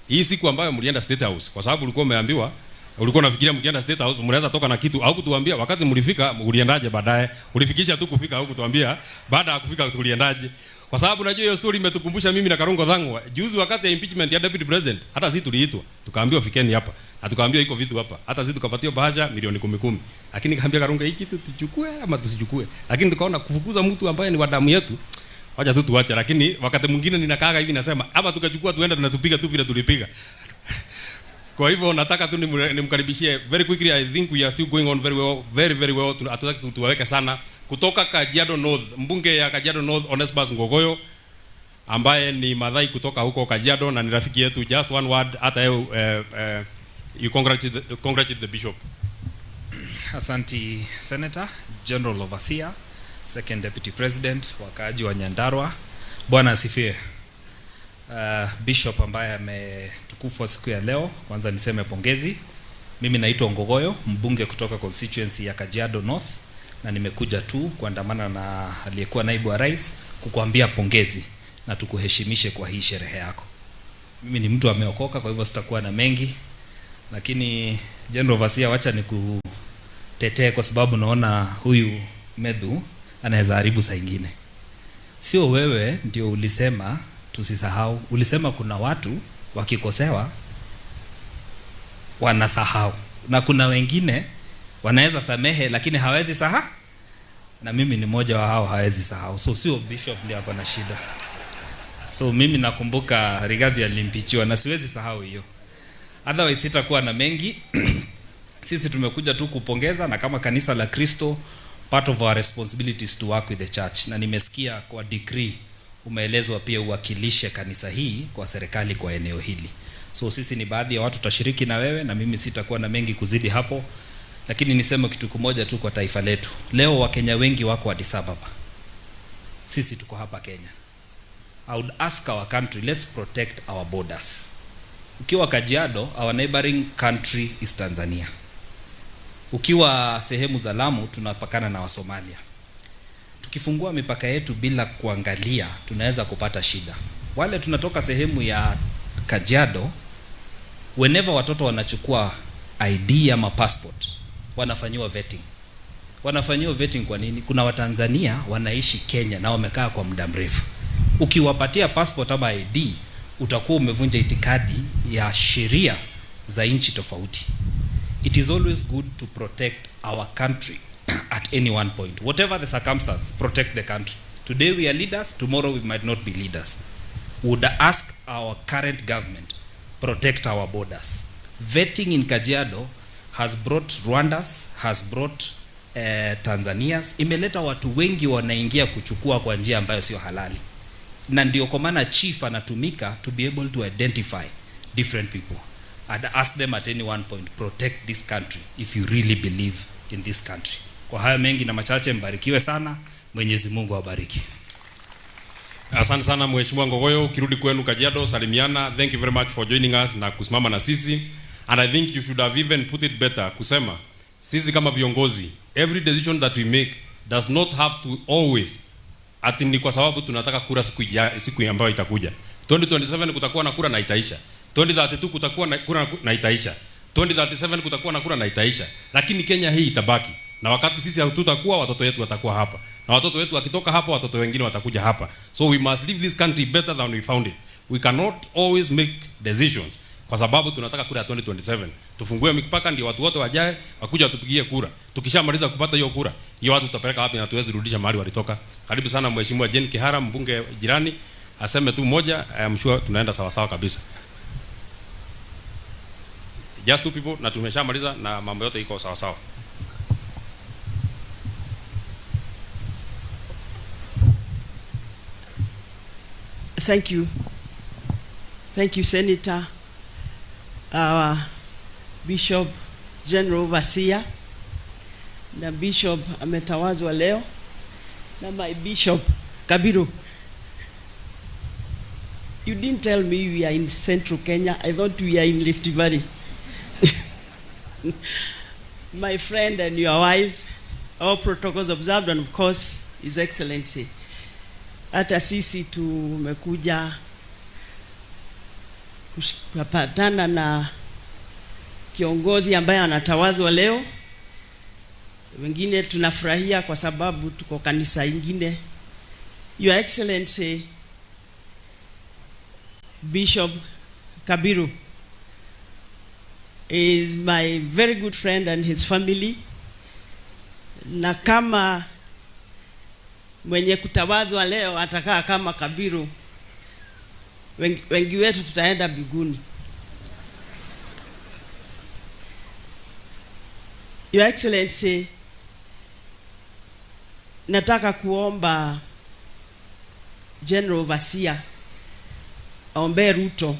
Hii siku ambayo mlienda State House, kwa sababu ulikuwa umeambiwa, ulikuwa unafikiria mkienda State House mnaweza toka na kitu au kutuambia wakati mlifika uliendaje baadaye. Ulifikisha tu kufika au kutuambia baada ya kufika tuliendaje. Kwa sababu najua hiyo story imetukumbusha mimi na Karungo Thangwa. Juzi wakati ya impeachment ya deputy president, hata sisi tuliitwa, tukaambiwa fikeni hapa. Na tukaambiwa iko vitu hapa. Hata sisi tukapatiwa bahasha milioni 10. Lakini kaambia Karungo hiki kitu tuchukue ama tusichukue. Lakini tukaona kufukuza mtu ambaye ni wa damu yetu, wacha tu tuache. Lakini wakati mwingine ninakaaga hivi nasema, hapa tukachukua tuenda tunatupiga tu vile tulipiga. Kwa hivyo nataka tu nimkaribishie very quickly. I think we are still going on very well. Hatutaki tuwaweke sana. Kutoka Kajiado North, mbunge ya Kajiado North Onesmus Ngogoyo ambaye ni Madhai kutoka huko Kajiado na ni rafiki yetu. Just one word, hata you congratulate the bishop. Asante Senator, General Overseer, Second Deputy President, wakaaji wa Nyandarua. Bwana asifiwe. Bishop ambaye ametukufu siku ya leo, kwanza niseme pongezi. Mimi naitwa Ngogoyo, mbunge kutoka constituency ya Kajiado North, na nimekuja tu kuandamana na aliyekuwa naibu wa rais kukuambia pongezi na tukuheshimishe kwa hii sherehe yako. Mimi ni mtu ameokoka, kwa hivyo sitakuwa na mengi, lakini General Overseer, wacha nikutetee kwa sababu naona huyu Medhu anaweza haribu saa nyingine. Sio wewe ndio ulisema tusisahau. Ulisema kuna watu wakikosewa wanasahau na kuna wengine wanaweza samehe lakini hawezi sahau, na mimi ni mmoja wa hao hawezi sahau. So sio bishop ndiye ako na shida. So mimi nakumbuka Rigathi alimpichiwa na siwezi sahau hiyo. Otherwise sitakuwa na mengi. Sisi tumekuja tu kupongeza, na kama kanisa la Kristo part of our responsibilities to work with the church, na nimesikia kwa decree umeelezwa pia uwakilishe kanisa hii kwa serikali kwa eneo hili. So sisi ni baadhi ya watu tutashiriki na wewe, na mimi sitakuwa na mengi kuzidi hapo. Lakini niseme kitu kimoja tu kwa taifa letu. Leo Wakenya wengi wako Addis Ababa. Sisi tuko hapa Kenya. I would ask our country, let's protect our borders. Ukiwa Kajiado, our neighboring country is Tanzania. Ukiwa sehemu za Lamu tunapakana na Wasomalia. Tukifungua mipaka yetu bila kuangalia tunaweza kupata shida. Wale tunatoka sehemu ya Kajiado, whenever watoto wanachukua ID ama passport, wanafanyiwa vetting. Wanafanyiwa vetting kwa nini? Kuna Watanzania wanaishi Kenya na wamekaa kwa muda mrefu. Ukiwapatia passport ama ID, utakuwa umevunja itikadi ya sheria za nchi tofauti. It is always good to protect our country at any one point. Whatever the circumstance, protect the country. Today we are leaders, tomorrow we might not be leaders. Would ask our current government, protect our borders. Vetting in Kajiado has brought Rwandas, has brought Tanzanias. Imeleta watu wengi wanaingia kuchukua kwa njia ambayo sio halali. Na ndio kwa maana chief anatumika to be able to identify different people and ask them at any one point, protect this country if you really believe in this country. Kwa haya mengi na machache, mbarikiwe sana. Mwenyezi Mungu awabariki. Asante sana Mheshimiwa Ngogoyo, ukirudi kwenu Kajiado salimiana. Thank you very much for joining us na kusimama na sisi. And I think you should have even put it better kusema sisi kama viongozi, every decision that we make does not have to always ati ni kwa sababu tunataka kura siku ambayo itakuja. 2027 kutakuwa na kura na itaisha. 2032 kutakuwa na kura na itaisha. 2037 kutakuwa na kura na itaisha. Lakini Kenya hii itabaki. Na wakati sisi hatutakuwa, watoto wetu watakuwa hapa. Na watoto wetu wakitoka hapa, watoto wengine watakuja hapa. So we must leave this country better than we found it. We cannot always make decisions kwa sababu tunataka kura ya 2027. Tufungue mipaka ndio watu wote wajae, wakuja watupigie kura. Tukishamaliza kupata hiyo kura, hiyo watu tutapeleka wapi na tuweze rudisha mahali walitoka. Karibu sana Mheshimiwa Jane Kihara, mbunge jirani, aseme tu moja, I'm sure tunaenda sawa sawa kabisa. Just two people na tumeshamaliza na mambo yote iko sawa sawa. Thank you. Thank you, Senator. Our Bishop General Overseer na Bishop ametawazwa leo na my Bishop Kabiru. You didn't tell me we are in Central Kenya. I thought we are in Rift Valley. My friend and your wife, all protocols observed, and of course His Excellency. Hata sisi tumekuja kupatana na kiongozi ambaye anatawazwa leo. Wengine tunafurahia kwa sababu tuko kanisa ingine. Your Excellency Bishop Kabiru is my very good friend and his family. Na kama mwenye kutawazwa leo atakaa kama Kabiru, wengi wetu tutaenda mbinguni. Your Excellency, nataka kuomba General Overseer aombe Ruto.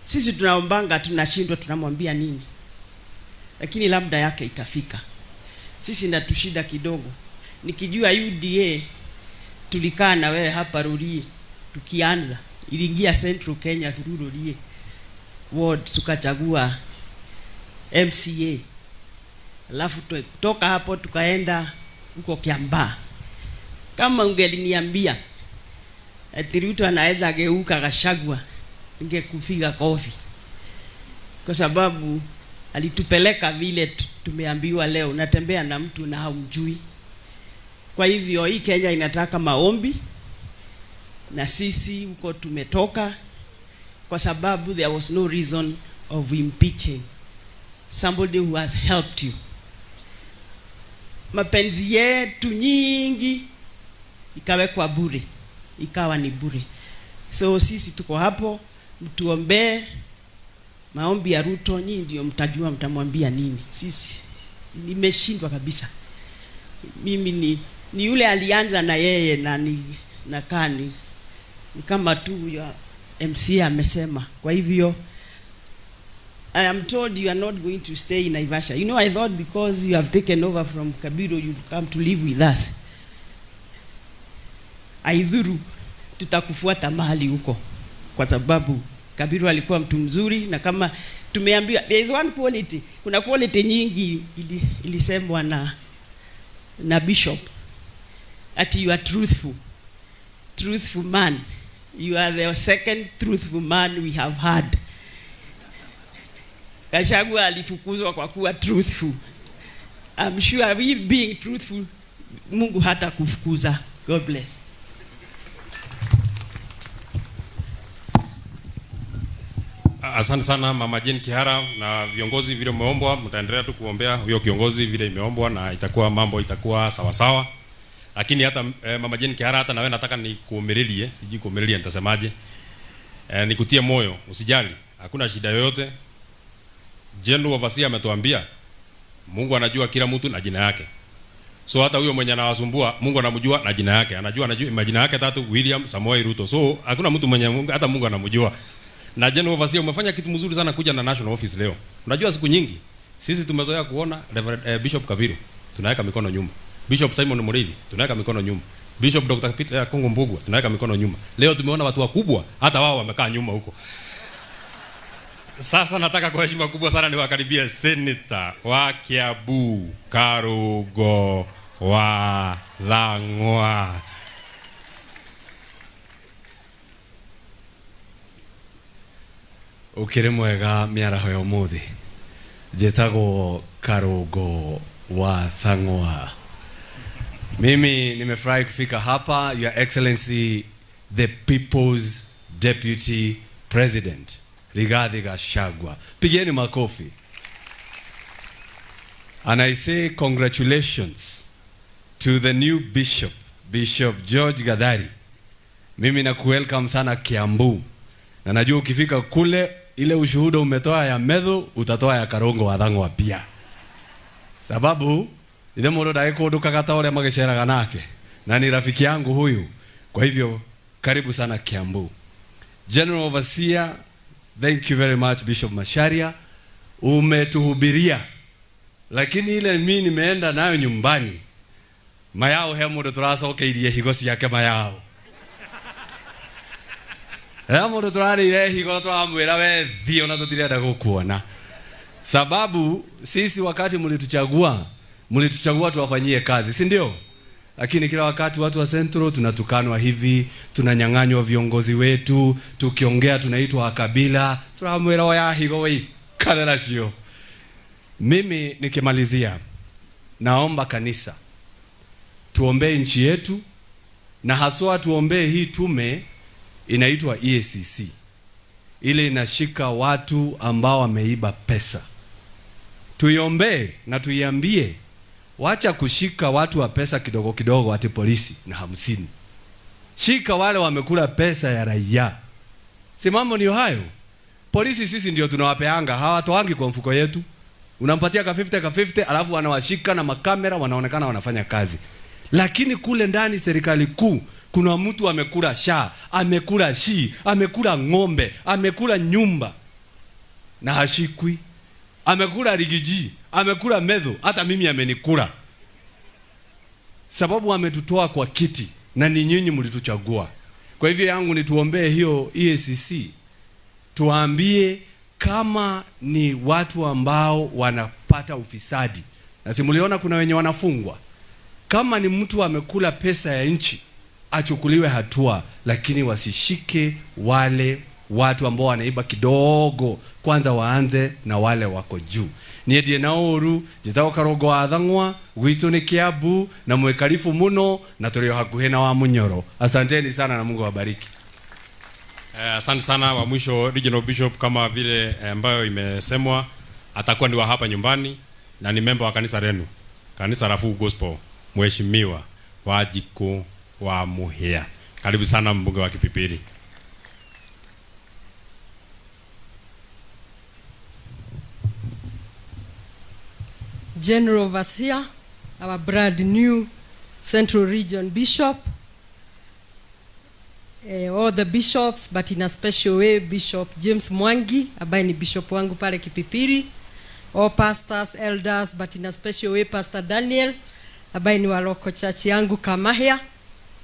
Sisi tunaombanga tunashindwa, tunamwambia nini, lakini labda yake itafika. Sisi natushida kidogo. Nikijua UDA tulikaa na wewe hapa Rurie, tukianza iliingia Central Kenya through Rurie ward, tukachagua MCA, alafu kutoka hapo tukaenda huko Kiambaa. Kama ungeliniambia ati Ruto anaweza geuka Gachagua, ningekupiga kofi, kwa sababu alitupeleka vile tumeambiwa leo, unatembea na mtu na haumjui. Kwa hivyo hii Kenya inataka maombi, na sisi huko tumetoka kwa sababu there was no reason of impeaching somebody who has helped you. Mapenzi yetu nyingi ikawekwa bure, ikawa ni bure. So sisi tuko hapo, mtuombee maombi ya Ruto. Nyinyi ndio mtajua mtamwambia nini. Sisi nimeshindwa kabisa. Mimi ni yule alianza na yeye na ni kama tu ya MC amesema. Kwa hivyo I am told you are not going to stay in Naivasha. You know, I thought because you have taken over from Kabiru you come to live with us. Aidhuru tutakufuata mahali huko, kwa sababu Kabiru alikuwa mtu mzuri, na kama tumeambiwa there is one quality, kuna quality nyingi ilisemwa na bishop, that you are truthful man. You are the second truthful man we have had. Gachagua alifukuzwa kwa kuwa truthful. I'm sure we being truthful, Mungu hata kufukuza. God bless. Asante sana Mama Jane Kihara na viongozi vile umeombwa, mtaendelea tu kuombea huyo kiongozi vile imeombwa na itakuwa mambo itakuwa sawa sawa. Lakini hata Mama Jane Kihara, hata nawe nataka nikuumililie, siji kuumililia nitasemaje. Nikutie moyo, usijali. Hakuna shida yoyote. General Overseer ametuambia Mungu anajua kila mtu na jina yake. So hata huyo mwenye anawasumbua Mungu anamjua na jina yake. Anajua majina yake 3, William Samoei Ruto. So hakuna mtu mwenye Mungu, hata Mungu anamjua. Na General Overseer umefanya kitu mzuri sana kuja na National Office leo. Unajua siku nyingi sisi tumezoea kuona Bishop Kabiru tunaweka mikono nyuma. Bishop Simon Murithi tunaweka mikono nyuma. Bishop Dr. Peter Kongo Mbugua tunaweka mikono nyuma. Leo tumeona watu wakubwa hata wao wamekaa nyuma huko. Sasa nataka kwa heshima kubwa sana niwakaribie Senator wa Kiambu Karugo wa Thang'wa. Ukiri mwega miaraho ya umuthi. Njĩtagwo Karugo wa Thang'wa. Mimi nimefurahi kufika hapa, Your Excellency the People's Deputy President Rigathi Gachagua. Pigeni makofi. And I say congratulations to the new bishop, Bishop George Gathari. Mimi nakuwelcome sana Kiambu. Na najua ukifika kule ile ushuhuda umetoa ya Medho utatoa ya Karongo wa Thang'wa pia. Sababu ile moro daiko dukagata ole magesheraga nake. Na ni rafiki yangu huyu. Kwa hivyo karibu sana Kiambu. General Overseer, thank you very much Bishop Macharia. Umetuhubiria. Lakini ile mimi nimeenda nayo nyumbani. Mayao hemo ndo turasokeirie higosi yake mayao. Hemo turari ile higo twamwira we thio na tutirenda gukuona. Sababu sisi wakati mlituchagua tuwafanyie kazi, si ndio? Lakini kila wakati watu wa Central tunatukanwa hivi, tunanyang'anywa viongozi wetu, tukiongea tunaitwa kabila, turamwira wa higo we kanera sio. Mimi nikimalizia naomba kanisa tuombee nchi yetu, na haswa tuombee hii tume inaitwa EACC. Ile inashika watu ambao wameiba pesa. Tuiombee na tuiambie wacha kushika watu wa pesa kidogo kidogo ati polisi na 50. Shika wale wamekula pesa ya raia. Si mambo ni hayo. Polisi sisi ndio tunawapeanga, hawatoangi kwa mfuko yetu. Unampatia ka 50 alafu wanawashika na makamera wanaonekana wanafanya kazi. Lakini kule ndani serikali kuu kuna mtu amekula sha, amekula shi, amekula ng'ombe, amekula nyumba na hashikwi. Amekula rigiji, amekula Medho, hata mimi amenikula. Sababu ametutoa kwa kiti na ni nyinyi mlituchagua. Kwa hivyo yangu ni tuombee hiyo EACC. Tuambie kama ni watu ambao wanapata ufisadi. Na simuliona kuna wenye wanafungwa. Kama ni mtu amekula pesa ya nchi, achukuliwe hatua, lakini wasishike wale watu ambao wanaiba kidogo, kwanza waanze na wale wako juu. Niedie naoru, njĩtagwo Karongo wa Thang'wa, gwitu ni Kiambu na mwekarifu muno na tulio hakuhe na wa Munyoro. Asanteni sana na Mungu awabariki. Asante sana. Wa mwisho Regional Bishop kama vile ambayo imesemwa atakuwa ni wa hapa nyumbani na ni member wa kanisa lenu, kanisa la Full Gospel, Mheshimiwa Wanjiku wa Muhia. Karibu sana mbunge wa Kipipiri. General Overseer, our brand new Central Region Bishop, all the bishops, but in a special way Bishop James Mwangi ambaye ni bishop wangu pale Kipipiri, all pastors, elders, but in a special way Pastor Daniel ambaye ni wa local church yangu Kamahia.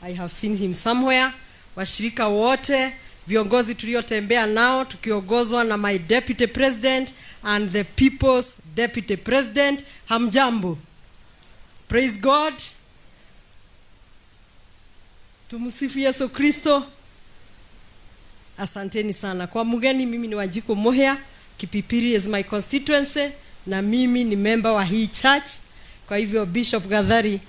I have seen him somewhere. Washirika wote viongozi tuliotembea nao tukiongozwa na my deputy president and the people's deputy president. Hamjambo. Praise God. Tumsifu Yesu Kristo. Asanteni sana. Kwa mgeni, mimi ni Wanjiko Mohea, Kipipiri is my constituency na mimi ni member wa hii church. Kwa hivyo Bishop Gathari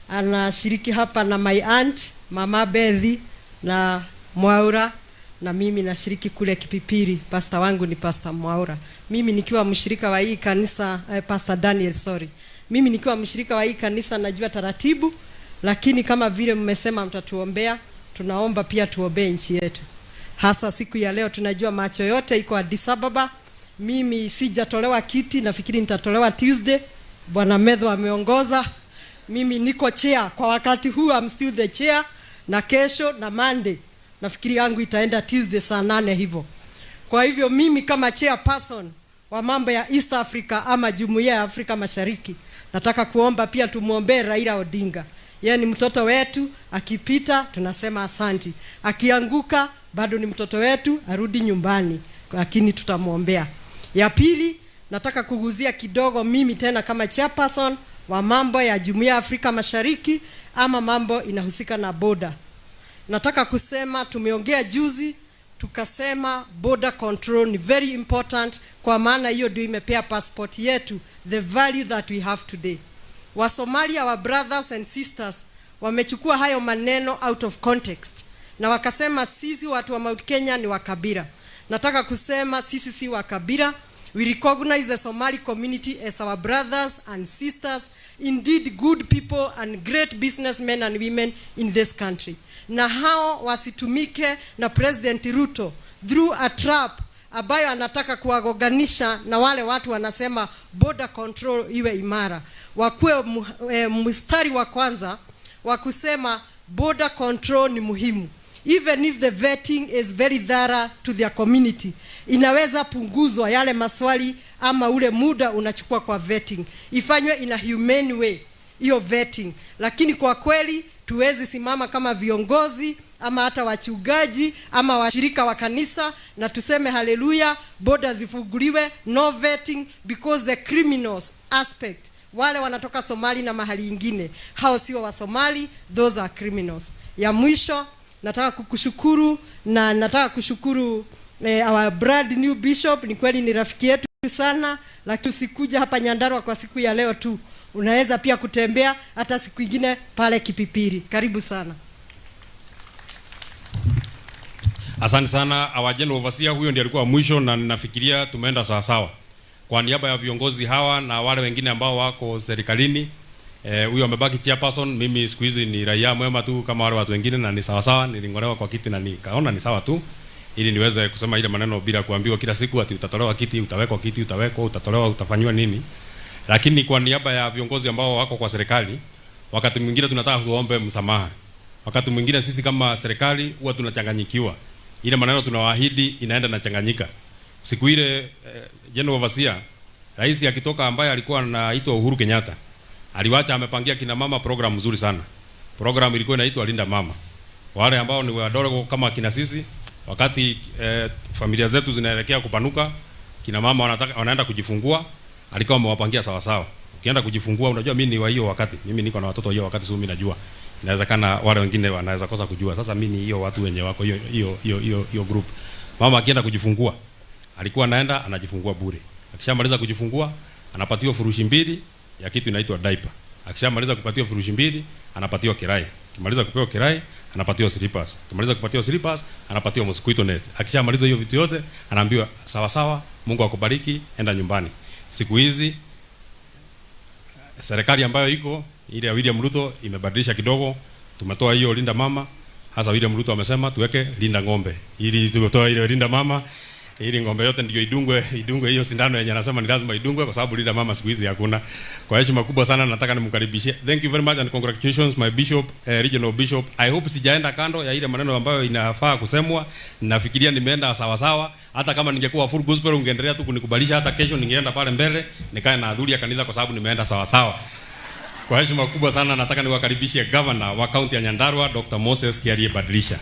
anashiriki hapa na my aunt Mama Bethi na Mwaura, na mimi nashiriki kule Kipipiri. Pastor wangu ni Pastor Mwaura. Mimi nikiwa mshirika wa hii kanisa Pastor Daniel, sorry. Mimi nikiwa mshirika wa hii kanisa najua taratibu, lakini kama vile mmesema mtatuombea, tunaomba pia tuombee nchi yetu. Hasa siku ya leo tunajua macho yote iko Addis Ababa. Mimi sijatolewa kiti, nafikiri nitatolewa Tuesday. Bwana Medho ameongoza. Mimi niko chair kwa wakati huu, I'm still the chair, na kesho na Monday nafikiri yangu itaenda Tuesday saa 8 hivyo. Kwa hivyo mimi kama chairperson wa mambo ya East Africa ama Jumuiya ya Afrika Mashariki, nataka kuomba pia tumuombee Raila Odinga. Yeye ni mtoto wetu, akipita tunasema asanti, akianguka bado ni mtoto wetu, arudi nyumbani, lakini tutamuombea. Ya pili, nataka kuguzia kidogo mimi tena kama chairperson wa mambo ya Jumuiya ya Afrika Mashariki ama mambo inahusika na border. Nataka kusema tumeongea juzi tukasema border control ni very important, kwa maana hiyo ndio imepea passport yetu the value that we have today. Wa Somalia, our brothers and sisters, wamechukua hayo maneno out of context na wakasema sisi watu wa Mount Kenya ni wakabila. Nataka kusema sisi si wakabila. We recognize the Somali community as our brothers and sisters, indeed good people and great businessmen and women in this country. Na hao wasitumike na President Ruto through a trap ambayo anataka kuwagoganisha na wale watu wanasema border control iwe imara. Wakue mstari wa kwanza wa kusema border control ni muhimu. Even if the vetting is very thorough to their community, inaweza punguzwa yale maswali ama ule muda unachukua kwa vetting. Ifanywe in a humane way hiyo vetting. Lakini kwa kweli tuwezi simama kama viongozi ama hata wachungaji ama washirika wa kanisa na tuseme haleluya border zifunguliwe, no vetting, because the criminals aspect, wale wanatoka Somali na mahali ingine, hao sio wa Somali, those are criminals. Ya mwisho, nataka kukushukuru na nataka kushukuru our brand new bishop. Ni kweli ni rafiki yetu sana, lakini usikuja hapa Nyandarua kwa siku ya leo tu, unaweza pia kutembea hata siku nyingine pale Kipipiri. Karibu sana. Asante sana. Our general overseer huyo ndiye alikuwa mwisho na ninafikiria tumeenda sawa sawa. Kwa niaba ya viongozi hawa na wale wengine ambao wako serikalini, huyo amebaki chairperson. Mimi siku hizi ni raia mwema tu kama wale watu wengine na ni sawa sawa. Nilingolewa kwa kiti na nikaona ni sawa tu, ili niweze kusema ile maneno bila kuambiwa kila siku ati utatolewa kiti, utawekwa kiti, utawekwa, utatolewa, utafanywa nini. Lakini kwa niaba ya viongozi ambao wako kwa serikali, wakati mwingine tunataka tuombe msamaha. Wakati mwingine sisi kama serikali huwa tunachanganyikiwa. Ile maneno tunawaahidi inaenda na changanyika. Siku ile general overseer, rais akitoka ambaye alikuwa anaitwa Uhuru Kenyatta, aliwacha amepangia kina mama program nzuri sana. Program ilikuwa inaitwa Linda Mama. Wale ambao ni wadogo kama kina sisi, wakati familia zetu zinaelekea kupanuka, kina mama wanaenda kujifungua, alikuwa amewapangia sawa sawa. Ukienda kujifungua, unajua mimi ni wa hiyo wakati, mimi niko na watoto hiyo wakati, sio mimi najua. Inawezekana wale wengine wanaweza kosa kujua. Sasa mimi ni hiyo watu wenye wako hiyo group. Mama akienda kujifungua, alikuwa anaenda anajifungua bure. Akishamaliza kujifungua, anapatiwa furushi 2 ya kitu inaitwa diaper. Akishamaliza kupatiwa furushi 2, anapatiwa kirai. Akimaliza kupewa kirai, anapatiwa slippers. Akimaliza kupatiwa slippers, anapatiwa mosquito net. Akishamaliza hiyo vitu yote, anaambiwa sawa sawa, Mungu akubariki, enda nyumbani. Siku hizi serikali ambayo iko ile ya William Ruto imebadilisha kidogo. Tumetoa hiyo Linda Mama. Hasa William Ruto amesema tuweke Linda Ng'ombe. Ili tumetoa ile Linda Mama, ili ng'ombe yote ndio idungwe hiyo sindano yenye anasema ni lazima idungwe, kwa sababu Linda Mama siku hizi hakuna. Kwa heshima kubwa sana nataka nimkaribishie. Thank you very much and congratulations my bishop, regional bishop. I hope sijaenda kando ya ile maneno ambayo inafaa kusemwa. Nafikiria nimeenda sawa sawa. Hata kama ningekuwa full gospel ungeendelea tu kunikubalisha, hata kesho ningeenda pale mbele nikae na adhuri ya kanisa, kwa sababu nimeenda sawa sawa. Kwa heshima kubwa sana nataka niwakaribishie governor wa county ya Nyandarua, Dr. Moses Kiarie Badilisha.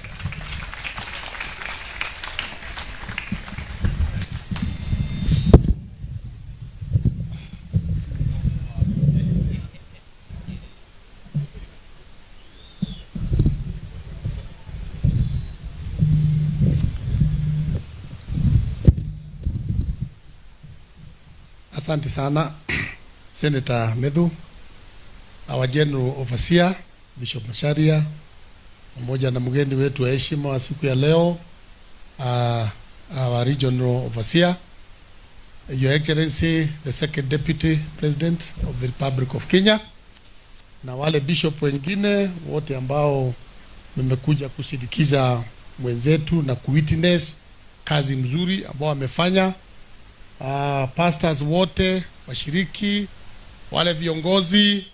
Asante sana Senator Medhu, our General Overseer Bishop Macharia, pamoja na mgeni wetu wa heshima wa siku ya leo, our Regional Overseer, Your Excellency the Second Deputy President of the Republic of Kenya, na wale bishop wengine wote ambao mmekuja kusindikiza mwenzetu na kuwitness kazi mzuri ambao amefanya. Pastors wote, washiriki, wale viongozi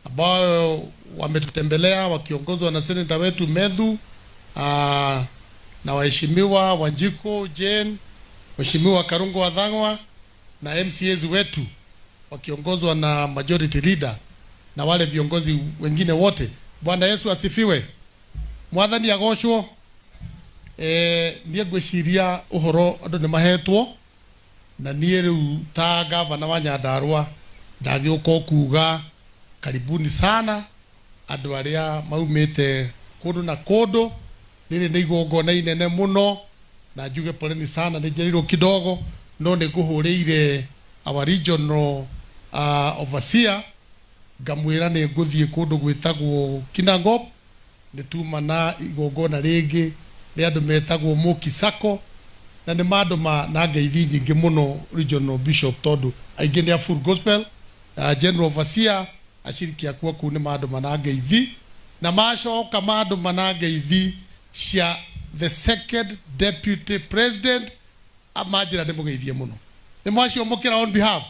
ambao wametutembelea wakiongozwa na senator wetu Medhu, na waheshimiwa Wanjiko, Jane, waheshimiwa Karungo Wathang'wa, na MCAs wetu wakiongozwa na majority leader na wale viongozi wengine wote. Bwana Yesu asifiwe. Mwathani agoshwo. Niye gwiciria uhoro andu ni mahetwo, na niye riu ta gavana wa Nyandarua ndagiuka kuga karibuni sana andu aria maumite kundu na kundu. Nini ni igongona inene muno, na njuge poleni sana, ni njerirwo kidogo, no ni nguhuriire our regional overseer ngamwira ni nguthie kundu gwitagwo Kinangop, ni tuma na igongona ringi ni andu metagwo Mukisako, na ni mandu na ngeithi nyingi muno regional bishop tondu aingi ni a full gospel. General Overseer ashiriki akuwa ku ni mandu na ngeithi, na macoka mandu na ngeithi cia the Second Deputy President amajira ni mugeithie muno. Ni mwacio mukira on behalf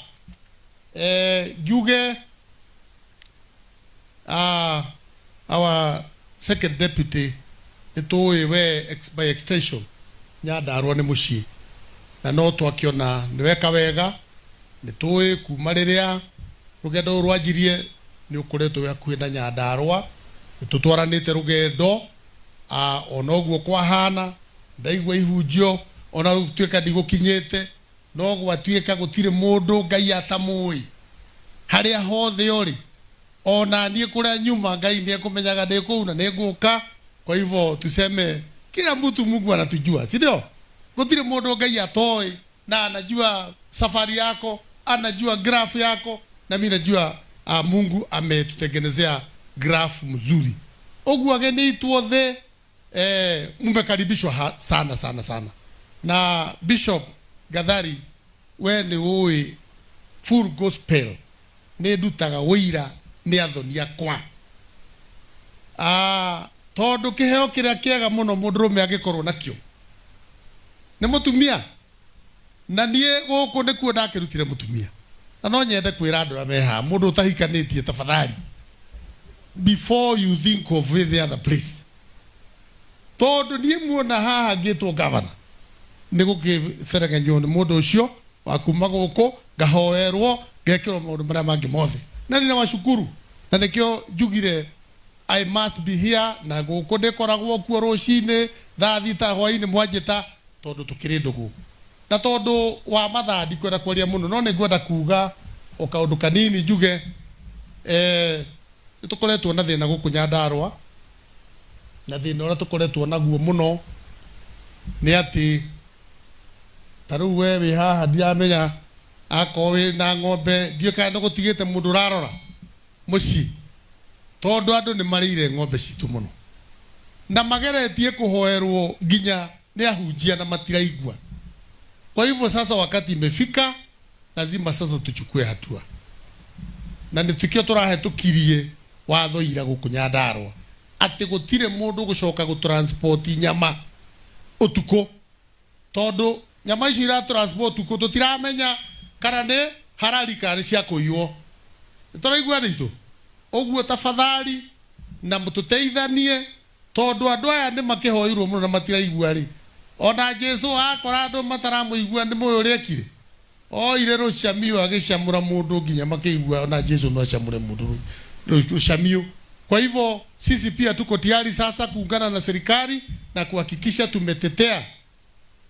njuge our Second Deputy nitoi we by extension Nyandarua ni mucii, na no twakiona ni weka wega, nitoi kuma riria rugendo rwanjirie ni ukuretwo ya kwenda Nyandarua, nitutwaranite rugendo ona uguo kwa hana ndaigwa ihunjio ona tuika ndigukinyite, no gwatuika gutire mundu Ngai atamui haria hothe ori, ona nie kuria nyuma Ngai ni akumenyaga ndiku na niguka. Kwa hivyo tuseme kila mtu Mungu anatujua, si ndio? Gutire mundu Ngai atoi, na anajua safari yako, anajua graph yako, na mimi najua Mungu ametutengenezea graph mzuri. Ogu ageni ituothe mmekaribishwa sana sana sana. Na Bishop Gathari, we ni ui full gospel ni ndutaga wira ni athoni akwa. Tondu kiheo kiria kiega muno mundurume agikorwo nakio ni mutumia, na nie guku ni kuo ndakirutire mutumia, na no nyende kwira andu ameha mundu utahikanitie tafadhali before you think of the other place. Tondu nie muona haha ngitwo gavana ni gukifereganyo ni mundu ucio wa kuma guku ngahoerwo ngekirwo maundu maria mangi mothe, na ni washukuru, na nikio njugire I must be here, na guku ndikoragwo kuo rucini thaa thita hwaini mwanjita tondu tukiri ndugu, na tondu wa mathandi kwenda kwaria muno, no ni ngwenda kuga o kaundu kanini njuge tukoretwo na thina guku Nyandarua, na thina uria tukoretwo naguo muno ni ati taru we wi haha ndiamenya akowe na ng'ombe ndiuka ndo gutigite mundu rarora muci, tondu andu ni marire ng'ombe citu muno, na mageretie kuhoerwo nginya ni ahunjia na matiraigua. Kwa hivyo sasa wakati imefika, lazima sasa tuchukue hatua, na nitukio turahetukirie watho ira guku Nyandarua ati gutire mundu gucoka gutransport nyama utuko, tondu nyama icio ira transport utuko tutiramenya kana ni harari kari cia kuiyo. Turaigua nitu oguo tafadhali na mututeithanie, tondu andu aya ni makihoirwo muno na matiraigua ri, ona Jesu akora andu mataramuigua ni moyo rekire ire rucamio agicamura mundu nginya makiigua ona Jesu no acamure mundu rucamio. Kwa hivyo sisi pia tuko tayari sasa kuungana na serikali na kuhakikisha tumetetea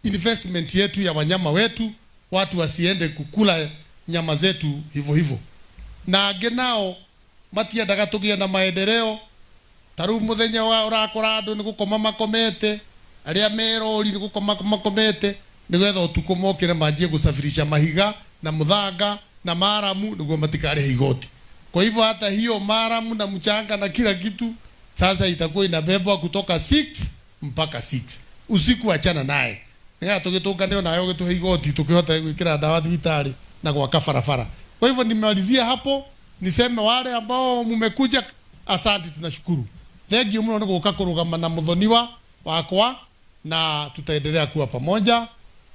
investment yetu ya wanyama wetu, watu wasiende kukula nyama zetu hivyo hivyo, na genao matiendaga tugia na maendeleo. Taru muthenya wa urakora andu ni gukoma makomete, aria merori ni gukoma makomete, ni gwetha utuko mokire manjie gusafirisha mahiga na muthanga na maramu ndio matikare igoti. Kwa hivyo hata hiyo maramu na mchanga na kila kitu sasa itakuwa inabebwa kutoka 6 mpaka 6. Usiku achana naye. Nga tugitoka ndio nayo gitu igoti tukihota gwikira dawa thibitari na kwa kafarafara. Kwa hivyo nimemalizia hapo, niseme wale ambao mmekuja asante, tunashukuru. Thank you mno niko kukurugama na mudhoniwa wakwa na tutaendelea kuwa pamoja.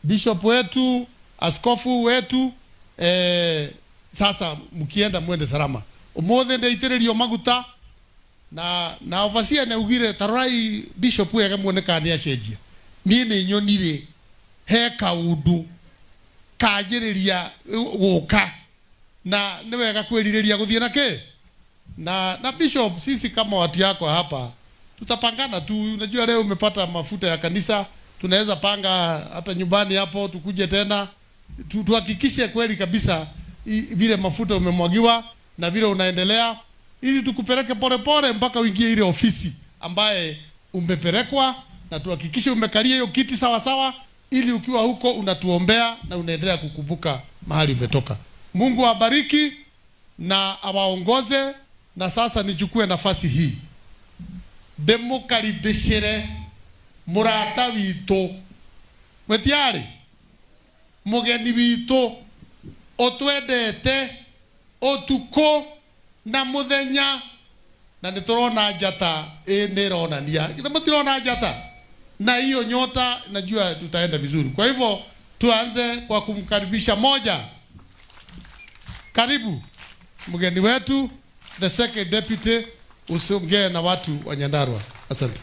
Bishop wetu, askofu wetu, sasa mkienda mwende salama. Umothe ndeitiririo maguta na ovasia na ugire tarai bishop we akamuoneka ni acenjia. Ni nyonire he kaundu kajiriria guka na niwega kwiririria guthie nake na bishop, sisi kama watu yako hapa tutapangana tu. Unajua leo umepata mafuta ya kanisa, tunaweza panga hata nyumbani hapo tukuje tena tuhakikishe kweli kabisa vile mafuta umemwagiwa na vile unaendelea, ili tukupeleke pole pole mpaka uingie ile ofisi ambaye umepelekwa, na tuhakikishe umekalia hiyo kiti sawa sawa, ili ukiwa huko unatuombea na unaendelea kukumbuka mahali umetoka. Mungu awabariki na awaongoze. Na sasa nichukue nafasi hii demukaribishere murata wito mwetiari mugeni wito otwendete otuko na muthenya na niturona njata nironania mutirona njata na hiyo nyota, najua tutaenda vizuri. Kwa hivyo tuanze kwa kumkaribisha moja. Karibu mgeni wetu, the second deputy, usiongee na watu wa Nyandarua. Asante.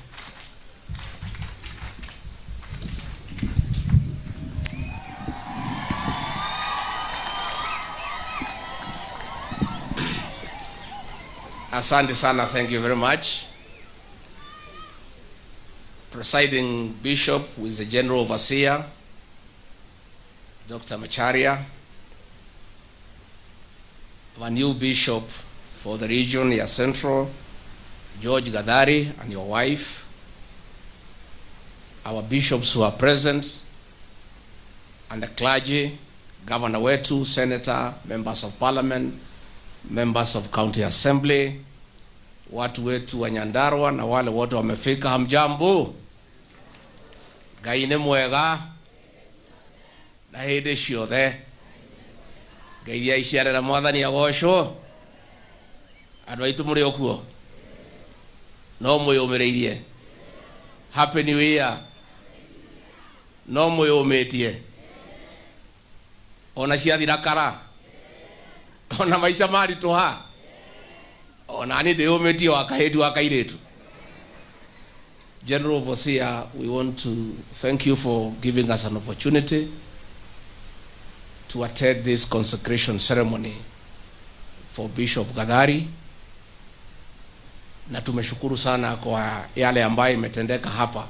Asante sana, thank you very much. Presiding Bishop, who is the General Overseer, Dr. Macharia, our new Bishop for the region here Central, George Gadari and your wife, our bishops who are present, and the clergy, Governor wetu, Senator, members of Parliament, members of County Assembly, watu wetu wa Nyandarua na wale wote wamefika, hamjambo. Gaine mwega na hede ciothe Ngai iciarera mwathani agocwo. Andu aitu muri okuo no mwiyumireirie. Happy New Year. No mwiyumitie. Ona ciathira kara, ona maisha mari tuha, ona ni ndiyumitie wakahedi wakairitu. General Overseer, we want to thank you for giving us an opportunity to attend this consecration ceremony for Bishop Gadari. Na tumeshukuru sana kwa yale ambayo imetendeka hapa,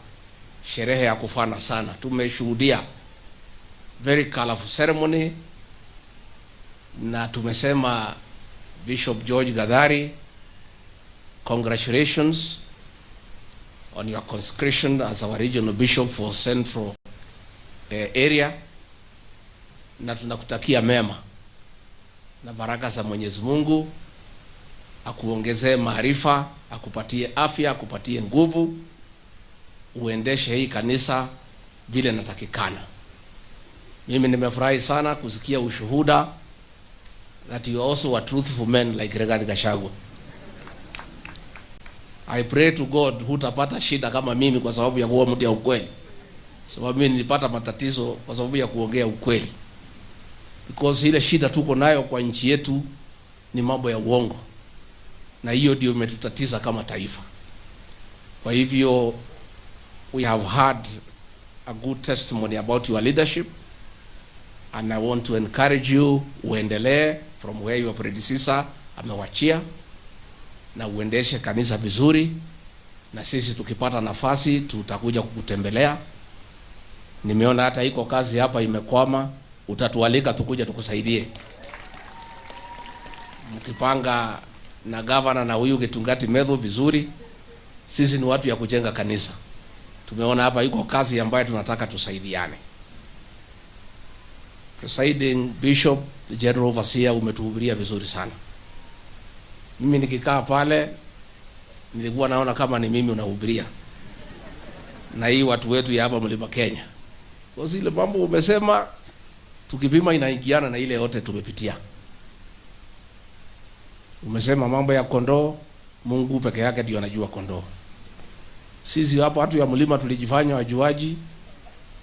sherehe ya kufana sana. Tumeshuhudia very colorful ceremony, na tumesema Bishop George Gadari, congratulations on your consecration as our regional bishop for Central area, na tunakutakia mema na baraka za Mwenyezi Mungu, akuongezee maarifa, akupatie afya, akupatie nguvu, uendeshe hii kanisa vile natakikana. Mimi nimefurahi sana kusikia ushuhuda that you are also a truthful man like Rigathi Gachagua. I pray to God hutapata shida kama mimi kwa sababu ya kuwa mtu ya ukweli. Sababu mimi nilipata matatizo kwa sababu ya kuongea ukweli. Because ile shida tuko nayo kwa nchi yetu ni mambo ya uongo. Na hiyo ndio imetutatiza kama taifa. Kwa hivyo we have had a good testimony about your leadership, and I want to encourage you uendelee from where your predecessor amewachia, na uendeshe kanisa vizuri, na sisi tukipata nafasi tutakuja kukutembelea. Nimeona hata iko kazi hapa imekwama, utatualika tukuja tukusaidie. Mkipanga na governor na huyu Gitungati Medho vizuri, sisi ni watu ya kujenga kanisa. Tumeona hapa iko kazi ambayo tunataka tusaidiane. Presiding Bishop, the General Overseer, umetuhubiria vizuri sana. Mimi nikikaa pale nilikuwa naona kama ni mimi unahubiria na hii watu wetu ya hapa Mlima Kenya. Kwa zile mambo umesema tukipima inaingiana na ile yote tumepitia. Umesema mambo ya kondoo, Mungu peke yake ndiye anajua kondoo. Sisi hapa watu ya mlima tulijifanya wajuaji,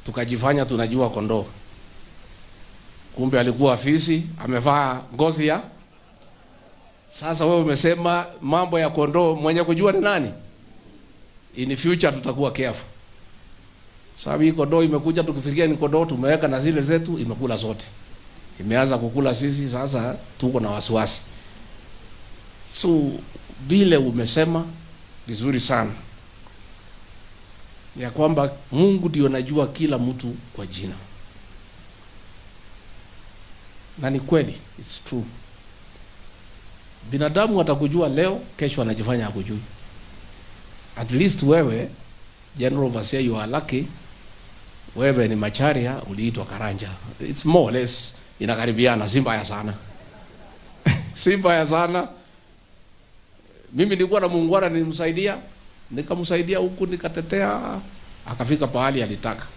tukajifanya tunajua kondoo. Kumbe alikuwa afisi, amevaa ngozi ya. Sasa wewe umesema mambo ya kondoo, mwenye kujua ni nani? In future tutakuwa careful. Sababu hii kondoo imekuja tukifikiria ni kondoo, tumeweka na zile zetu imekula zote. Imeanza kukula sisi, sasa tuko na wasiwasi. So vile umesema vizuri sana ya kwamba Mungu ndio anajua kila mtu kwa jina. Na ni kweli, it's true. Binadamu atakujua leo, kesho anajifanya hakujui. At least wewe, General Overseer, you are lucky. Wewe ni Macharia, uliitwa Karanja. It's more or less inakaribiana, si mbaya sana. Si mbaya sana. Mimi nilikuwa na muungwana nilimsaidia, nikamsaidia huku nikatetea, akafika pahali alitaka.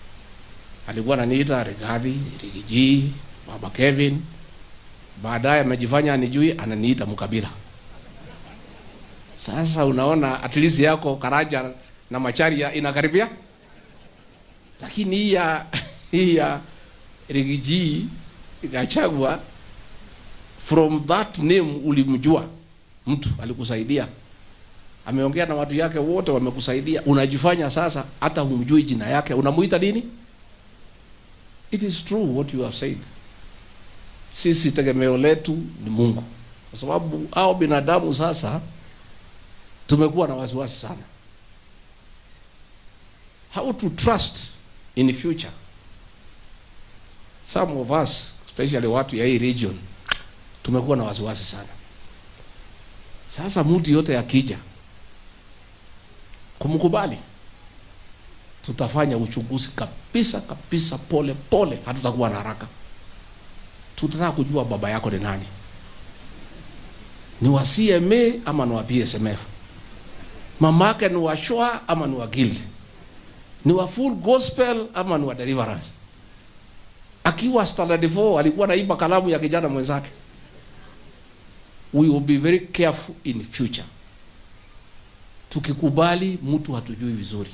Alikuwa ananiita Rigathi, Rigiji, Baba Kevin. Baadaye amejifanya anijui, ananiita Mkabila. Sasa unaona at least yako Karanja na Macharia inakaribia. Lakini hii ya Rigiji Gachagua, from that name ulimjua mtu alikusaidia. Ameongea na watu yake wote wamekusaidia. Unajifanya sasa hata humjui jina yake, unamuita nini? It is true what you have said. Sisi tegemeo letu ni Mungu. Kwa sababu hao binadamu sasa tumekuwa na wasiwasi sana. How to trust in the future? Some of us, especially watu ya hii region, tumekuwa na wasiwasi sana. Sasa mtu yote akija kumkubali, tutafanya uchunguzi kabisa pole pole, hatutakuwa na haraka. Tutataka kujua baba yako ni nani. Ni wa CMA ama ni wa PSMF? Mama yake ni wa Shua ama ni wa Guild? Ni wa Full Gospel ama ni wa Deliverance? Akiwa standard 4 alikuwa naimba kalamu ya kijana mwenzake. We will be very careful in future. Tukikubali mtu hatujui vizuri,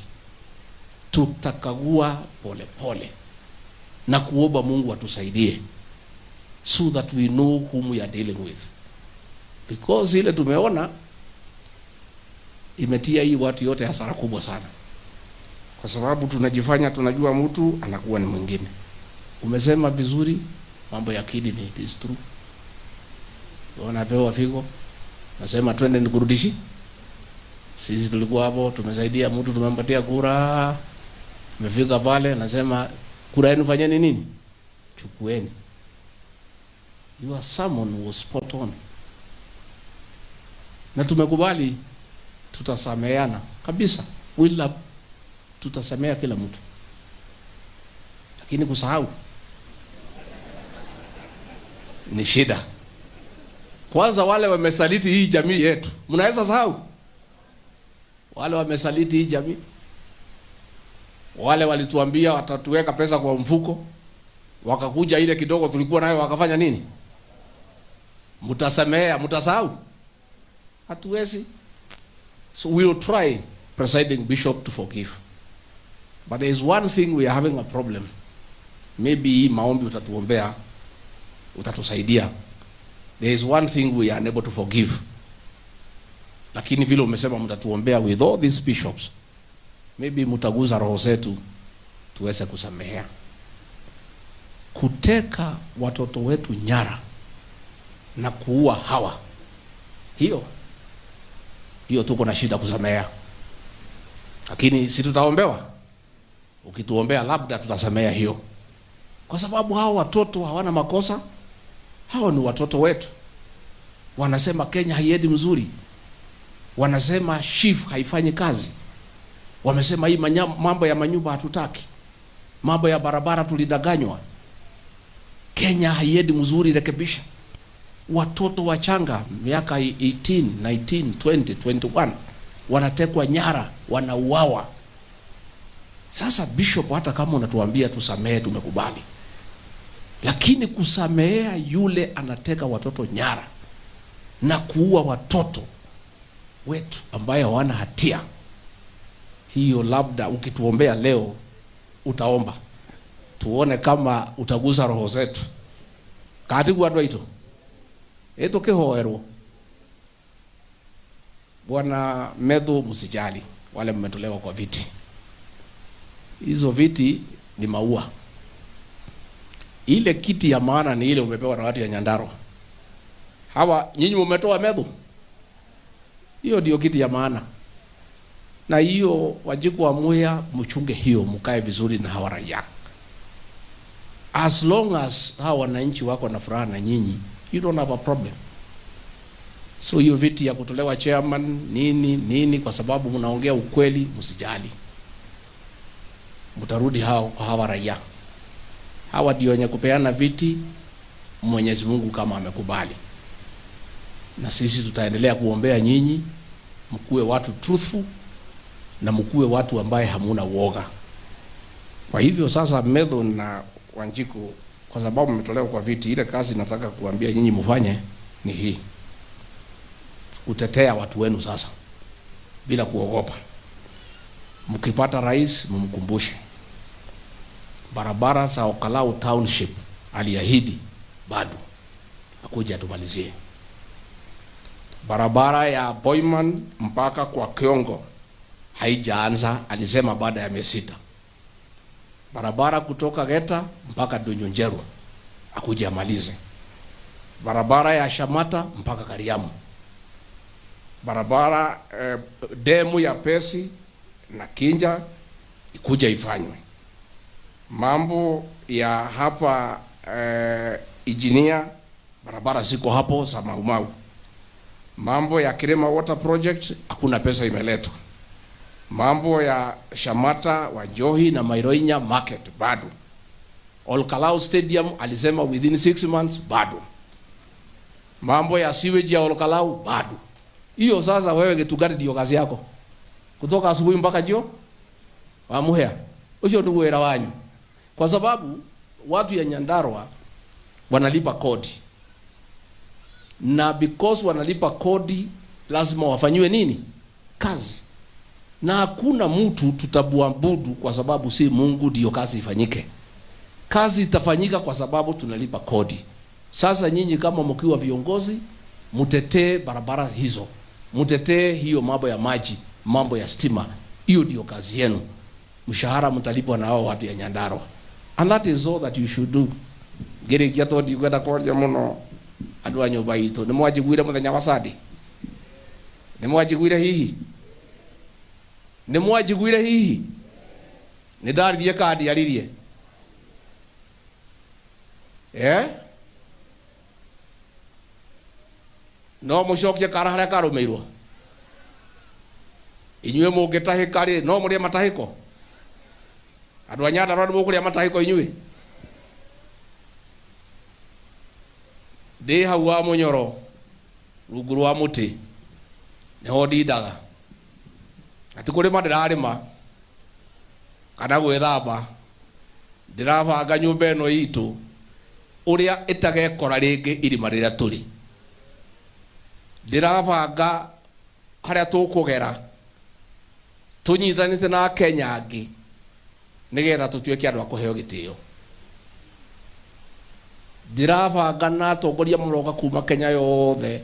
tutakagua pole pole na kuomba Mungu atusaidie, so that we know whom we are dealing with. Because ile tumeona imetia hii watu yote hasara kubwa sana, kwa sababu tunajifanya tunajua mtu anakuwa ni mwingine. Umesema vizuri mambo ya kidney, it is true. Wanapewa figo, nasema twende nikurudishi. Sisi tulikuwa hapo, tumesaidia mtu, tumempatia kura, tumefika pale, nasema kura yenu fanyeni nini? Chukueni. Your sermon was spot on. Na tumekubali tutasameheana kabisa. Tutasamea kila mtu. Lakini kusahau ni shida. Kwanza wale wamesaliti hii jamii yetu, mnaweza sahau? Wale wamesaliti hii jamii, wale walituambia watatuweka pesa kwa mfuko, wakakuja ile kidogo tulikuwa nayo wakafanya nini? Mtasamea, mtasahau? Hatuwezi. So we will try, Presiding Bishop, to forgive. But there is one thing we are having a problem. Maybe maombi utatuombea, utatusaidia. There is one thing we are unable to forgive. Lakini vile umesema mtatuombea with all these bishops, maybe mtaguza roho zetu tuweze kusamehea. Kuteka watoto wetu nyara na kuua hawa, hiyo tuko na shida kusamehea. Lakini si tutaombewa? Ukituombea labda tutasamehea hiyo. Kwa sababu hao watoto hawana makosa. Hao ni watoto wetu. Wanasema Kenya haiendi mzuri. Wanasema SHIF haifanyi kazi. Wamesema hii mambo ya manyumba hatutaki. Mambo ya barabara tulidanganywa. Kenya haiendi mzuri, rekebisha. Watoto wachanga miaka 18, 19, 20, 21 wanatekwa nyara, wanauawa. Sasa bishop, hata kama unatuambia tusamehe, tumekubali, lakini kusamehea yule anateka watoto nyara na kuua watoto wetu ambaye hawana hatia, hiyo labda ukituombea leo utaomba tuone kama utagusa roho zetu. Kati kwa ito eto kihoero. Bwana Medho, msijali wale mmetolewa kwa viti. Hizo viti ni maua. Ile kiti ya maana ni ile umepewa na watu ya Nyandarua. Hawa nyinyi mmetoa Medho, hiyo ndio kiti ya maana. Na hiyo Wanjiku wa Muya, mchunge hiyo, mkae vizuri na hawa raia. As long as hawa wananchi wako na furaha na nyinyi, you don't have a problem. So hiyo viti ya kutolewa chairman nini kwa sababu mnaongea ukweli, msijali. Mtarudi hao kwa hawa raia. Hawa ndio wenye kupeana viti, Mwenyezi Mungu kama amekubali. Na sisi tutaendelea kuombea nyinyi, mkuwe watu truthful na mkuwe watu ambaye hamuna uoga. Kwa hivyo sasa, Medho na Wanjiku, kwa sababu mmetolewa kwa viti, ile kazi nataka kuambia nyinyi mfanye ni hii: kutetea watu wenu sasa bila kuogopa. Mkipata rais, mumkumbushe barabara za Okalau Township aliahidi bado akuja tumalizie. Barabara ya Boyman mpaka kwa Kiongo haijaanza, alisema baada ya miezi 6. Barabara kutoka Geta mpaka Dunyonjeru akuja amalize. Barabara ya Shamata mpaka Kariamu. Barabara demu ya Pesi na Kinja ikuja ifanywe. Mambo ya hapa Ijinia, barabara ziko hapo za Maumau. Mambo ya Kirema Water Project hakuna pesa imeletwa. Mambo ya Shamata, Wajohi na Mairoinya Market bado. Olkalau Stadium alisema within 6 months bado. Mambo ya sewage ya Olkalau bado. Hiyo sasa wewe Gitugari ndio kazi yako. Kutoka asubuhi mpaka jio wa Muhea. Hiyo ndio wera wanyu. Kwa sababu watu ya Nyandarua wanalipa kodi. Na because wanalipa kodi, lazima wafanywe nini? Kazi. Na hakuna mtu tutabuabudu kwa sababu si Mungu ndio kazi ifanyike. Kazi itafanyika kwa sababu tunalipa kodi. Sasa nyinyi kama mkiwa viongozi, mtetee barabara hizo. Mtetee hiyo mambo ya maji, mambo ya stima. Hiyo ndio kazi yenu. Mshahara mtalipwa na hao watu ya Nyandarua. And that is all that you should do. Gere kiato di kwenda koja muno andu a nyumba itu. Ni mwajiguire muthenya wa Sadi. Ni mwajiguire hihi. Ni mwajiguire hihi. Ni ndaririe kadi aririe. No mucokie kara haria karumeirwo. Inyue mungitahika ri no murie matahiko. Andu a Nyandarua ni mukuria matahiko inyue. Ndi hau wa Munyoro rungu rwa muti niho ndindaga. Ati kurima ndirarima kana gwithamba, ndirabanga nyumba ino itu uria itagekora ringi irima riria turi. Ndirabanga haria tukugera tunyitanite na Kenya angi nigetha tutuike andu akuheo gitio. Ndirabanga na atongoria muroka kuma Kenya yothe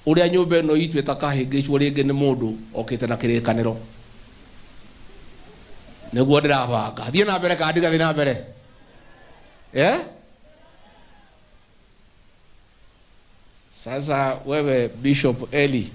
uria nyumba ino itu itakahingicwo ringi ni mundu okite na kirikaniro. Niguo ndirabanga thie na mbere kandi gathi na mbere. Sasa wewe Bishop Eli,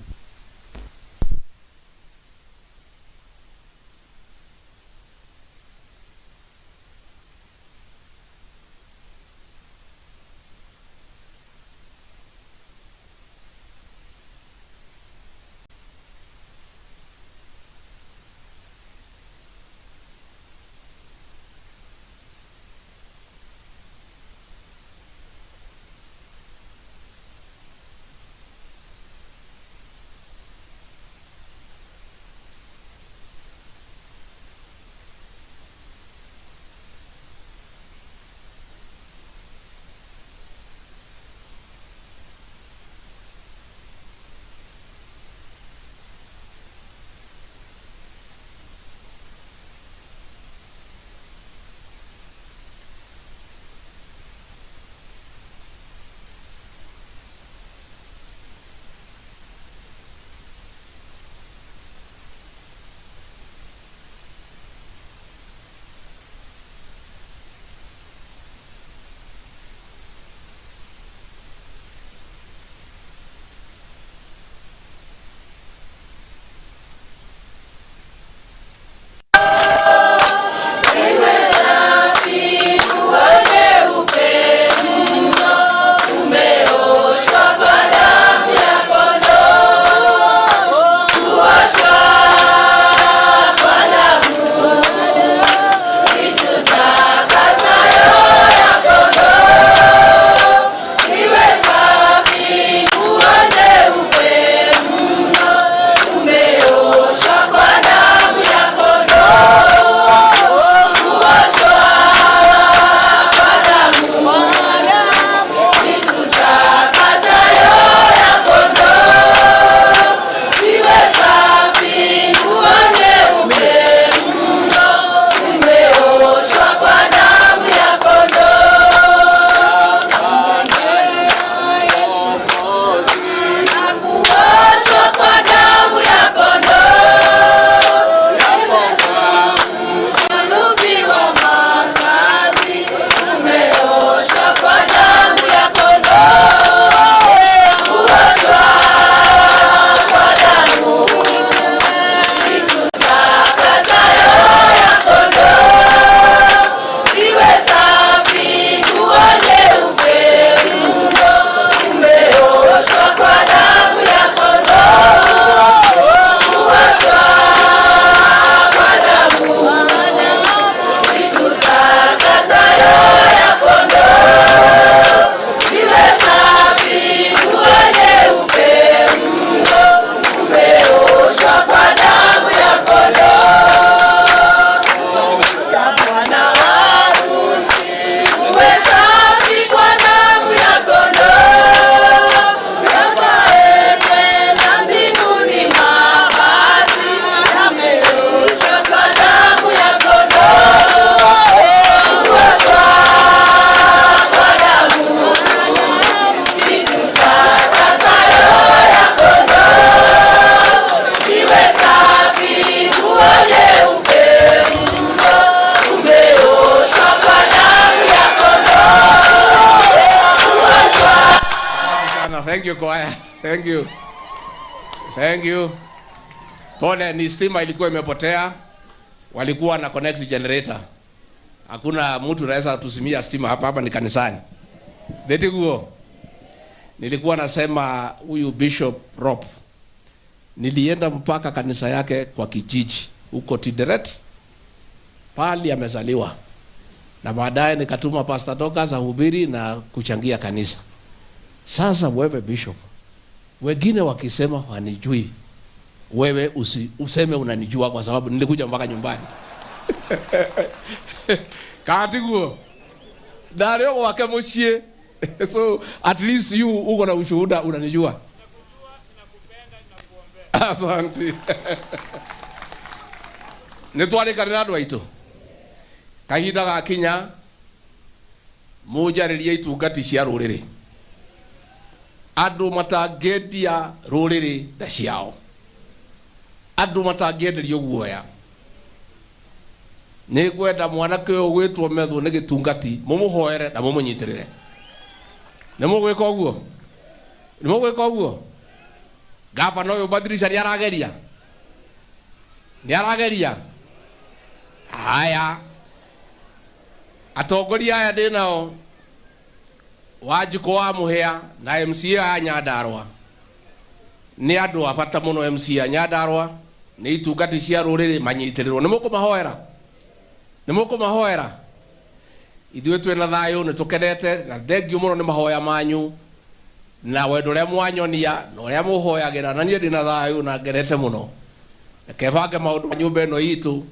Thank you kwaya. Thank you. Thank you. Pole, ni stima ilikuwa imepotea. Walikuwa na connect generator. Hakuna mtu anaweza tusimia stima hapa ni kanisani. Beti guo. Nilikuwa nasema huyu Bishop Rob. Nilienda mpaka kanisa yake kwa kijiji huko Tideret. Pali amezaliwa. Na baadaye nikatuma Pastor Dokas ahubiri na kuchangia kanisa. Sasa wewe Bishop, wengine wakisema wanijui, wewe useme unanijua kwa sababu nilikuja mpaka nyumbani. Kati guo. Dario wake mochie. So at least you uko na ushuhuda unanijua. Asante. Nitwale kanado aito. Kahinda ga Kenya mujaririe itungati cia ruriri. Andu matangendia ruriri nda ciao. Andu matangenderio guoya. Ni gwenda mwanake uyu gwitwo metho ni gitungati mumuhoere na mumunyitirire. Ni mugwika uguo? Ni mugwika uguo? Gavana uyu Badirisha ni arageria. Ni arageria. Haya. Atongoria aya ndinao Wanjiko wa Muhia na MCA a Nyandarua. Ni andu abata muno MCA a Nyandarua ni itungati cia ruriri manyitirirwo. Ni mukumahoera. Ni mukumahoera. Ithuĩ twĩna thayũ nĩ tũkenete na thengiũ mũno nĩ mahoya manyu na wendo ũrĩa mwanyonia na ũrĩa mũhoyagĩra na niĩ ndĩna thayũ na ngenete mũno. Reke bange maũndũ ma nyũmba ĩno itũ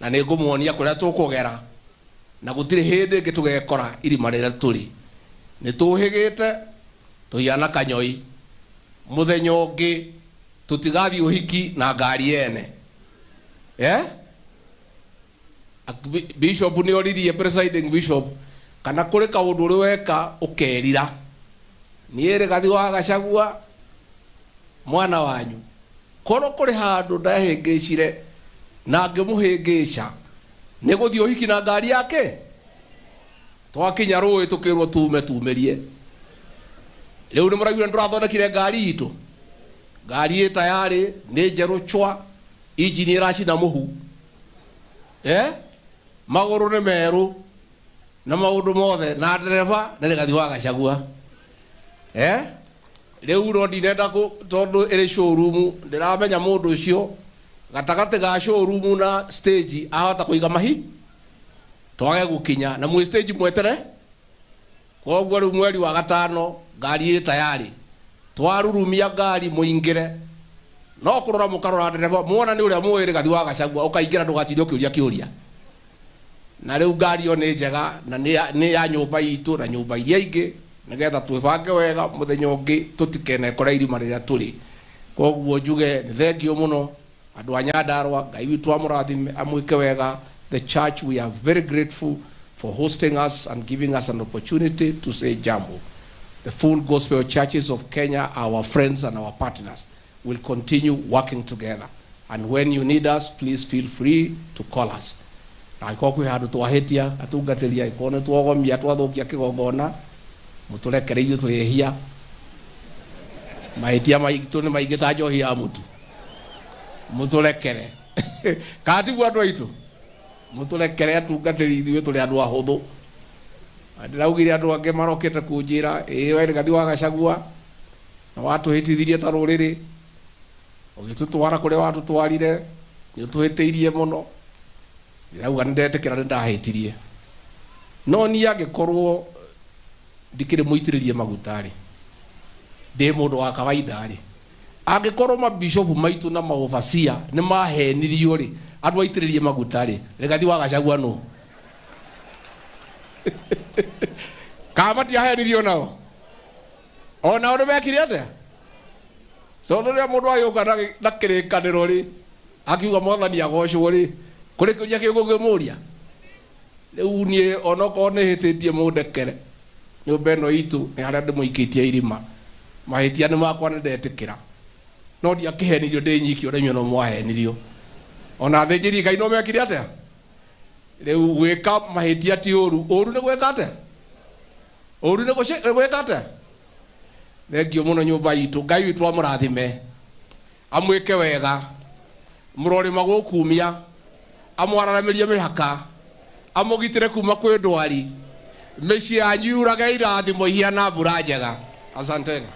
na nĩ ngũmuonia kũrĩa tũkũgera na gũtirĩ hĩndĩ ĩngĩ tũgekora irima rĩrĩa tũrĩ. Nĩ tũhĩgĩte tũhiana kanyoi mũthenya ũngĩ tũtigathiĩ ũhiki na ngari yene. Bishop ni oririe presiding bishop kana kuri kaundu uri weka ukerira ni ere gathi wa Gachagua mwana wanyu kono kuri handu ndahingicire na ngimuhingica ni guthio hiki na ngari yake twakinya rũĩ tukirwo tumerie riu ni muragire ndurathondekire ngari itu ngari ĩ tayari ni njeru chwa injini iracina muhu maguru ni meru na maundu mothe na ndereba na gathi wa Gachagua riu ro ndinenda tondu iri showroom ndiramenya mundu ucio gatagate ga showroom na stage ahota kuiga mahi twage gukinya na mu stage mwetere koguo riu mweri wa gatano ngari ĩ tayari twarurumia ngari muingire no kurora mukarora ndereba muona ni uria muiri gathi wa Gachagua ukaingira ndugatire kiuria na riu ngari yo ni njega na ni ya nyumba itu na nyumba iria ingi nigetha twibange wega muthenya ungi tutikene kora irima riria turi koguo njuge ni thengio muno andu a Nyandarua Ngai witu amurathime amwike wega. The church, we are very grateful for hosting us and giving us an opportunity to say jambo. The Full Gospel Churches of Kenya, our friends and our partners, will continue working together. And when you need us, please feel free to call us. Na ikoku handu twahitia atungatiria ikone twogomia twathukia kigongona muturekereirio turihia mahitia maitu ni maigita njohi ya mutu muturekere kati gwa andu aitu muturekere atungatiri ithuĩ tũrĩ andũ ahũthũ. Ndĩraugire andũ angĩ marokete kunjĩra we nĩ gathi wa Gachagua na watũhĩtithirie ta rũrĩrĩ ũgĩtũtwara kũrĩa watũtwarire nĩ ũtũhĩtĩirie mũno. Ndĩrauga nĩndetĩkĩra nĩndahĩtirie no niĩ angĩkorwo ndikĩrĩ mũitĩrĩrie maguta-rĩ ndĩ mũndũ wa kawaida-rĩ angĩkorwo mabishopu maitũ na maovacia nĩ mahenirio-rĩ andu aitĩrĩrie maguta-rĩ gathi wa Gachagua no kama tiahenirio nao ona nĩ mekire atĩa tondũ rĩrĩa mũndũ agĩũka na kĩrĩkanĩro-rĩ akiuga mwathani agocwo-rĩ kũrĩ kĩũria kĩngũkĩmũria rĩu niĩ onokorwo nĩhĩtĩtie mũndekere nyũmba ĩno itũ nĩ harĩa ndĩmũikĩtie irima mahĩtia nĩ makwa nĩndetĩkĩra no ndiakĩhenirio ndĩ nyiki ũrĩa no mwahenirio ona thĩnjĩri Ngai no mekire atĩa rĩu gwĩka mahĩtia ti ũru nĩ gwĩka atĩa ũru nĩ gwĩka atĩa thengio muno nyumba itu Ngai witu amurathime amwike wega murori magukumia amwararamirie mihaka amugitire kuma kwi ndwari mici yanyu yuraga irathimo hiana mbura njega asanteni